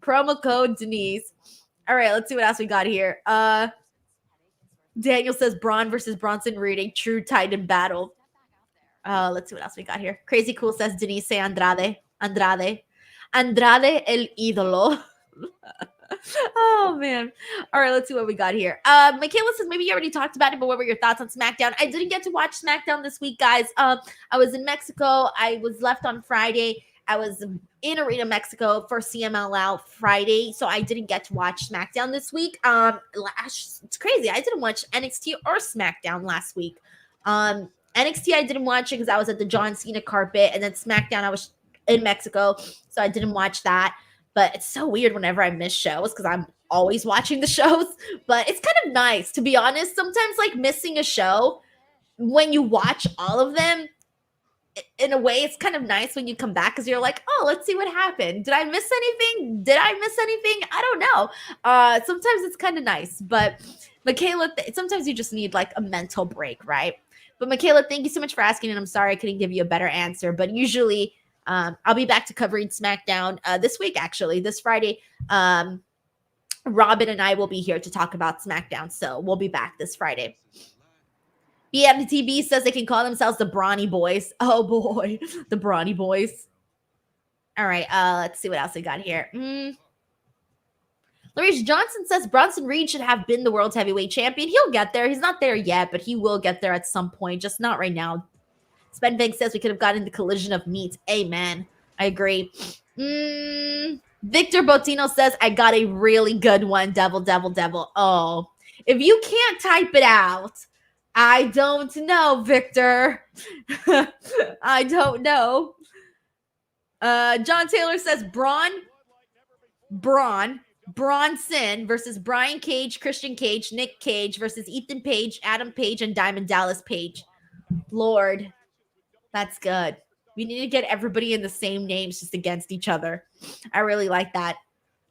Promo code Denise. All right, let's see what else we got here. Daniel says Braun versus Bronson Reed, a true Titan battle. Let's see what else we got here. Crazy Cool says Denise Andrade el ídolo. Oh, man. All right, let's see what we got here. Michaela says maybe you already talked about it, but what were your thoughts on SmackDown? I didn't get to watch SmackDown this week, guys. I was in Mexico. I was left on Friday. I was in Arena, Mexico for CMLL Friday, so I didn't get to watch SmackDown this week. It's crazy. I didn't watch NXT or SmackDown last week. NXT I didn't watch it because I was at the John Cena carpet, and then SmackDown I was in Mexico, so I didn't watch that. But it's so weird whenever I miss shows because I'm always watching the shows. But it's kind of nice, to be honest. Sometimes like missing a show when you watch all of them, in a way, it's kind of nice when you come back because you're like, oh, let's see what happened. Did I miss anything? I don't know. Sometimes it's kind of nice, but Michaela, sometimes you just need like a mental break, right? But Michaela, thank you so much for asking, and I'm sorry I couldn't give you a better answer. But usually, I'll be back to covering SmackDown this week, actually, this Friday. Robin and I will be here to talk about SmackDown, so we'll be back this Friday. BMTB says they can call themselves the Brawny Boys. Oh boy, the Brawny Boys. All right, let's see what else we got here. Larice Johnson says Bronson Reed should have been the world's heavyweight champion. He'll get there. He's not there yet, but he will get there at some point, just not right now. Sven Bank says we could have gotten the collision of meats. Amen. I agree. Victor Botino says, I got a really good one. Devil, devil, devil. Oh, if you can't type it out, I don't know, Victor. I don't know. John Taylor says Bronson versus Brian Cage, Christian Cage, Nick Cage versus Ethan Page, Adam Page, and Diamond Dallas Page. Lord, that's good. We need to get everybody in the same names just against each other. I really like that.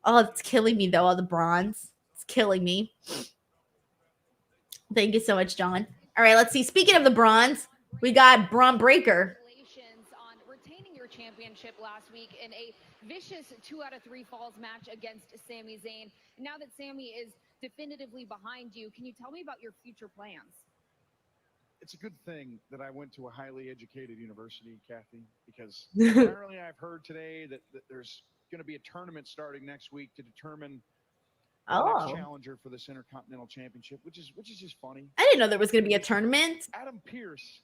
Oh, it's killing me, though, all the bronze. It's killing me. Thank you so much, John. All right, let's see. Speaking of the bronze, we got Braun Breaker. Congratulations on retaining your championship last week in a vicious 2 out of 3 falls match against Sami Zayn. Now that Sami is definitively behind you, can you tell me about your future plans? It's a good thing that I went to a highly educated university, Kathy, because apparently I've heard today that there's going to be a tournament starting next week to determine the next challenger for this Intercontinental Championship, which is just funny. I didn't know there was going to be a tournament. Adam Pearce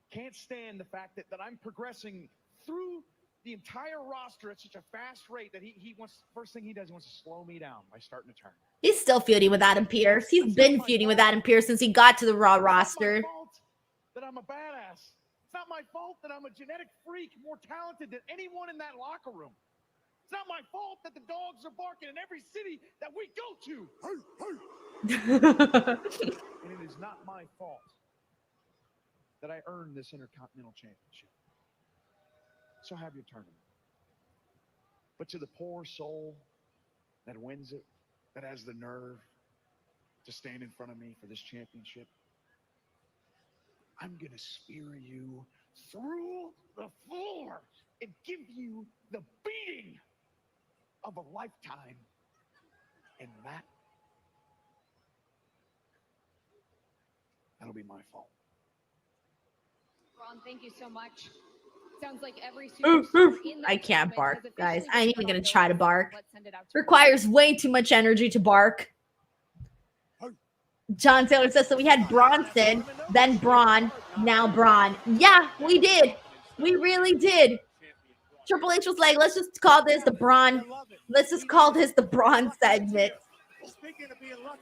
can't stand the fact that I'm progressing through the entire roster at such a fast rate that he wants, first thing he does, he wants to slow me down by starting a tournament. He's still feuding with Adam Pearce. He's been feuding with Adam Pearce since he got to the Raw roster. That I'm a badass. It's not my fault that I'm a genetic freak more talented than anyone in that locker room. It's not my fault that the dogs are barking in every city that we go to. And it is not my fault that I earned this Intercontinental Championship. So have your tournament. But to the poor soul that wins it, that has the nerve to stand in front of me for this championship, I'm going to spear you through the floor and give you the beating of a lifetime. And that'll be my fault. Ron, thank you so much. Sounds like every I can't bark, guys. I ain't even going to try to bark. Requires way too much energy to bark. John Taylor says, so we had Bronson, then Braun, now Braun. Yeah, we did. We really did. Triple H was like, let's just call this the Braun. Let's just call this the Braun segment.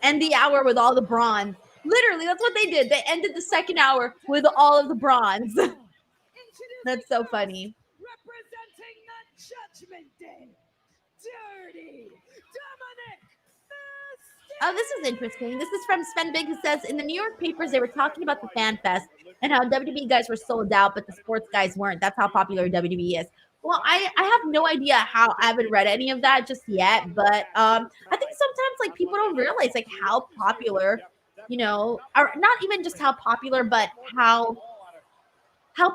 End the hour with all the bronze. Literally, that's what they did. They ended the second hour with all of the bronze. That's so funny. Representing the Judgment Day, Dirty Dominic. Oh, this is interesting. This is from Sven Big, who says, in the New York papers, they were talking about the Fan Fest and how WWE guys were sold out, but the sports guys weren't. That's how popular WWE is. Well, I have no idea how. I haven't read any of that just yet, but I think sometimes like people don't realize like how popular, you know, or not even just how popular, but how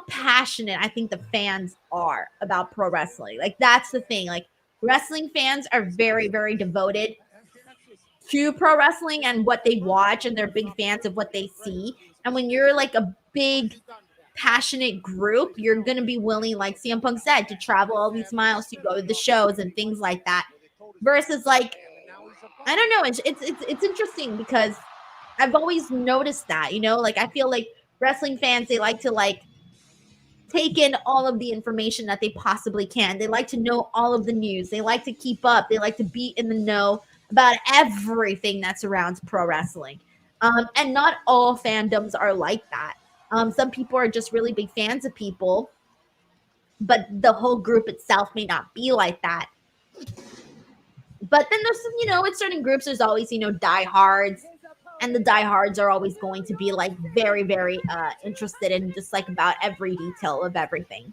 passionate I think the fans are about pro wrestling. Like that's the thing. Like wrestling fans are very, very devoted to pro wrestling and what they watch, and they're big fans of what they see. And when you're like a big passionate group, you're gonna be willing, like CM Punk said, to travel all these miles to go to the shows and things like that. Versus like, I don't know, it's interesting because I've always noticed that, you know, like I feel like wrestling fans, they like to like take in all of the information that they possibly can. They like to know all of the news. They like to keep up. They like to be in the know about everything that surrounds pro wrestling. And not all fandoms are like that. Some people are just really big fans of people, but the whole group itself may not be like that. But then there's some, you know, in certain groups, there's always, you know, diehards. And the diehards are always going to be like very, very interested in just like about every detail of everything.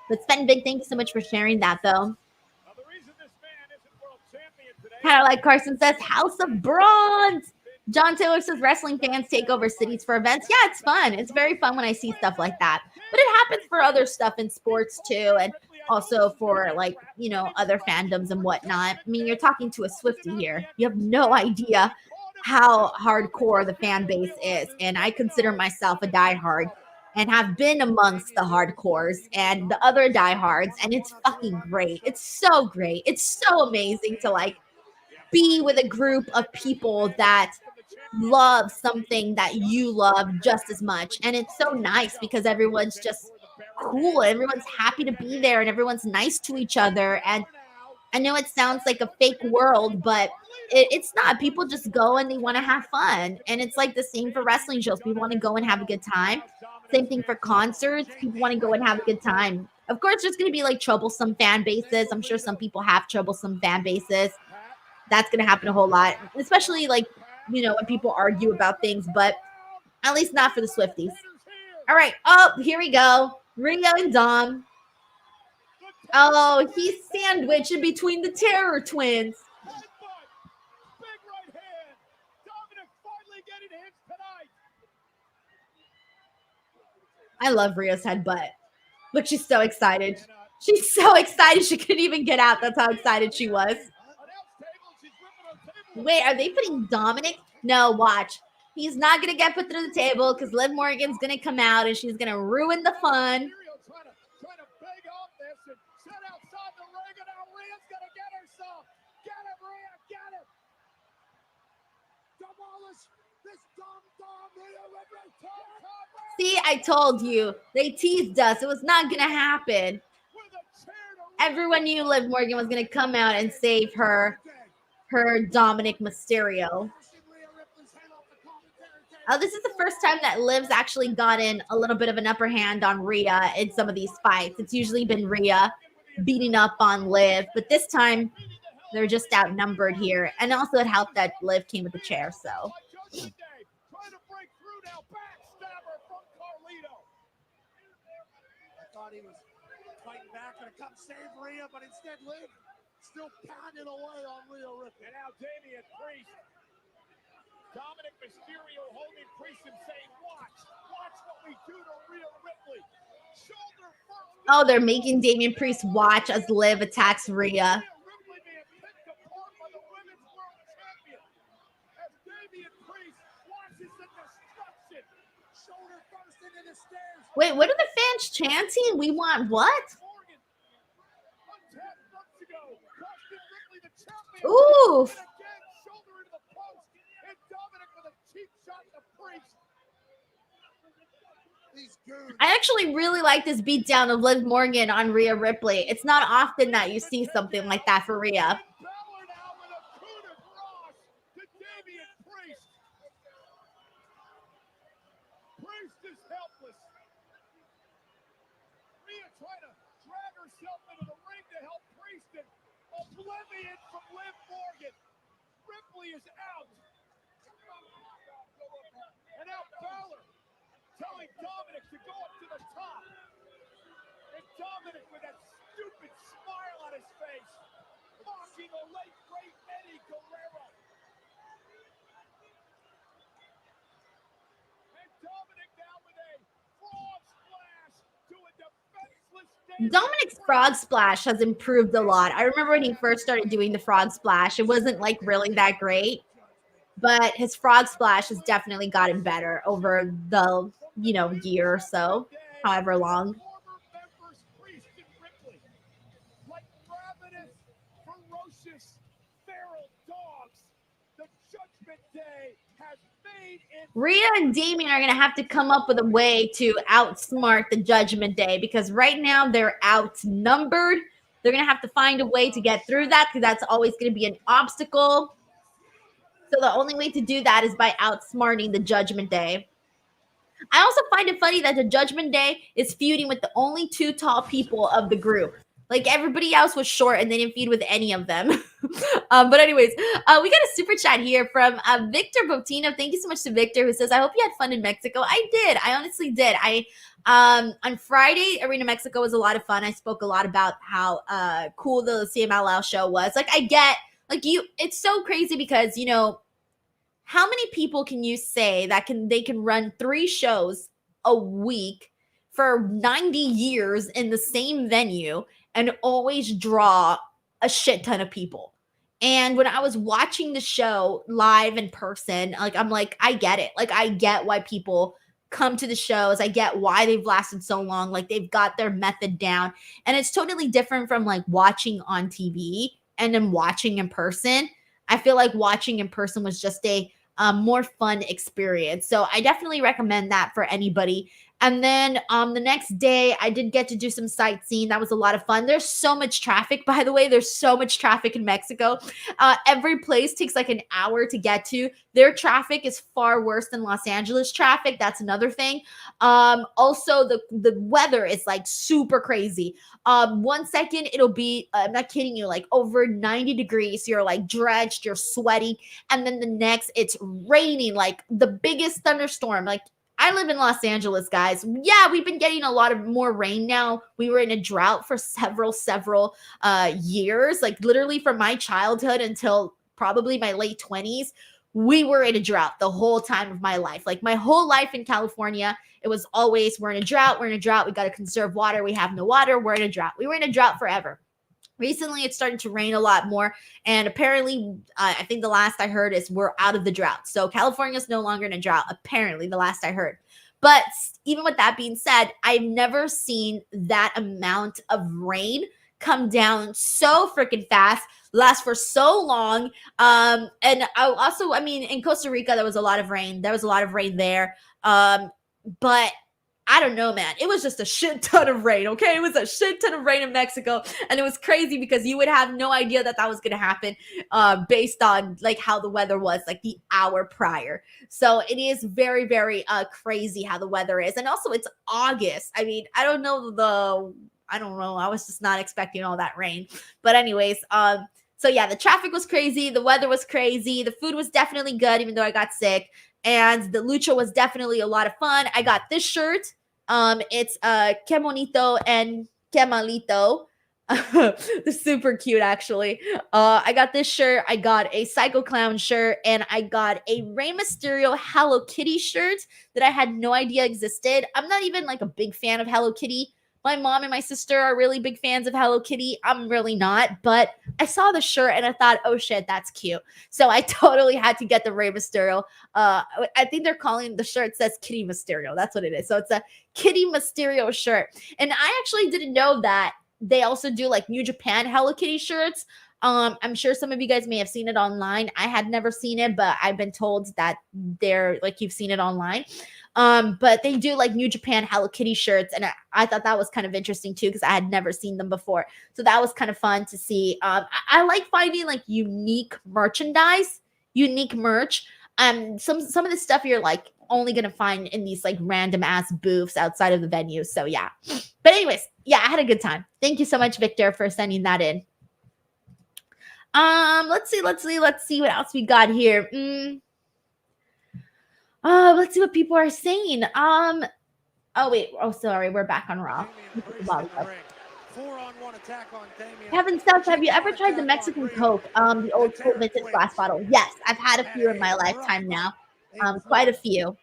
But Sven Big, thank you so much for sharing that though. Kind of like Carson says, House of Bronze. John Taylor says wrestling fans take over cities for events. Yeah, it's fun. It's very fun when I see stuff like that. But it happens for other stuff in sports too, and also for like, you know, other fandoms and whatnot. I mean, you're talking to a Swiftie here. You have no idea how hardcore the fan base is. And I consider myself a diehard and have been amongst the hardcores and the other diehards. And it's fucking great. It's so great. It's so amazing to like be with a group of people that love something that you love just as much. And it's so nice because everyone's just cool. Everyone's happy to be there and everyone's nice to each other. And I know it sounds like a fake world, but it's not. People just go and they want to have fun. And it's like the same for wrestling shows. People want to go and have a good time. Same thing for concerts. People want to go and have a good time. Of course, there's going to be like troublesome fan bases. I'm sure some people have troublesome fan bases. That's going to happen a whole lot, especially like, you know, when people argue about things, but at least not for the Swifties. All right. Oh, here we go. Rhea and Dom. Oh, he's sandwiched in between the Terror Twins. I love Rhea's headbutt. Look, she's so excited. She's so excited she couldn't even get out. That's how excited she was. Wait, are they putting Dominic? No, watch. He's not going to get put through the table because Liv Morgan's going to come out and she's going to ruin the fun. See, I told you. They teased us. It was not going to happen. Everyone knew Liv Morgan was going to come out and save her Dominic Mysterio. Oh, this is the first time that Liv's actually gotten a little bit of an upper hand on Rhea in some of these fights. It's usually been Rhea beating up on Liv, but this time they're just outnumbered here. And also it helped that Liv came with the chair, so. I thought he was fighting back and come save Rhea, but instead Liv still pounding away on Rhea Ripley. And now Damian Priest, Dominic Mysterio holding Priest and saying, watch what we do to Rhea Ripley. Shoulder first. Oh, they're making Damian Priest watch as Liv attacks Rhea. Wait, what are the fans chanting? We want what? Ooh. I actually really like this beatdown of Liv Morgan on Rhea Ripley. It's not often that you see something like that for Rhea. Oblivion from Liv Morgan. Ripley is out. And now Baszler telling Dominic to go up to the top. And Dominic with that stupid smile on his face, mocking the late great Eddie Guerrero. And Dominic now with a frog splash to a defenseless Dominic's frog splash has improved a lot. I remember when he first started doing the frog splash, it wasn't like really that great, but his frog splash has definitely gotten better over the, you know, year or so, however long. Like ravenous, ferocious, feral dogs, the Judgment Day has made it. Rhea and Damian are going to have to come up with a way to outsmart the Judgment Day because right now they're outnumbered. They're going to have to find a way to get through that because that's always going to be an obstacle. So the only way to do that is by outsmarting the Judgment Day. I also find it funny that the Judgment Day is feuding with the only two tall people of the group. Like everybody else was short and they didn't feud with any of them. But anyways, we got a super chat here from Victor Botino. Thank you so much to Victor, who says, I hope you had fun in Mexico. I did. I honestly did. On Friday, Arena Mexico was a lot of fun. I spoke a lot about how cool the CMLL show was. Like, I get, like, it's so crazy because, you know, how many people can you say that they can run 3 shows a week for 90 years in the same venue and always draw a shit ton of people? And when I was watching the show live in person, like, I'm like, I get it. Like, I get why people come to the shows. I get why they've lasted so long. Like, they've got their method down. And it's totally different from like watching on TV and then watching in person. I feel like watching in person was just a more fun experience. So I definitely recommend that for anybody. And then the next day, I did get to do some sightseeing. That was a lot of fun. There's so much traffic, by the way. There's so much traffic in Mexico. Every place takes like an hour to get to. Their traffic is far worse than Los Angeles traffic. That's another thing. Also, the weather is like super crazy. 1 second, it'll be, I'm not kidding you, like over 90 degrees. You're like drenched, you're sweating. And then the next, it's raining, like the biggest thunderstorm. Like, I live in Los Angeles, guys. Yeah, we've been getting a lot of more rain now. We were in a drought for several years, like literally from my childhood until probably my late 20s. We were in a drought the whole time of my life. Like my whole life in California, it was always, we're in a drought, we got to conserve water, we have no water, we're in a drought. We were in a drought forever. Recently, it's starting to rain a lot more. And apparently, I think the last I heard is we're out of the drought. So California's no longer in a drought, apparently, the last I heard. But even with that being said, I've never seen that amount of rain come down so freaking fast, last for so long. And I mean, in Costa Rica, there was a lot of rain. There was a lot of rain there. But I don't know, man. It was just a shit ton of rain, okay? It was a shit ton of rain in Mexico, and it was crazy because you would have no idea that was going to happen based on, like, how the weather was, like, the hour prior. So it is very, very crazy how the weather is. And also, it's August. I mean, I don't know. I was just not expecting all that rain. But anyways, so yeah, the traffic was crazy. The weather was crazy. The food was definitely good, even though I got sick. And the lucha was definitely a lot of fun. I got this shirt. It's Que Bonito and Que Malito. Super cute, actually. I got this shirt. I got a Psycho Clown shirt, and I got a Rey Mysterio Hello Kitty shirt that I had no idea existed. I'm not even like a big fan of Hello Kitty. My mom and my sister are really big fans of Hello Kitty. I'm really not, but I saw the shirt and I thought, oh shit, that's cute. So I totally had to get the Rey Mysterio. I think they're calling the shirt says Kitty Mysterio. That's what it is. So it's a Kitty Mysterio shirt. And I actually didn't know that they also do like New Japan Hello Kitty shirts. I'm sure some of you guys may have seen it online. I had never seen it, but I've been told that they're like, you've seen it online. But they do like New Japan Hello Kitty shirts, and I thought that was kind of interesting too because I had never seen them before. So that was kind of fun to see. I like finding like unique merchandise, unique merch. Some of the stuff you're like only gonna find in these like random ass booths outside of the venue. So yeah. But anyways, yeah, I had a good time. Thank you so much, Victor, for sending that in. Let's see what else we got here. Let's see what people are saying. Sorry, we're back on Raw. Kevin Stubbs, have you ever tried the Mexican Coke? The old school vintage glass bottle. Yes, I've had a few in my lifetime now. Quite a few.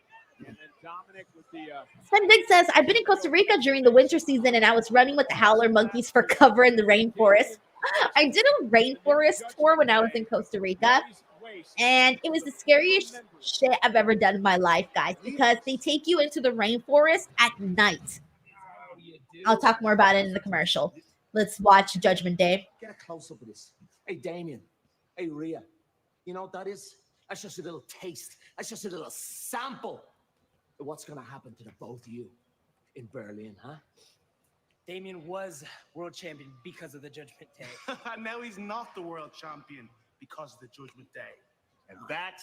Sven Big says, I've been in Costa Rica during the winter season and I was running with the howler monkeys for cover in the rainforest. I did a rainforest tour when I was in Costa Rica. And it was the scariest shit I've ever done in my life, guys, because they take you into the rainforest at night. I'll talk more about it in the commercial. Let's watch Judgment Day. Get a close up of this. Hey, Damian. Hey, Rhea. You know what that is? That's just a little taste. That's just a little sample of what's going to happen to the both of you in Berlin, huh? Damian was world champion because of the Judgment Day. Now he's not the world champion because of the Judgment Day. And that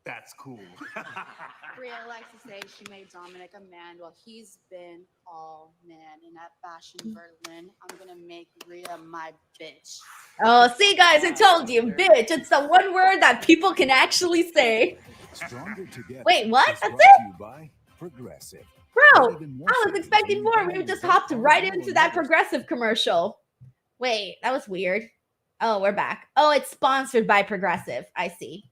That's cool. Rhea likes to say she made Dominic a man. Well, he's been all man. And at Fashion Berlin, I'm going to make Rhea my bitch. Oh, see, guys, I told you, bitch. It's the one word that people can actually say. Stronger together. Wait, what? is That's brought it? to you by Progressive. Bro, Get even more I was savings expecting when you more. buy We just yourself hopped a right Volvo into that Motorcycle. Progressive commercial. Wait, that was weird. Oh, we're back. Oh, it's sponsored by Progressive. I see.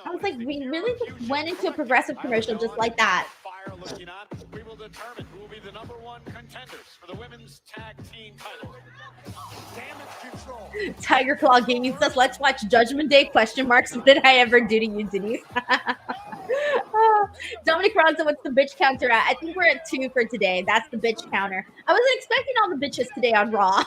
I was like, we really just went into a Progressive commercial just like that. Fyre looking on. We will determine who will be the #1 contenders for the women's tag team title. Damage control. Tiger Claw Gaming says, let's watch Judgment Day, question marks. What did I ever do to you, Denise? Dominic Bronson, what's the bitch counter at? I think we're at 2 for today. That's the bitch counter. I wasn't expecting all the bitches today on Raw.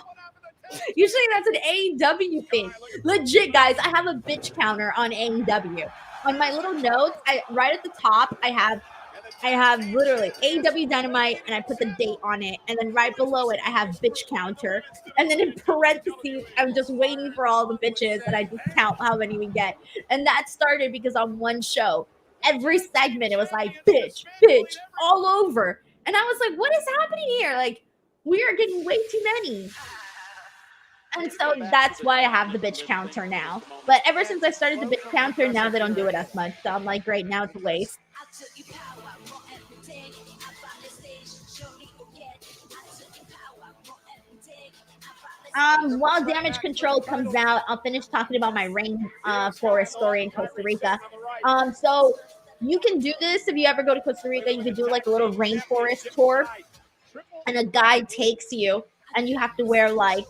Usually that's an AEW thing. Legit, guys, I have a bitch counter on AEW. On my little notes, right at the top, I have literally AEW Dynamite, and I put the date on it. And then right below it, I have bitch counter. And then in parentheses, I'm just waiting for all the bitches, and I just count how many we get. And that started because on one show, every segment, it was like, bitch, bitch, all over. And I was like, what is happening here? Like, we are getting way too many. And so that's why I have the bitch counter now. But ever since I started the bitch counter, now they don't do it as much. So I'm like, great, now it's a waste. While damage control comes out, I'll finish talking about my rainforest story in Costa Rica. So you can do this if you ever go to Costa Rica. You can do like a little rainforest tour, and a guide takes you, and you have to wear like,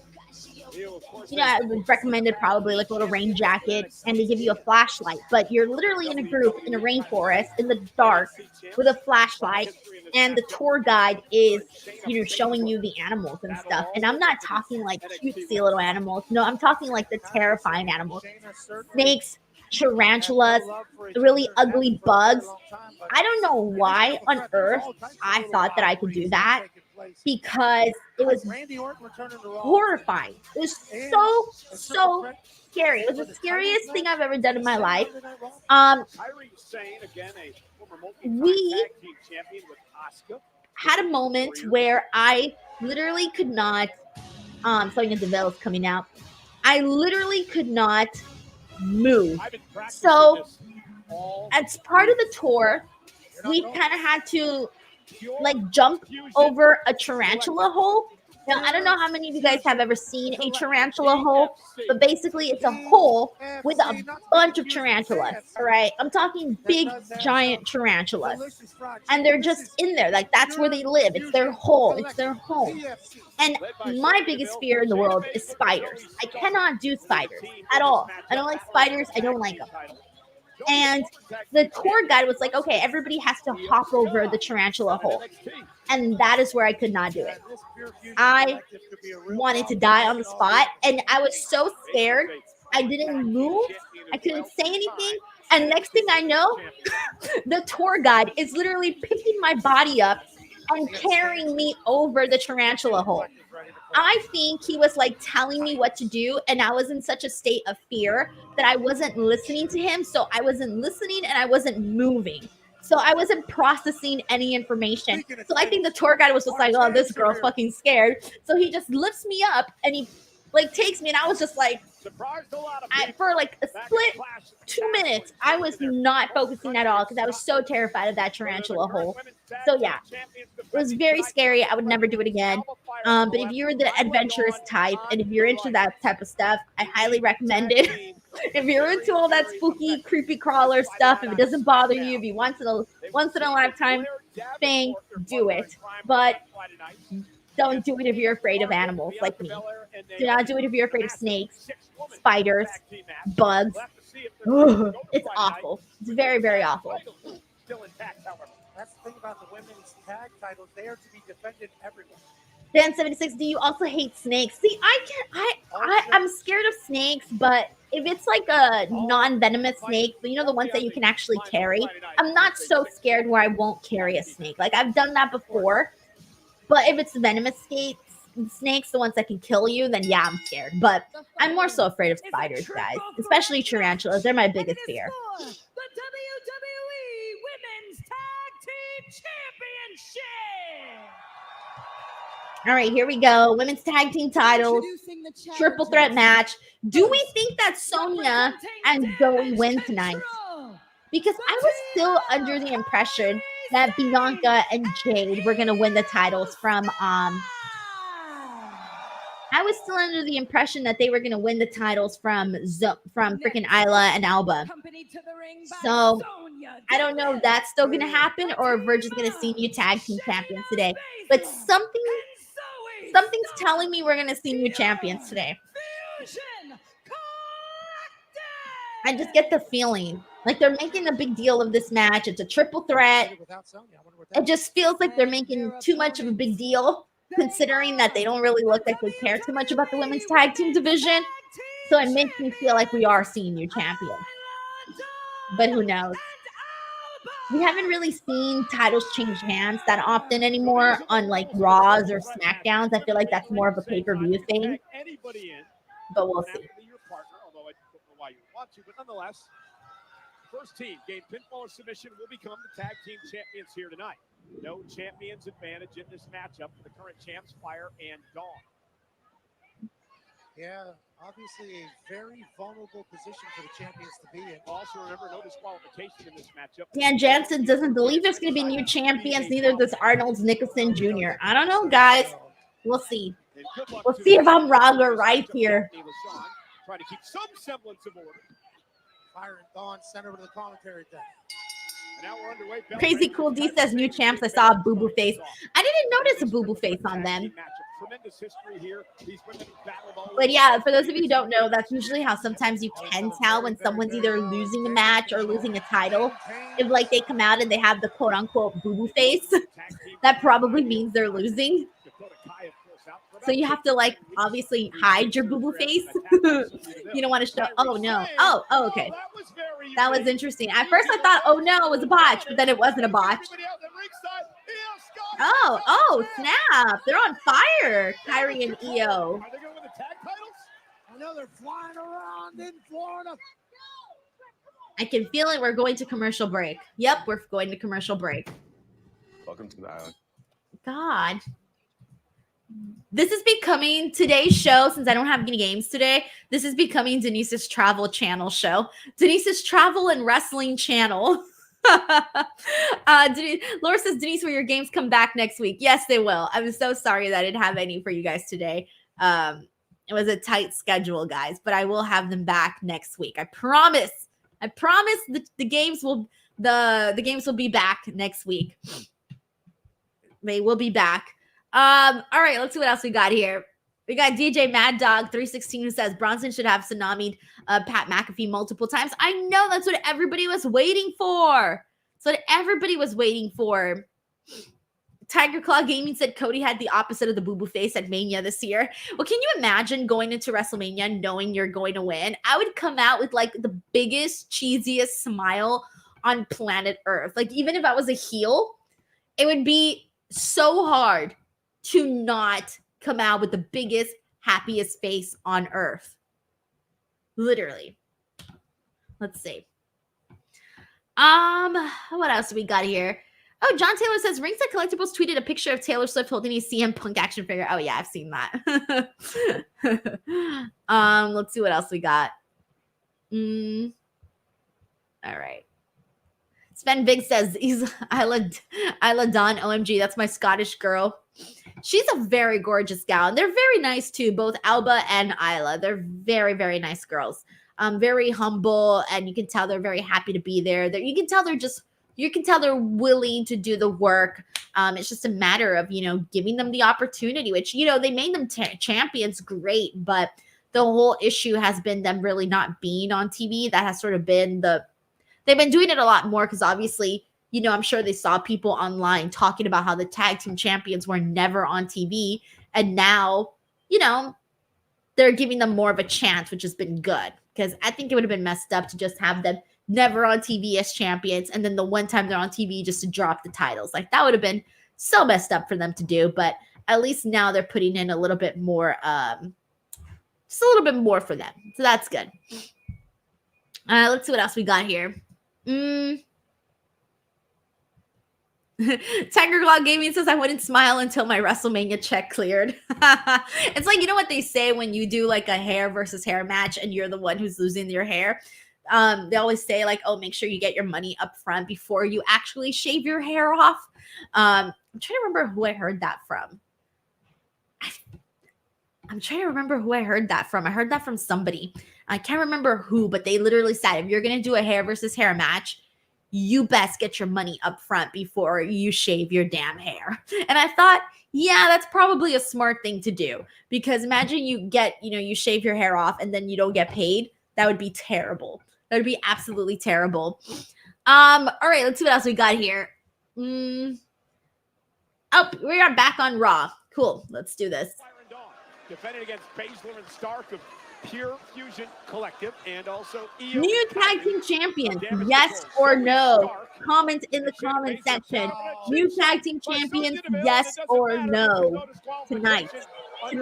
I would recommend it probably like a little rain jacket, and they give you a flashlight. But you're literally in a group in a rainforest in the dark with a flashlight, and the tour guide is, showing you the animals and stuff. And I'm not talking like cutesy little animals. No, I'm talking like the terrifying animals. Snakes, tarantulas, really ugly bugs. I don't know why on earth I thought that I could do that, because it was horrifying. It was so scary. It was the scariest thing I've ever done in my life. We had a moment where I literally could not, Sonia Deville is coming out. I literally could not move. So as part of the tour, we kind of had to like jump over a tarantula hole. Now, I don't know how many of you guys have ever seen a tarantula hole, but basically it's a hole with a bunch of tarantulas, all right? I'm talking big, giant tarantulas. And they're just in there. Like, that's where they live. It's their hole. It's their home. And my biggest fear in the world is spiders. I cannot do spiders at all. I don't like spiders. I don't like them. And the tour guide was like, okay, everybody has to hop over the tarantula hole. And that is where I could not do it. I wanted to die on the spot, and I was so scared. I didn't move. I couldn't say anything. And next thing I know, the tour guide is literally picking my body up and carrying me over the tarantula hole. I think he was like telling me what to do, and I was in such a state of fear that I wasn't listening to him. So I wasn't listening and I wasn't moving. So I wasn't processing any information. So I think the tour guide was just like, oh, this girl's fucking scared. So he just lifts me up and he like takes me, and I was just like, for like a split 2 minutes, I was not focusing at all because I was so terrified of that tarantula hole. So yeah, it was very scary. I would never do it again. But if you're the adventurous type, and if you're into that type of stuff, I highly recommend it. If you're into all that spooky, creepy crawler stuff, if it doesn't bother you, if you once in a lifetime thing, do it. But don't do it if you're afraid of animals like me. Do not do it if you're afraid of snakes, spiders, bugs. Ugh, it's awful. It's very, very awful. Still intact, however. That's the thing about the women's tag titles. They are to be defended everywhere. Dan76, do you also hate snakes? See, I'm scared of snakes, but if it's like a non-venomous snake, you know, the ones that you can actually carry, I'm not so scared where I won't carry a snake. Like, I've done that before. But if it's venomous snakes, the ones that can kill you, then yeah, I'm scared. But I'm more so afraid of spiders, guys. Especially tarantulas. They're my biggest fear. The WWE Women's Tag Team Championship. All right, here we go. Women's tag team titles, triple threat match. Do we think that Sonya and Zoey win tonight? Because I was still under the impression that Bianca and Jade were going to win the titles from I was still under the impression that they were going to win the titles from freaking Isla and Alba. So I don't know if that's still going to happen or if we're just going to see new tag team champions today. But something's telling me we're going to see new champions today. I just get the feeling like they're making a big deal of this match. It's a triple threat. It just feels like they're making too much of a big deal, considering that they don't really look like they care too much about the women's tag team division. So it makes me feel like we are seeing new champions. But who knows? We haven't really seen titles change hands that often anymore on like Raws or SmackDowns. I feel like that's more of a pay-per-view thing. But we'll see. Why you want to, but nonetheless, first team gain pinfall or submission will become the tag team champions here tonight. No champions advantage in this matchup for the current champs, Fyre and Dunne. Yeah, obviously a very vulnerable position for the champions to be in. Also, remember, no disqualification in this matchup. Dan Jansen doesn't believe there's going to be new champions. Neither does Arnold Nicholson Jr. I don't know, guys. We'll see. We'll see if I'm wrong or right here. Trying to keep some semblance of order. Fyre and Dunne sent over to the commentary deck. And now we're underway. Crazy Cool D says new champs. I saw a boo-boo face. I didn't notice a boo-boo face on them. Tremendous history here. These women battle. But yeah, for those of you who don't know, that's usually how sometimes you can tell when someone's either losing a match or losing a title. If like they come out and they have the quote-unquote boo-boo face, that probably means they're losing. So you have to like obviously hide your boo-boo face. You don't want to show. Oh no. Oh, okay. That was interesting. At first I thought, oh no, it was a botch, but then it wasn't a botch. Oh, snap. They're on fire, Kyrie and Io. Are they going to win the tag titles? I know they're flying around in Florida. I can feel it. We're going to commercial break. Yep, we're going to commercial break. Welcome to the island. God. This is becoming today's show, since I don't have any games today. This is becoming Denise's travel channel show. Denise's travel and wrestling channel. Laura says, Denise, will your games come back next week? Yes, they will. I'm so sorry that I didn't have any for you guys today. It was a tight schedule, guys, but I will have them back next week. I promise. The games will be back next week. They will be back. All right, let's see what else we got here. We got DJ Mad Dog 316 who says Bronson should have tsunami'd Pat McAfee multiple times. I know, that's what everybody was waiting for. Tiger Claw Gaming said Cody had the opposite of the boo-boo face at Mania this year. Well, can you imagine going into WrestleMania knowing you're going to win? I would come out with like the biggest, cheesiest smile on planet Earth. Like even if I was a heel, it would be so hard to not come out with the biggest, happiest face on earth. Literally. Let's see. What else do we got here? Oh, John Taylor says Ringside Collectibles tweeted a picture of Taylor Swift holding a CM Punk action figure. Oh yeah, I've seen that. Let's see what else we got. All right. Sven Big says he's Isla Dunne. OMG, that's my Scottish girl. She's a very gorgeous gal. And they're very nice too, both Alba and Isla. They're very, very nice girls. Very humble, and you can tell they're very happy to be there. You can tell they're willing to do the work. It's just a matter of, giving them the opportunity, which, they made them champions, great, but the whole issue has been them really not being on TV. That has sort of been they've been doing it a lot more because obviously, I'm sure they saw people online talking about how the tag team champions were never on TV. And now, they're giving them more of a chance, which has been good. Because I think it would have been messed up to just have them never on TV as champions. And then the one time they're on TV just to drop the titles. Like that would have been so messed up for them to do. But at least now they're putting in a little bit more, just a little bit more for them. So that's good. Let's see what else we got here. Tiger Claw Gaming says I wouldn't smile until my WrestleMania check cleared. It's like, you know what they say when you do like a hair versus hair match and you're the one who's losing your hair? They always say like, oh, make sure you get your money up front before you actually shave your hair off. I'm trying to remember who I heard that from. I'm trying to remember who I heard that from. I heard that from somebody. I can't remember who, but they literally said, if you're going to do a hair versus hair match, you best get your money up front before you shave your damn hair. And I thought, yeah, that's probably a smart thing to do, because imagine you shave your hair off and then you don't get paid. That would be terrible. That would be absolutely terrible. All right, let's see what else we got here. Oh, we are back on Raw. Cool. Let's do this. Defending against Baszler and Stark of Pure Fusion Collective, and also new tag team champions, yes or no? Comment in the comment section. New tag team champions, yes or no? Tonight. I'm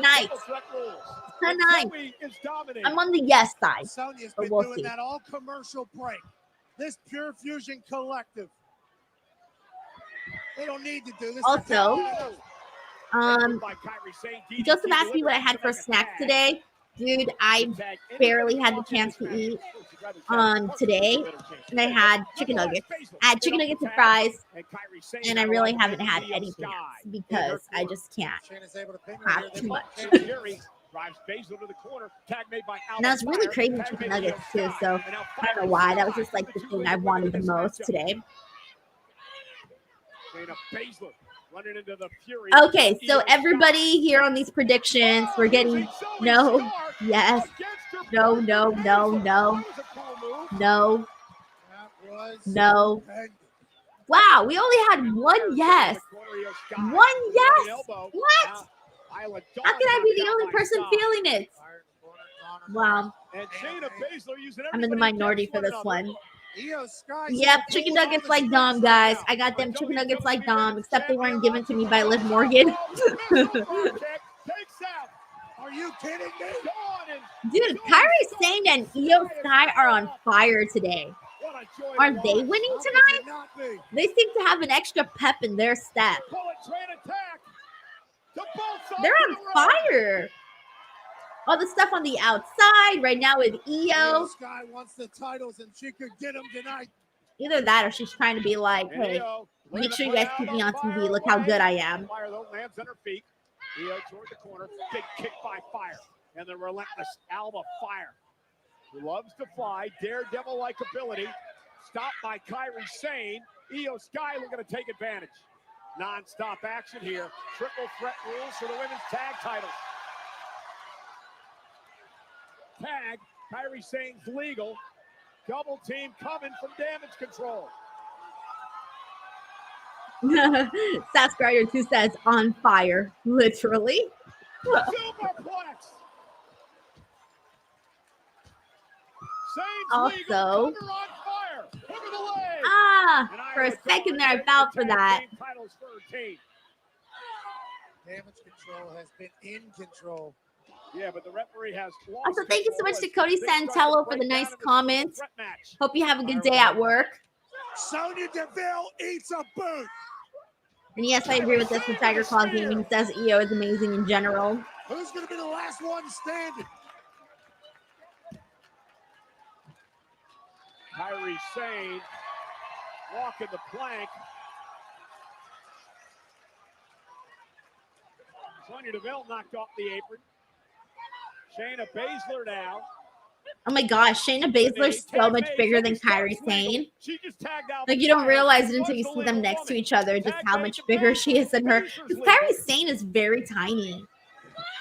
on the yes side. Sonya's but been we'll doing see. that all commercial break. This Pure Fusion Collective. They don't need to do this. Also, Joseph asked me what I had for snack today. Dude, I barely had the chance to eat today, and I had chicken nuggets. I had chicken nuggets and fries, and I really haven't had anything else because I just can't have too much. And I was really craving chicken nuggets too, so I don't know why. That was just like the thing I wanted the most today. Okay, so everybody here on these predictions, we're getting no, yes, no, no, no, no, no, no. Wow, we only had one yes. One yes. What? How can I be the only person feeling it? Wow. I'm in the minority for this one. Yep, chicken nuggets like Dom, guys. I got them chicken nuggets like Dom, except they weren't given to me by Liv Morgan. Are you kidding me? Dude, Kairi Sane and Io Sky are on fire today. Are they winning tonight? They seem to have an extra pep in their step. They're on fire. All the stuff on the outside right now with Io. Sky wants the titles and she could get them tonight. Either that or she's trying to be like, hey, make sure you guys keep me on TV. Look how good I am. Fyre though lands on her feet. Io toward the corner. Big kick by Fyre. And the relentless Alba Fyre, who loves to fly. Daredevil-like ability. Stopped by Kairi Sane. Io Sky looking to take advantage. Non-stop action here. Triple threat rules for the women's tag titles. Tag, Kairi Sane's legal. Double team coming from Damage Control. Sascrider 2 says on fire, literally. Superplex. Also, for a second there, I felt for that. Damage Control has been in control. Yeah, but the referee has Also, thank you so much to Cody Santello for the nice comment. Hope you have a good day at work. Sonya Deville eats a boot. And yes, I agree with this with Tiger Claw Gaming. He says Io is amazing in general. Who's going to be the last one standing? Kairi Sane walking the plank. Sonya Deville knocked off the apron. Shayna Baszler now. Oh my gosh, Shayna Baszler's so much bigger than Kairi Sane. Like, you don't realize it until you see them next to each other, just how much bigger she is than her. Because Kairi Sane is very tiny.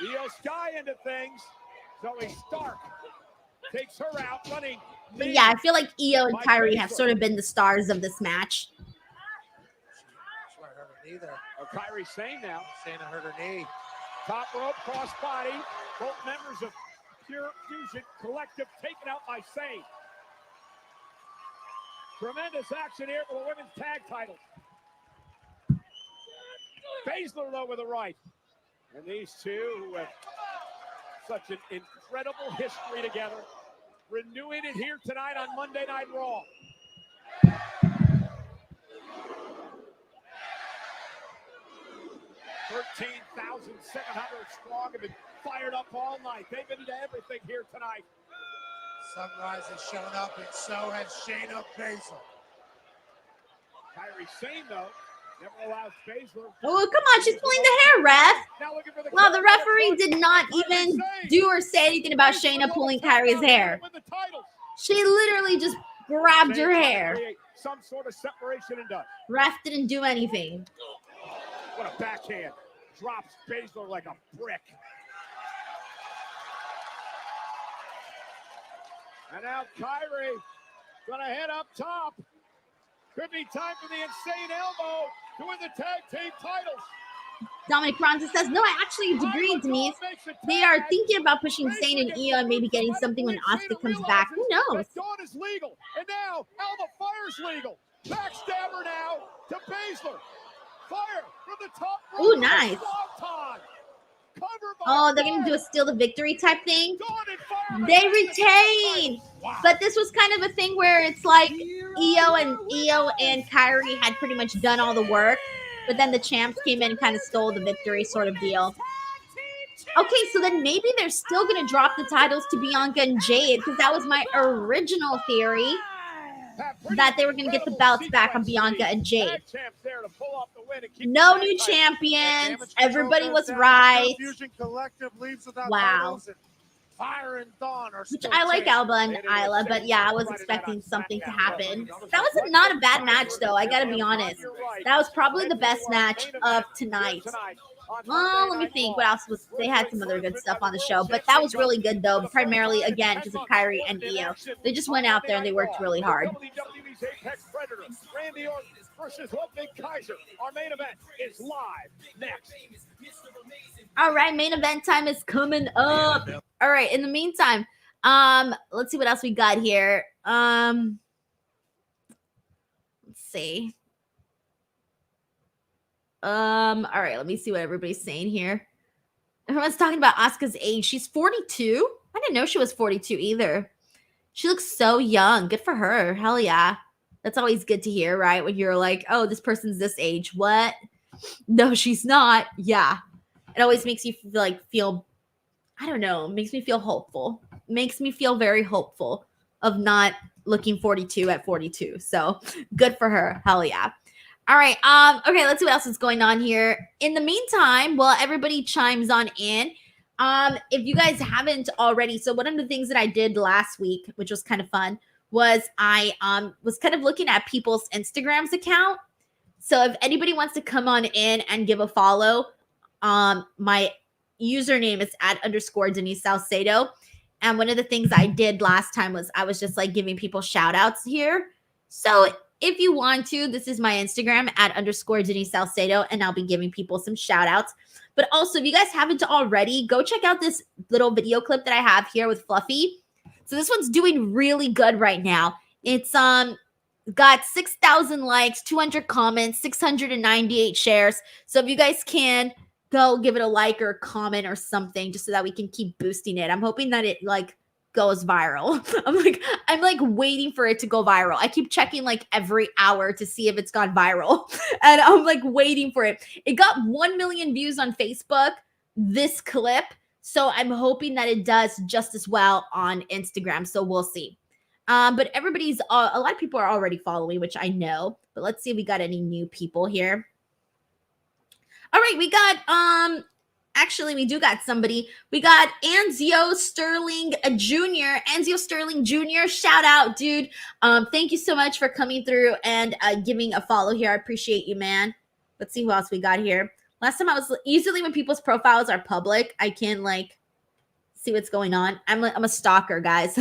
Io Sky into things. Zoey Stark takes her out, running. But yeah, I feel like Io and Kairi have sort of been the stars of this match. Kairi Sane now. Shayna hurt her knee. Top rope, cross body. Both members of Pure Fusion Collective taken out by Sane. Tremendous action here for the women's tag titles. Baszler, though, with the right. And these two who have such an incredible history together, renewing it here tonight on Monday Night Raw. 13,700 strong have been fired up all night. They've been into everything here tonight. Sunrise has shown up, and so has Shayna Baszler. Kairi Sane, though, never allows Baszler. Oh, come on. She's pulling the hair, ref. Well, the referee did not even do or say anything about Shayna pulling Kairi's hair. She literally just grabbed her hair. Some sort of separation and does. Ref didn't do anything. What a backhand. Drops Baszler like a brick. And now Kairi gonna head up top. Could be time for the insane elbow to win the tag team titles. Dominic Bronson says, no, I actually agree, Denise. They are thinking about pushing Sane and Io and maybe getting something when Asuka comes back. Who knows? Dawn is legal. And now Alba Fyre's legal. Backstabber now to Baszler. Fyre from the top. Ooh, nice. Oh, they're going to do a steal the victory type thing. They retain. But this was kind of a thing where it's like Io and Kairi had pretty much done all the work. But then the champs came in and kind of stole the victory sort of deal. Okay, so then maybe they're still going to drop the titles to Bianca and Jade because that was my original theory, that they were going to get the belts back on Bianca and Jade. No new champions. Everybody was right. Wow. Fire and Dawn are Which I like Alba and Isla, but yeah, I was expecting something to happen. That was not a bad match, though. I gotta be honest. That was probably the best match of tonight. Well, let me think. What else was? They had some other good stuff on the show, but that was really good, though. Primarily, again, because of Kairi and Io. They just went out there and they worked really hard. WWE's Apex Predator, Randy Orton versus Big Kaiser. Our main event is live next. All right, main event time is coming up. All right, in the meantime, let's see what else we got here. Let's see. All right, let me see what everybody's saying here. Everyone's talking about Asuka's age. She's 42. I didn't know she was 42 either. She looks so young. Good for her. Hell yeah. That's always good to hear, right? When you're like, oh, this person's this age. What? No, she's not. Yeah. It always makes you feel, I don't know, makes me feel hopeful. Makes me feel very hopeful of not looking 42 at 42. So good for her. Hell yeah. All right. Okay, let's see what else is going on here. In the meantime, while everybody chimes on in, if you guys haven't already, so one of the things that I did last week, which was kind of fun, was I was kind of looking at people's Instagram's account. So if anybody wants to come on in and give a follow, my username is @_Denise Salcedo. And one of the things I did last time was I was just like giving people shout outs here. So if you want to, this is my Instagram @_Denise Salcedo, and I'll be giving people some shout outs. But also, if you guys haven't already, go check out this little video clip that I have here with Fluffy. So this one's doing really good right now. It's got 6,000 likes, 200 comments, 698 shares. So if you guys can, go give it a like or a comment or something just so that we can keep boosting it. I'm hoping that it goes viral. I'm like waiting for it to go viral. I keep checking like every hour to see if it's gone viral. And I'm like waiting for it. It got 1 million views on Facebook, this clip. So I'm hoping that it does just as well on Instagram. So we'll see. But a lot of people are already following, which I know. But let's see if we got any new people here. All right, we got, actually, we do got somebody. We got Anzio Sterling Jr. Anzio Sterling Jr., shout out, dude. Thank you so much for coming through and giving a follow here. I appreciate you, man. Let's see who else we got here. Last time usually when people's profiles are public, I can see what's going on. I'm a stalker, guys.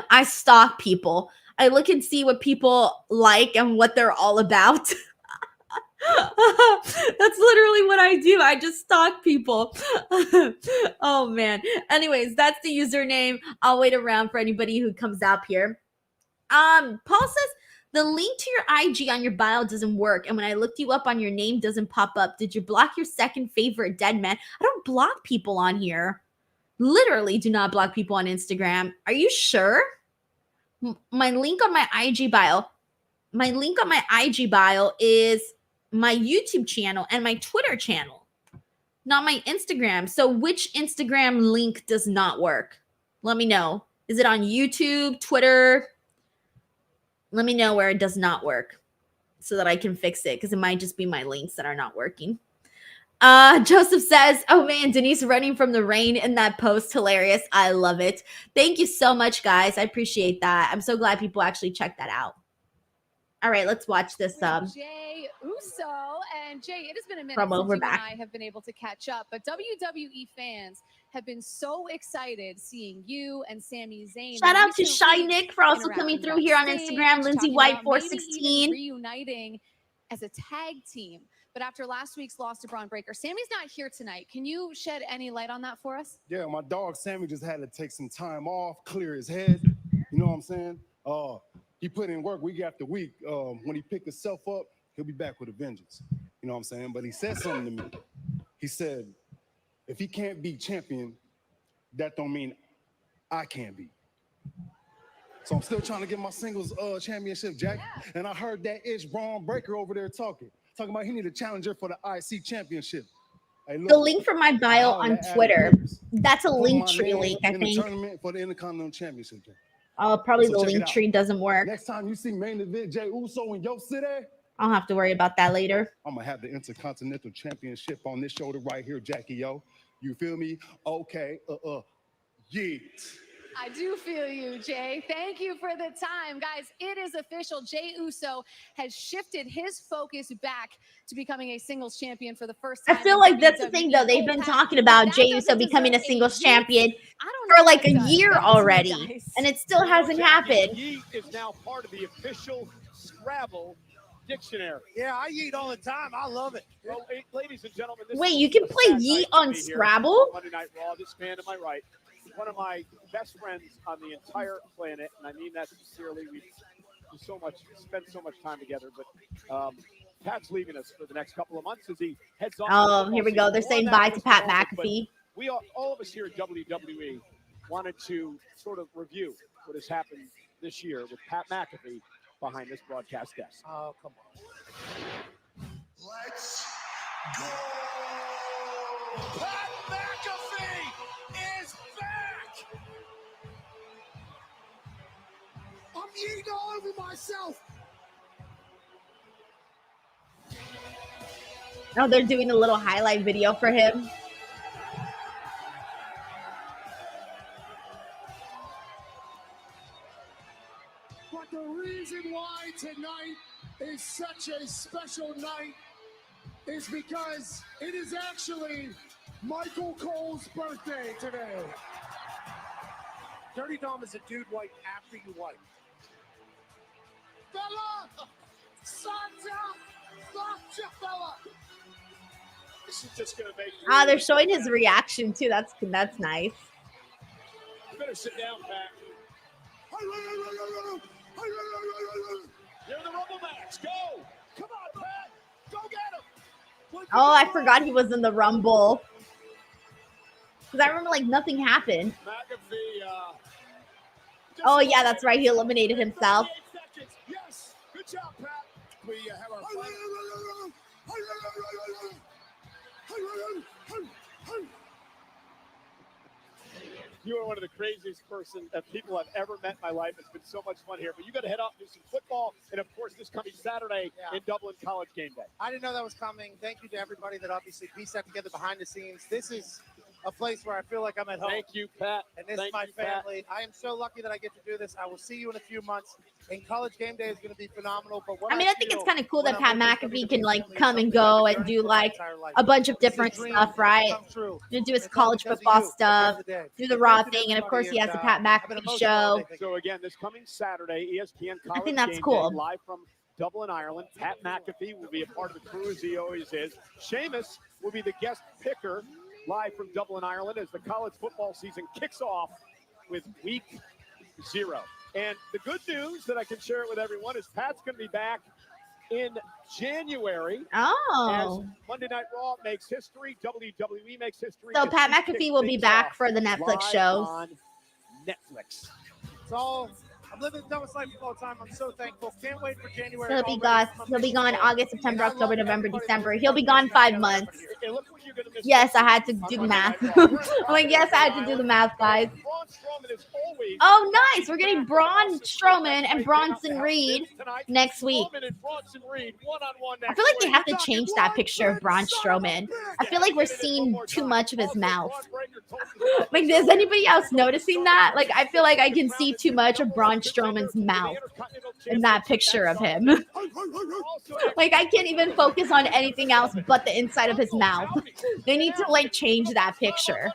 I stalk people. I look and see what people like and what they're all about. That's literally what I do. I just stalk people. Oh man. Anyways, that's the username. I'll wait around for anybody who comes up here. Paul says the link to your IG on your bio doesn't work, and when I looked you up on your name doesn't pop up. Did you block your second favorite dead man? I don't block people on here. Literally do not block people on Instagram. Are you sure? My link on my IG bio. My link on my IG bio is my YouTube channel and my Twitter channel. not my Instagram. So which Instagram link does not work? Let me know. Is it on YouTube, Twitter? Let me know where it does not work so that I can fix it, because it might just be my links that are not working. Joseph says, oh man, Denise running from the rain in that post. Hilarious. I love it. Thank you so much, guys. I appreciate that. I'm so glad people actually checked that out. All right, let's watch this. Jay Uso. And Jay, it has been a minute Promo, since we're you back. and I have been able to catch up, but WWE fans have been so excited seeing you and Sami Zayn. Shout out to recently Shy Nick for also coming interacting through here on backstage, Instagram. Lindsay talking White about maybe 416. even reuniting as a tag team. But after last week's loss to Braun Breaker, Sami's not here tonight. Can you shed any light on that for us? Yeah, my dog Sami just had to take some time off, clear his head. You know what I'm saying? He put in work week after week. When he picked himself up, he'll be back with a vengeance. You know what I'm saying? But he said something to me. He said, if he can't be champion, that don't mean I can't be. So I'm still trying to get my singles championship, Jack. And I heard that itch Braun Breaker over there talking about he need a challenger for the IC championship. Hey, look, The link for my bio on Twitter. That's a link tree link, I in the think. tournament for the Intercontinental Championship, Jack. Probably So the check it link out. tree doesn't work. Next time you see main event Jey Uso in your city, I'll have to worry about that later. I'm gonna have the Intercontinental Championship on this shoulder right here, Jackie. Yo, you feel me? Okay, yeet. I do feel you, Jay. Thank you for the time. Guys, it is official. Jey Uso has shifted his focus back to becoming a singles champion for the first time. I feel like that's the thing, though. They've been talking about Jey Uso becoming a singles champion for like a year already, and it still hasn't happened. Yeet is now part of the official Scrabble dictionary. Yeah, I yeet all the time. I love it. Well, ladies and gentlemen, this Wait, is you can a play sad Yeet night to on be here Scrabble? Monday Night Raw. This man to my right, one of my best friends on the entire planet, and I mean that sincerely. We spent so much time together, but Pat's leaving us for the next couple of months as he heads off. Oh, here we go. They're saying bye to Pat McAfee. We all of us here at WWE wanted to sort of review what has happened this year with Pat McAfee behind this broadcast desk. Oh, come on. Let's go! Pat McAfee is back! I'm yeeting all over myself. Oh, they're doing a little highlight video for him. But the reason why tonight is such a special night is because it is actually Michael Cole's birthday today. Dirty Dom is a dude wipe after you wipe. Fella! Santa! Gotcha, fella! This is just going to make Ah, they're showing his reaction too. That's nice. You better sit down, Pat. You're in the Rumble match. Go! Come on, Pat! Go get him! Oh, I forgot he was in the Rumble. Because I remember like nothing happened. McAfee, Oh yeah, that's right. He eliminated himself. 38 seconds. Yes! Good job, Pat. We have our final. You are one of the craziest people I've ever met in my life. It's been so much fun here. But you got to head off and do some football. And, of course, this coming Saturday in Dublin, College Game Day. I didn't know that was coming. Thank you to everybody that obviously pieced that together behind the scenes. This is a place where I feel like I'm at home. Thank you, Pat. And this Thank is my you, Pat. family. I am so lucky that I get to do this. I will see you in a few months. And College Game Day is going to be phenomenal. But what I mean, I think it's kind of cool that Pat when I'm with McAfee this can like family, come and something I've go been and yearning do for my like entire life. a bunch of It's a different dream stuff, right? come true. To do his It's all college because of football you at the stuff, end of the day. do the So Raw thank you to thing, and of course he has everybody, the Pat I've been McAfee emotional show. all day. So, again, this coming Saturday, ESPN College think that's Game cool. Day, live from Dublin, Ireland. Pat McAfee will be a part of the crew, as he always is. Sheamus will be the guest picker live from Dublin, Ireland, as the college football season kicks off with week 0. And the good news that I can share it with everyone is Pat's going to be back in January. Oh. As Monday Night Raw makes history, WWE makes history. So as Pat we McAfee kick will be things back off for the Netflix live shows. on Netflix. It's all, I'm living the dumbest life of all time. I'm so thankful. Can't wait for January. He'll be gone August, September, October, November, December. He'll be gone 5 months. Hey, look what you Yes, I had to do the math. I'm like, yes, I had to do the math, guys. Oh, nice. We're getting Braun Strowman and Bronson Reed next week. I feel like they have to change that picture of Braun Strowman. I feel like we're seeing too much of his mouth. Like, is anybody else noticing that? Like, I feel like I can see too much of Braun Strowman's mouth in that picture of him. Like, I can't even focus on anything else but the inside of his mouth. They need to, like, change that picture.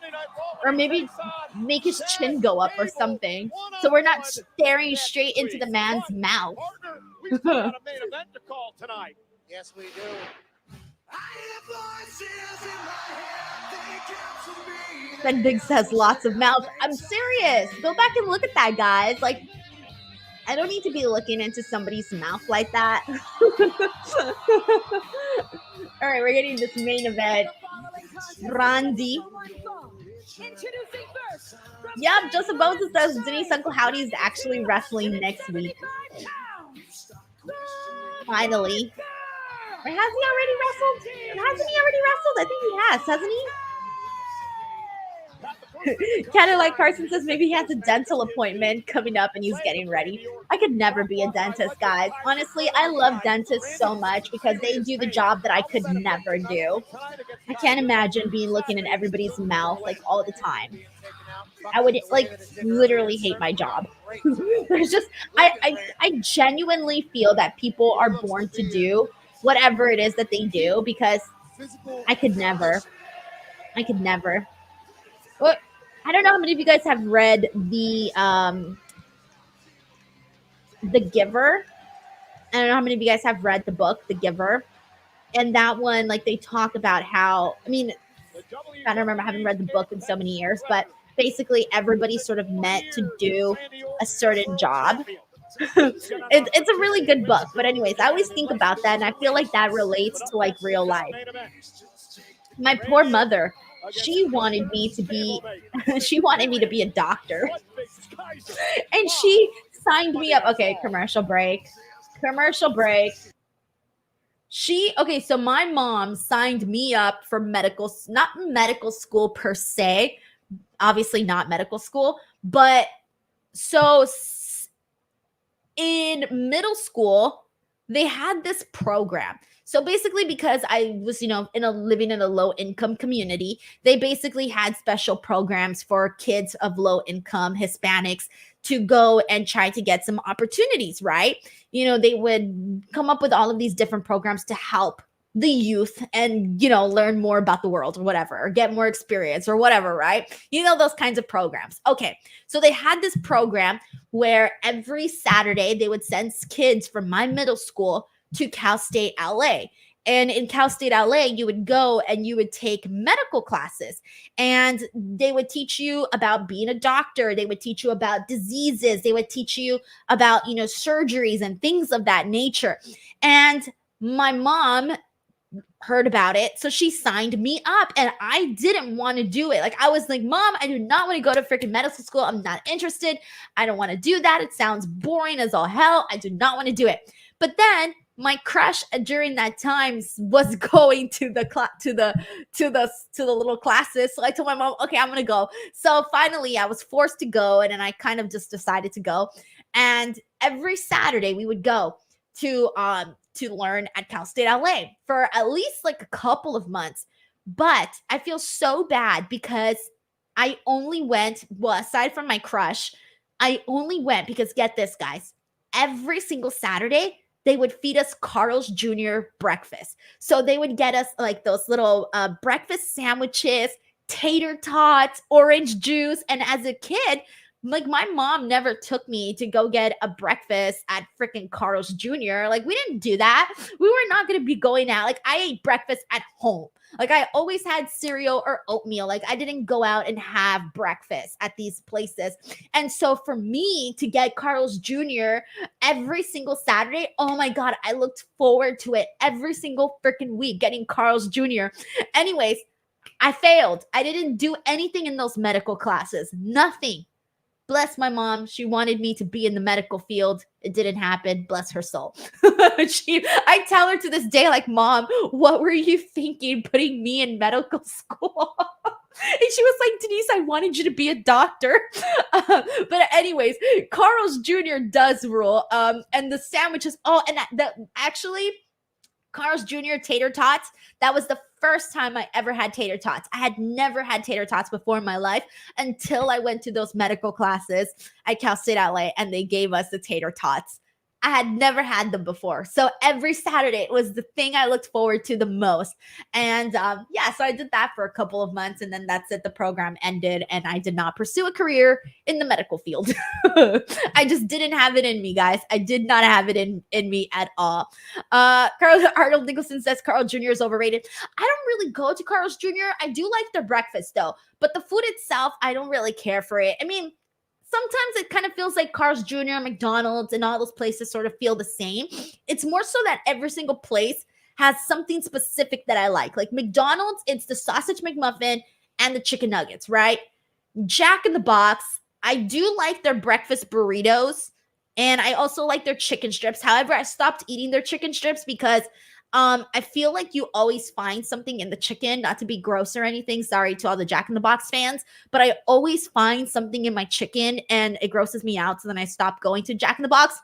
Or maybe make his chin go up or something. So we're not staring straight into the man's mouth. Yes, we do. Ben Biggs has lots of mouth. I'm serious. Go back and look at that, guys. Like, I don't need to be looking into somebody's mouth like that. All right, we're getting this main event. Randy. Yep, Joseph Bones says Denise Uncle Howdy is actually wrestling next week. Finally. Or has he already wrestled? Hasn't he already wrestled? I think he has, hasn't he? Cadillac Carson says maybe he has a dental appointment coming up and he's getting ready. I could never be a dentist, guys. Honestly, I love dentists so much because they do the job that I could never do. I can't imagine being looking in everybody's mouth like all the time. I would like literally hate my job. There's just I genuinely feel that people are born to do whatever it is that they do because I could never. Well, I don't know how many of you guys have read The Giver. I don't know how many of you guys have read the book, The Giver. And that one, like, they talk about how, I mean, I don't remember, I haven't read the book in so many years, but basically everybody's sort of meant to do a certain job. It's a really good book. But anyways, I always think about that, and I feel like that relates to, like, real life. My poor mother. She wanted me to be a doctor. And she signed me up. Okay, commercial break. So my mom signed me up for not medical school per se, obviously not medical school, but so in middle school, they had this program. So basically, because I was, living in a low income community, they basically had special programs for kids of low income Hispanics to go and try to get some opportunities, right? They would come up with all of these different programs to help the youth and, learn more about the world or whatever, or get more experience or whatever, right? Those kinds of programs. Okay. So they had this program where every Saturday they would send kids from my middle school to Cal State LA. And in Cal State LA, you would go and you would take medical classes, and they would teach you about being a doctor. They would teach you about diseases. They would teach you about, surgeries and things of that nature. And my mom heard about it, so she signed me up, and I didn't want to do it. Like, I was like, Mom, I do not want to go to freaking medical school. I'm not interested. I don't want to do that. It sounds boring as all hell. I do not want to do it. But then my crush during that time was going to the little classes. So I told my mom, okay, I'm going to go. So finally I was forced to go, and then I kind of just decided to go. And every Saturday we would go to learn at Cal State LA for at least like a couple of months. But I feel so bad because I only went, well, aside from my crush, I only went because, get this, guys, every single Saturday they would feed us Carl's Jr. breakfast. So they would get us like those little breakfast sandwiches, tater tots, orange juice. And as a kid, like, my mom never took me to go get a breakfast at freaking Carl's Jr. Like, we didn't do that. We were not going to be going out. Like, I ate breakfast at home. Like, I always had cereal or oatmeal. Like, I didn't go out and have breakfast at these places. And so for me to get Carl's Jr. every single Saturday, oh my God, I looked forward to it every single freaking week, getting Carl's Jr. Anyways, I failed. I didn't do anything in those medical classes. Nothing. Bless my mom. She wanted me to be in the medical field. It didn't happen. Bless her soul. I tell her to this day, like, Mom, what were you thinking putting me in medical school? And she was like, Denise, I wanted you to be a doctor. But anyways, Carl's Jr. does rule. And the sandwiches. Oh, and actually, Carl's Jr. tater tots. That was the first time I ever had tater tots. I had never had tater tots before in my life until I went to those medical classes at Cal State LA and they gave us the tater tots. I had never had them before. So every Saturday, it was the thing I looked forward to the most. And yeah, so I did that for a couple of months and then that's it. The program ended and I did not pursue a career in the medical field. I just didn't have it in me, guys. I did not have it in me at all. Arnold Nicholson says Carl Jr. is overrated. I don't really go to Carl's Jr. I do like their breakfast though, but the food itself, I don't really care for it. I mean, sometimes it kind of feels like Carl's Jr., McDonald's, and all those places sort of feel the same. It's more so that every single place has something specific that I like. Like McDonald's, it's the sausage McMuffin and the chicken nuggets, right? Jack in the Box, I do like their breakfast burritos, and I also like their chicken strips. However, I stopped eating their chicken strips because I feel like you always find something in the chicken, not to be gross or anything. Sorry to all the Jack in the Box fans, but I always find something in my chicken and it grosses me out. So then I stopped going to Jack in the Box.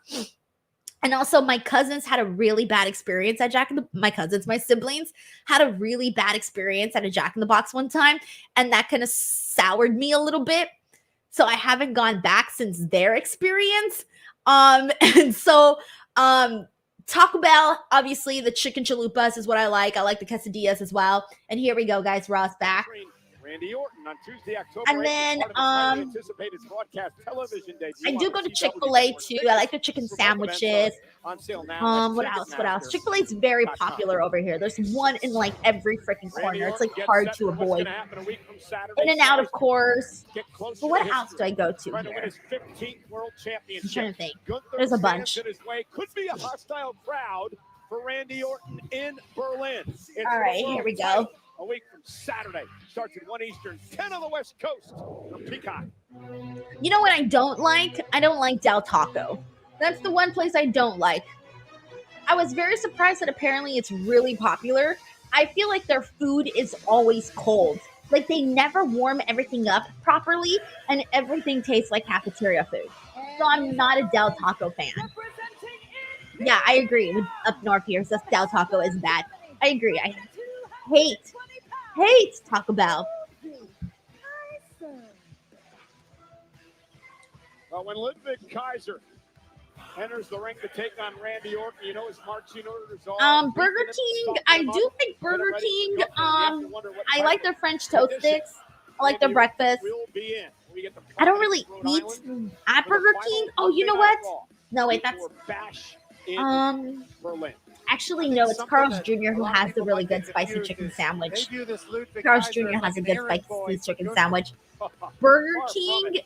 And also my cousins had a really bad experience at my siblings had a really bad experience at a Jack in the Box one time. And that kind of soured me a little bit. So I haven't gone back since their experience. And so, Taco Bell, obviously, the chicken chalupas is what I like. I like the quesadillas as well. And here we go, guys. Raw's back. Randy Orton on Tuesday, October and then, anticipated broadcast television debut. I do go to Chick-fil-A too. I like the chicken sandwiches. On sale now. What else? Chick-fil-A is very popular over here. There's one in like every freaking corner. It's like hard to avoid. In-N-Out, of course. But what else do I go to here? I'm trying to think. There's a bunch. Could be a hostile crowd for Randy Orton in Berlin. All right, here we go. A week from Saturday. Starts at 1 Eastern, 10 on the West Coast from Peacock. You know what I don't like? I don't like Del Taco. That's the one place I don't like. I was very surprised that apparently it's really popular. I feel like their food is always cold. Like they never warm everything up properly and everything tastes like cafeteria food. So I'm not a Del Taco fan. Yeah, I agree with up north here. So Del Taco is bad. I agree. I hate Taco Bell. When Ludwig Kaiser enters the ring to take on Randy Orton, you know his marching orders are. Burger King. I do think Burger King. I like their French toast sticks. I like their breakfast. I don't really eat at Burger King. Oh, you know what? No, wait, that's actually, no, it's Carl's Jr. who has the really good spicy chicken sandwich. Carl's Jr. has a good spicy chicken sandwich. Burger King,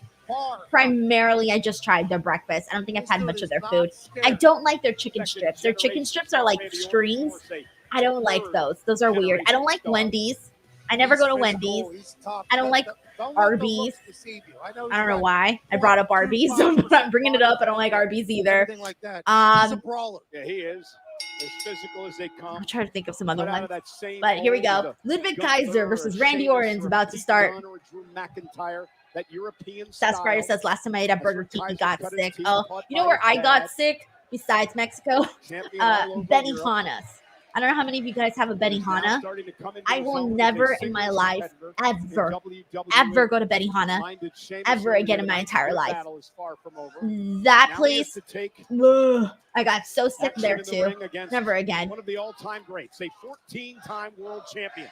primarily, I just tried their breakfast. I don't think I've had much of their food. I don't like their chicken strips. Their chicken strips are like strings. I don't like those. Those are weird. I don't like Wendy's. I never go to Wendy's. I don't like Arby's. I don't know why I brought up Arby's. So I'm bringing it up. I don't like Arby's either. He's a brawler. Yeah, he is. As physical as they come. I'm trying to think of some other ones. But here we go. Ludwig Kaiser versus Randy Orton is about to start. Drew McIntyre, that European Stas Fryer says last time I ate at Burger King, I got sick. Oh, you know where I got sick besides Mexico? Benihana's. I don't know how many of you guys have a Benihana. I will never in my life, ever go to Benihana ever again in my entire life. That place, I got so sick there too. Never again. One of the all-time greats, a 14-time world champion.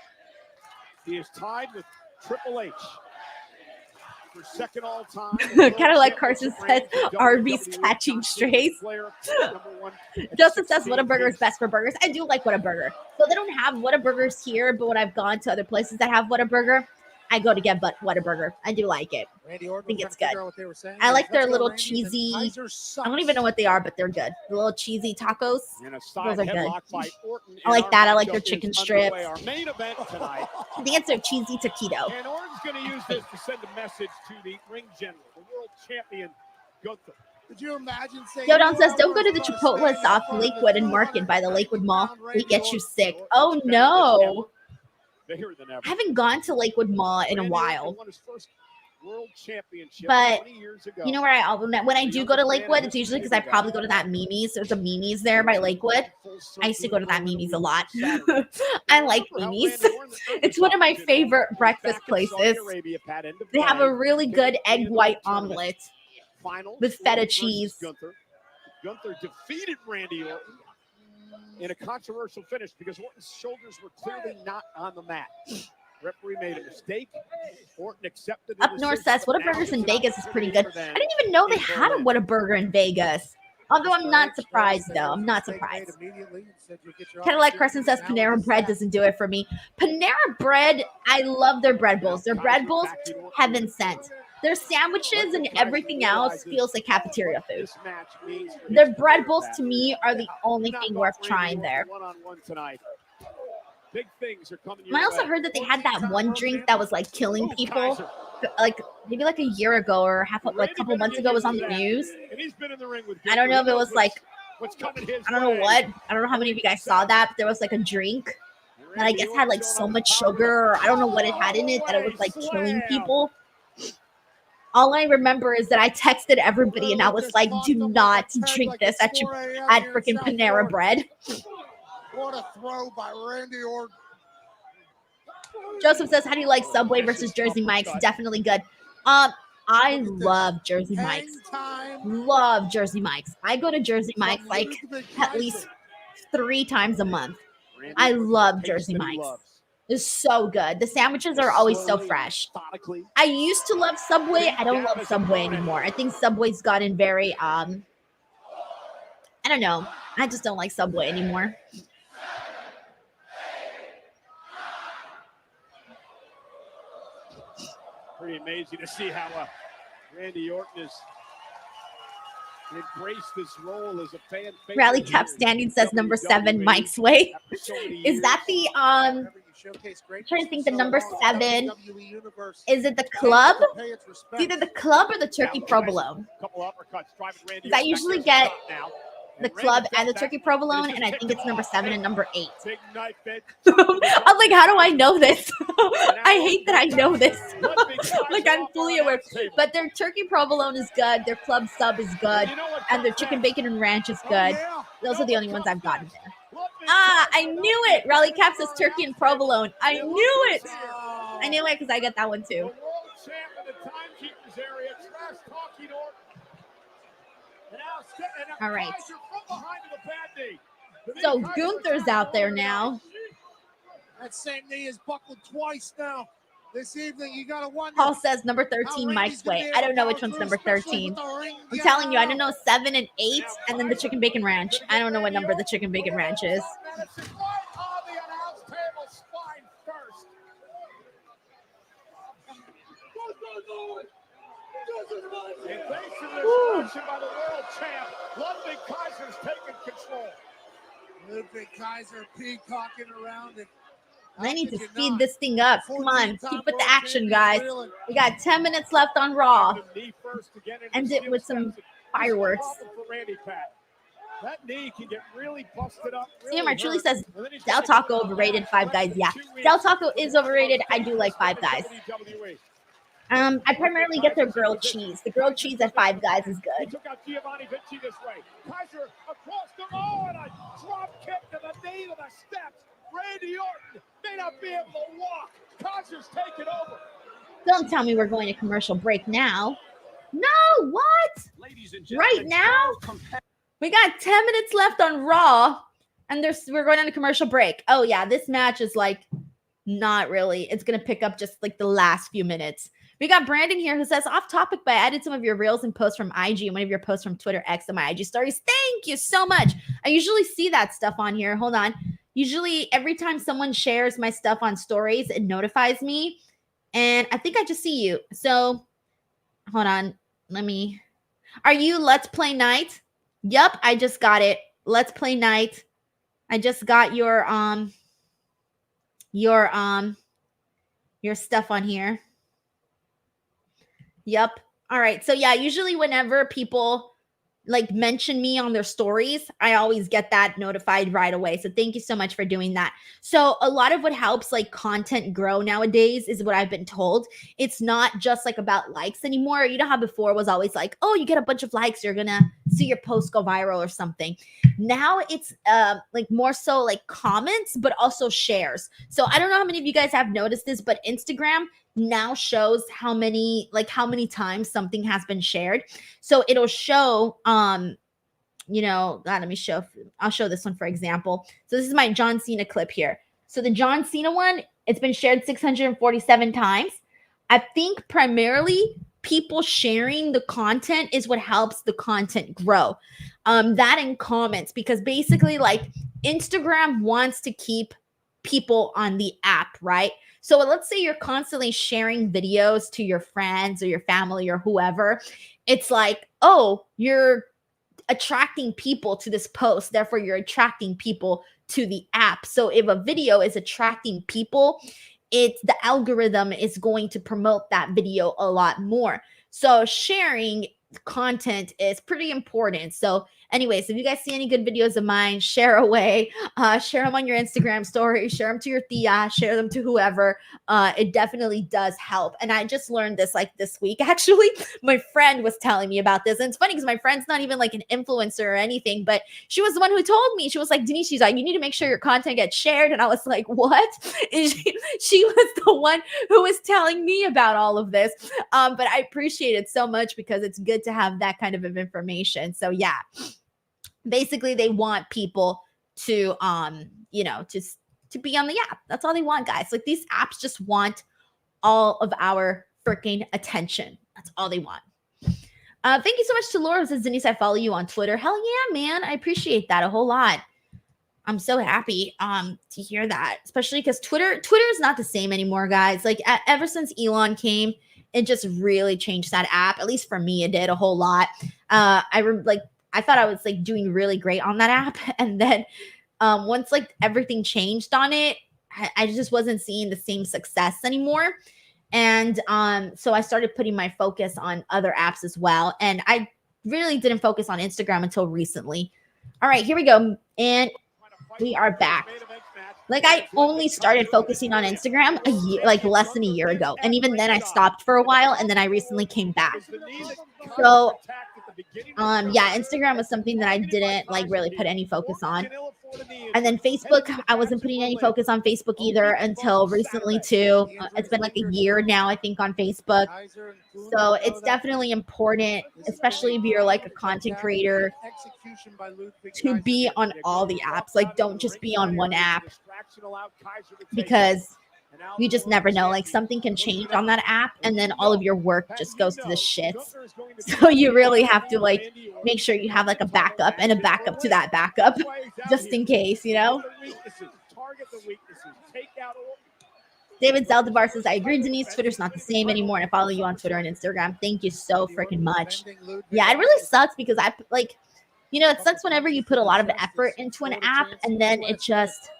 He is tied with Triple H for second all-time. Kind of like Carson says, Arby's catching strays. Joseph says Whataburger is best for burgers. I do like Whataburger. So they don't have Whataburgers here, but when I've gone to other places that have Whataburger, I go to get Whataburger. I do like it. Randy I Orton think was it's trying good. to figure out what they were saying. I like Let's their go, little Randy, cheesy. then Kaiser I don't even know what they are, but they're good. The little cheesy tacos. And a Those side are good. headlock by Orton. I like And that. our I like their matchup chicken is strips. underway. Our main event tonight. I think it's their cheesy taquito. And Orton's going to use this to send a message to the ring general, the world champion, Gunther. Could you imagine saying, Yo, Don says, don't go to the Chipotle's off Lakewood and Market by the Lakewood Mall. We get you sick. Oh, no. Bigger than ever. I haven't gone to Lakewood Mall in a Randy while. Orton won his first world championship But 20 years ago. you know where when I do go to Lakewood, it's usually because I probably go to that Mimi's. There's a Mimi's there by Lakewood. I used to go to that Mimi's a lot. I like Mimi's. It's one of my favorite breakfast places. They have a really good egg white omelet with feta cheese. Gunther defeated Randy Orton in a controversial finish because Orton's shoulders were clearly not on the mat. Referee made a mistake. Orton accepted the Up North decision, says but Whataburger's now in it's an Vegas is pretty good. opportunity I for didn't even know they them had a in Whataburger in Vegas. Although I'm not surprised, though. I'm not surprised. Cadillac Carson says Panera Bread doesn't do it for me. Panera Bread, I love their bread bowls. Their bread bowls, heaven sent. Their sandwiches and everything else feels like cafeteria food. Their bread bowls, to me, are the only thing worth trying there. one-on-one tonight. Big things are coming I also heard that they had that one drink that was like killing people, like maybe like a year ago or a couple months ago. It was on the news. I don't know if it was like, I don't know what. I don't know how many of you guys saw that, but there was like a drink that I guess had like so much sugar, or I don't know what it had in it, that it was like killing people. All I remember is that I texted everybody and I was like, do not drink this at freaking Panera Bread. What a throw by Randy Orton. Joseph says, how do you like Subway versus Jersey Mike's? Definitely good. I love Jersey Mike's. Love Jersey Mike's. I go to Jersey Mike's like at least 3 times a month. I love Jersey Mike's. It's so good. The sandwiches are always so fresh. I used to love Subway. I don't love Subway anymore. I think Subway's gotten very, I don't know. I just don't like Subway anymore. Pretty amazing to see how Randy Orton has embraced this role as a fan. Rally Cap Standing says number 7, Mike's Way. Is that the I'm trying to think, the number 7? Is it the club? It's either the club or the turkey provolone. Because I usually get the club and the turkey provolone, and I think it's number 7 and number 8. I'm like, how do I know this? I hate that I know this. Like, I'm fully aware. But their turkey provolone is good, their club sub is good, and their chicken bacon and ranch is good. Those are the only ones I've gotten there. Ah, I knew it. Rally Cap says turkey and provolone. I knew it. I knew it because I get that one too. All right. So Gunther's out there now. That same knee is buckled twice now. This evening, you gotta wonder. Paul says number 13, Mike's Way. I don't know which one's number 13. I'm telling you, I don't know 7 and 8, and then the chicken bacon ranch. I don't know what number the chicken bacon ranch is. And thanks to this action by the world champ, Ludwig Kaiser's taking control. Ludwig Kaiser peacocking around and I need to speed this thing up. Come on, keep with the action, guys. We got 10 minutes left on Raw. End it with some fireworks. That knee can get really busted up. CMR truly says Del Taco overrated. 5 Guys, yeah. Del Taco is overrated. I do like 5 Guys. I primarily get their grilled cheese. The grilled cheese at 5 Guys is good. Took out Giovanni Vinci this way. Kaiser across the and a drop kick to the knee to the steps. Randy Orton may not be able to walk. Kaiser's taking over. Don't tell me we're going to commercial break now. No, what? Right now? We got 10 minutes left on Raw, and we're going on a commercial break. Oh, yeah, this match is like not really. It's going to pick up just like the last few minutes. We got Brandon here who says, off topic, but I added some of your reels and posts from IG and one of your posts from Twitter X and my IG stories. Thank you so much. I usually see that stuff on here. Hold on. Usually every time someone shares my stuff on stories, it notifies me. And I think I just see you. So hold on. Are you Let's Play Night? Yup, I just got it. Let's Play Night. I just got your stuff on here. Yup. All right. So yeah, usually whenever people like mention me on their stories, I always get that notified right away. So thank you so much for doing that. So a lot of what helps like content grow nowadays is what I've been told. It's not just like about likes anymore. You know how before it was always like, oh, you get a bunch of likes, you're gonna see your post go viral or something. Now it's like more so like comments, but also shares. So I don't know how many of you guys have noticed this, but Instagram now shows how many times something has been shared. So it'll show I'll show this one for example. So this is my John Cena clip here. So the John Cena one, it's been shared 647 times. I think primarily people sharing the content is what helps the content grow. That and comments, because basically like Instagram wants to keep people on the app, right? So let's say you're constantly sharing videos to your friends or your family or whoever. It's like, oh, you're attracting people to this post. Therefore, you're attracting people to the app. So if a video is attracting people, the algorithm is going to promote that video a lot more. So sharing content is pretty important. So anyways, if you guys see any good videos of mine, share away, share them on your Instagram story, share them to your tia, share them to whoever. It definitely does help. And I just learned this like this week. Actually, my friend was telling me about this. And it's funny because my friend's not even like an influencer or anything, but she was the one who told me. She was like, Denise, she's like, you need to make sure your content gets shared. And I was like, what? And she was the one who was telling me about all of this. But I appreciate it so much because it's good to have that kind of information. So yeah, basically they want people to just to be on the app. That's all they want, guys. Like these apps just want all of our freaking attention. That's all they want. Thank you so much to Laura who says, Denise, I follow you on Twitter. Hell yeah, man. I appreciate that a whole lot. I'm so happy to hear that, especially because Twitter is not the same anymore, guys. Like ever since Elon came, it just really changed that app. At least for me, it did a whole lot. I thought I was like doing really great on that app. And then once like everything changed on it, I just wasn't seeing the same success anymore. And so I started putting my focus on other apps as well. And I really didn't focus on Instagram until recently. All right, here we go. And we are back. Like I only started focusing on Instagram less than a year ago. And even then I stopped for a while and then I recently came back. So yeah, Instagram was something that I didn't like really put any focus on. And then Facebook, I wasn't putting any focus on Facebook either until recently too. It's been like a year now, I think, on Facebook. So it's definitely important, especially if you're like a content creator, to be on all the apps. Like don't just be on one app, because you just never know. Like something can change on that app and then all of your work just goes to the shits. So you really have to like make sure you have like a backup and a backup to that backup just in case, you know? David Zaldivar says, I agree, Denise. Twitter's not the same anymore. And I follow you on Twitter and Instagram. Thank you so freaking much. Yeah, it really sucks because it sucks whenever you put a lot of effort into an app and then it just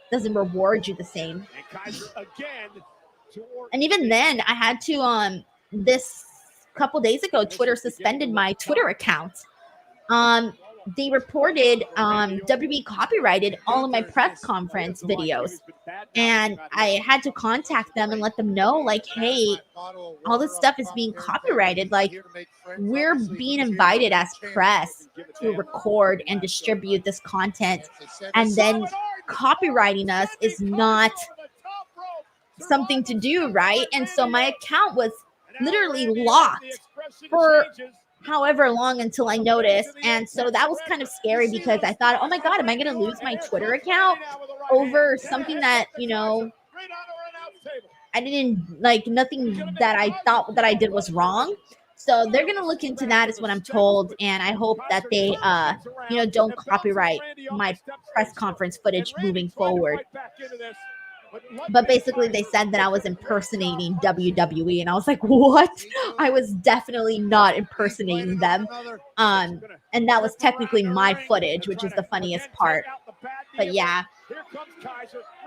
doesn't reward you the same. And even then, I had to this couple days ago, Twitter suspended my Twitter account. They reported WWE copyrighted all of my press conference videos, and I had to contact them and let them know, like, hey, all this stuff is being copyrighted. Like, we're being invited as press to record and distribute this content, and then copywriting us is not something to do, right? And so my account was literally locked for however long until I noticed. And so that was kind of scary because I thought, oh my God, am I going to lose my Twitter account over something that, I didn't like, nothing that I thought that I did was wrong. So they're going to look into that is what I'm told. And I hope that they, don't copyright my press conference footage moving forward. But basically they said that I was impersonating WWE, and I was like, what? I was definitely not impersonating them. And that was technically my footage, which is the funniest part. But yeah,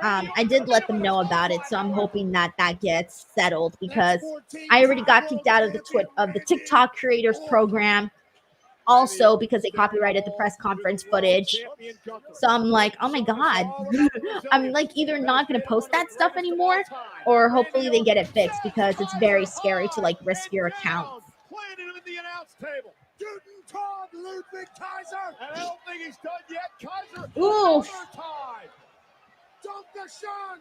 I did let them know about it, so I'm hoping that that gets settled, because I already got kicked out of the TikTok creators program, also because they copyrighted the press conference footage. So I'm like, oh my god. I'm like either not going to post that stuff anymore, or hopefully they get it fixed, because it's very scary to like risk your account. Ludwig Kaiser. And I don't think he's done yet. Kaiser. Oof. Dr. Sean.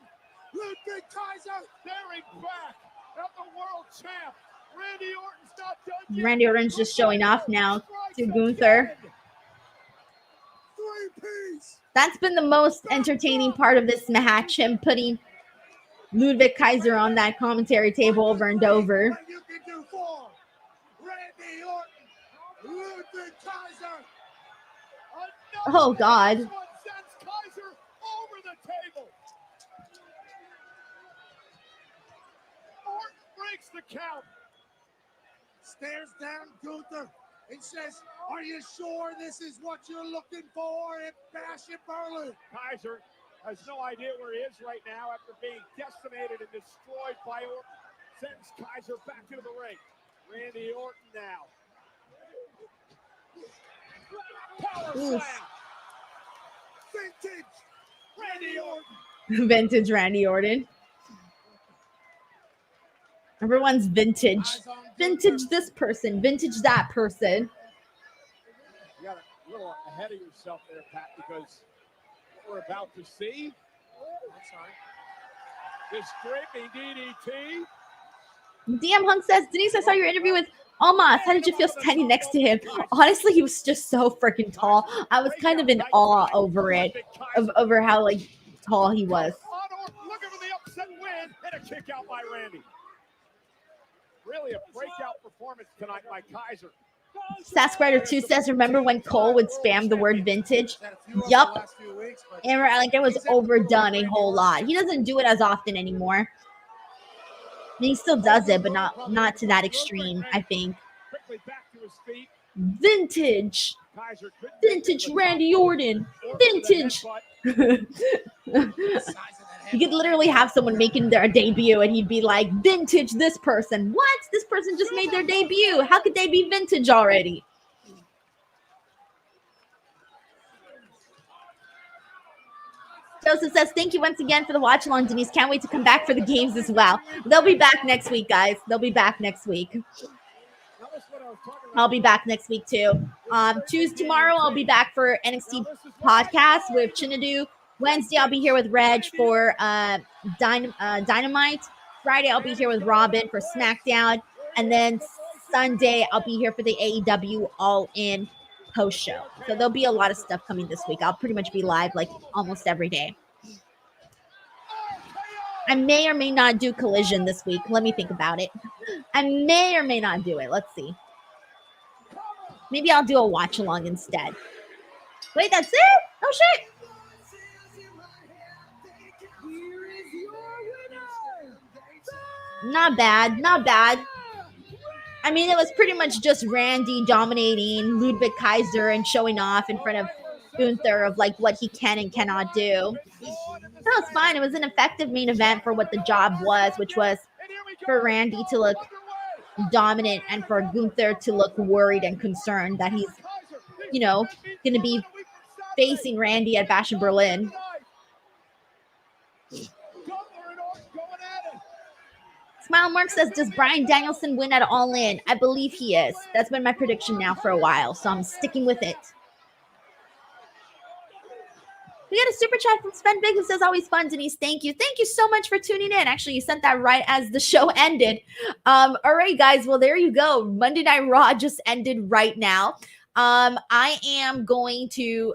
Ludwig Kaiser. Staring back at the world champ. Randy Orton's not done yet. Randy Orton's just showing off now to Gunther. That's been the most entertaining part of this match, him putting Ludwig Kaiser on that commentary table over and over. You can do four. Randy Orton. Ludwig Kaiser. Oh god. Sends Kaiser over the table. Orton breaks the count. Stares down Gunther and says, are you sure this is what you're looking for at Bash in Berlin? Kaiser has no idea where he is right now after being decimated and destroyed by Orton. Sends Kaiser back into the ring. Randy Orton now. Power slam. Vintage Randy Orton. Vintage Randy Orton. Everyone's vintage. Vintage this person. Vintage that person. You got a little ahead of yourself there, Pat, because what we're about to see. This scraping DDT. DM Hunk says, Denise, I saw your interview with Almas. How did you feel standing next to him? Honestly, he was just so freaking tall. I was kind of in awe over it, over how like tall he was. Looking for the upset win and a kick out by Randy. Really a breakout performance tonight by Kaiser. Saskrider 2 says, remember when Cole would spam the word vintage? Yup. And like it was overdone a whole lot. He doesn't do it as often anymore. He still does it, but not to that extreme, I think. Vintage. Vintage Randy Orton. Vintage. You could literally have someone making their debut and he'd be like, vintage this person. What? This person just made their debut. How could they be vintage already? Joseph says, thank you once again for the watch along, Denise. Can't wait to come back for the games as well. They'll be back next week, guys. They'll be back next week. I'll be back next week too. Tomorrow I'll be back for NXT podcast with Chinadu. Wednesday I'll be here with Reg for Dynamite. Friday I'll be here with Robin for SmackDown. And then Sunday I'll be here for the AEW All In post show. So there'll be a lot of stuff coming this week. I'll pretty much be live like almost every day. I may or may not do Collision this week. Let me think about it. I may or may not do it. Let's see. Maybe I'll do a watch along instead. Wait, that's it? Oh shit. Not bad. Not bad. I mean, it was pretty much just Randy dominating Ludwig Kaiser and showing off in front of Gunther of like what he can and cannot do. That was fine. It was an effective main event for what the job was, which was for Randy to look dominant and for Gunther to look worried and concerned that he's, you know, going to be facing Randy at Bash in Berlin. Smile Mark says, does Bryan Danielson win at All In? I believe he is. That's been my prediction now for a while, so I'm sticking with it. We got a super chat from Sven Big who says, always fun, Denise. Thank you. Thank you so much for tuning in. Actually, you sent that right as the show ended. All right, guys. Well, there you go. Monday Night Raw just ended right now. I am going to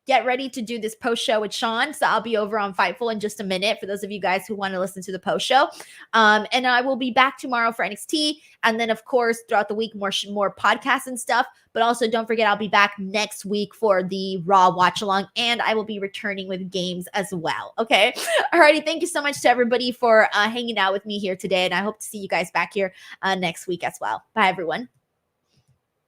get ready to do this post show with Sean. So I'll be over on Fightful in just a minute for those of you guys who want to listen to the post show. And I will be back tomorrow for NXT. And then, of course, throughout the week, more podcasts and stuff. But also, don't forget, I'll be back next week for the Raw Watch Along. And I will be returning with games as well. Okay. Alrighty. Thank you so much to everybody for hanging out with me here today. And I hope to see you guys back here next week as well. Bye, everyone.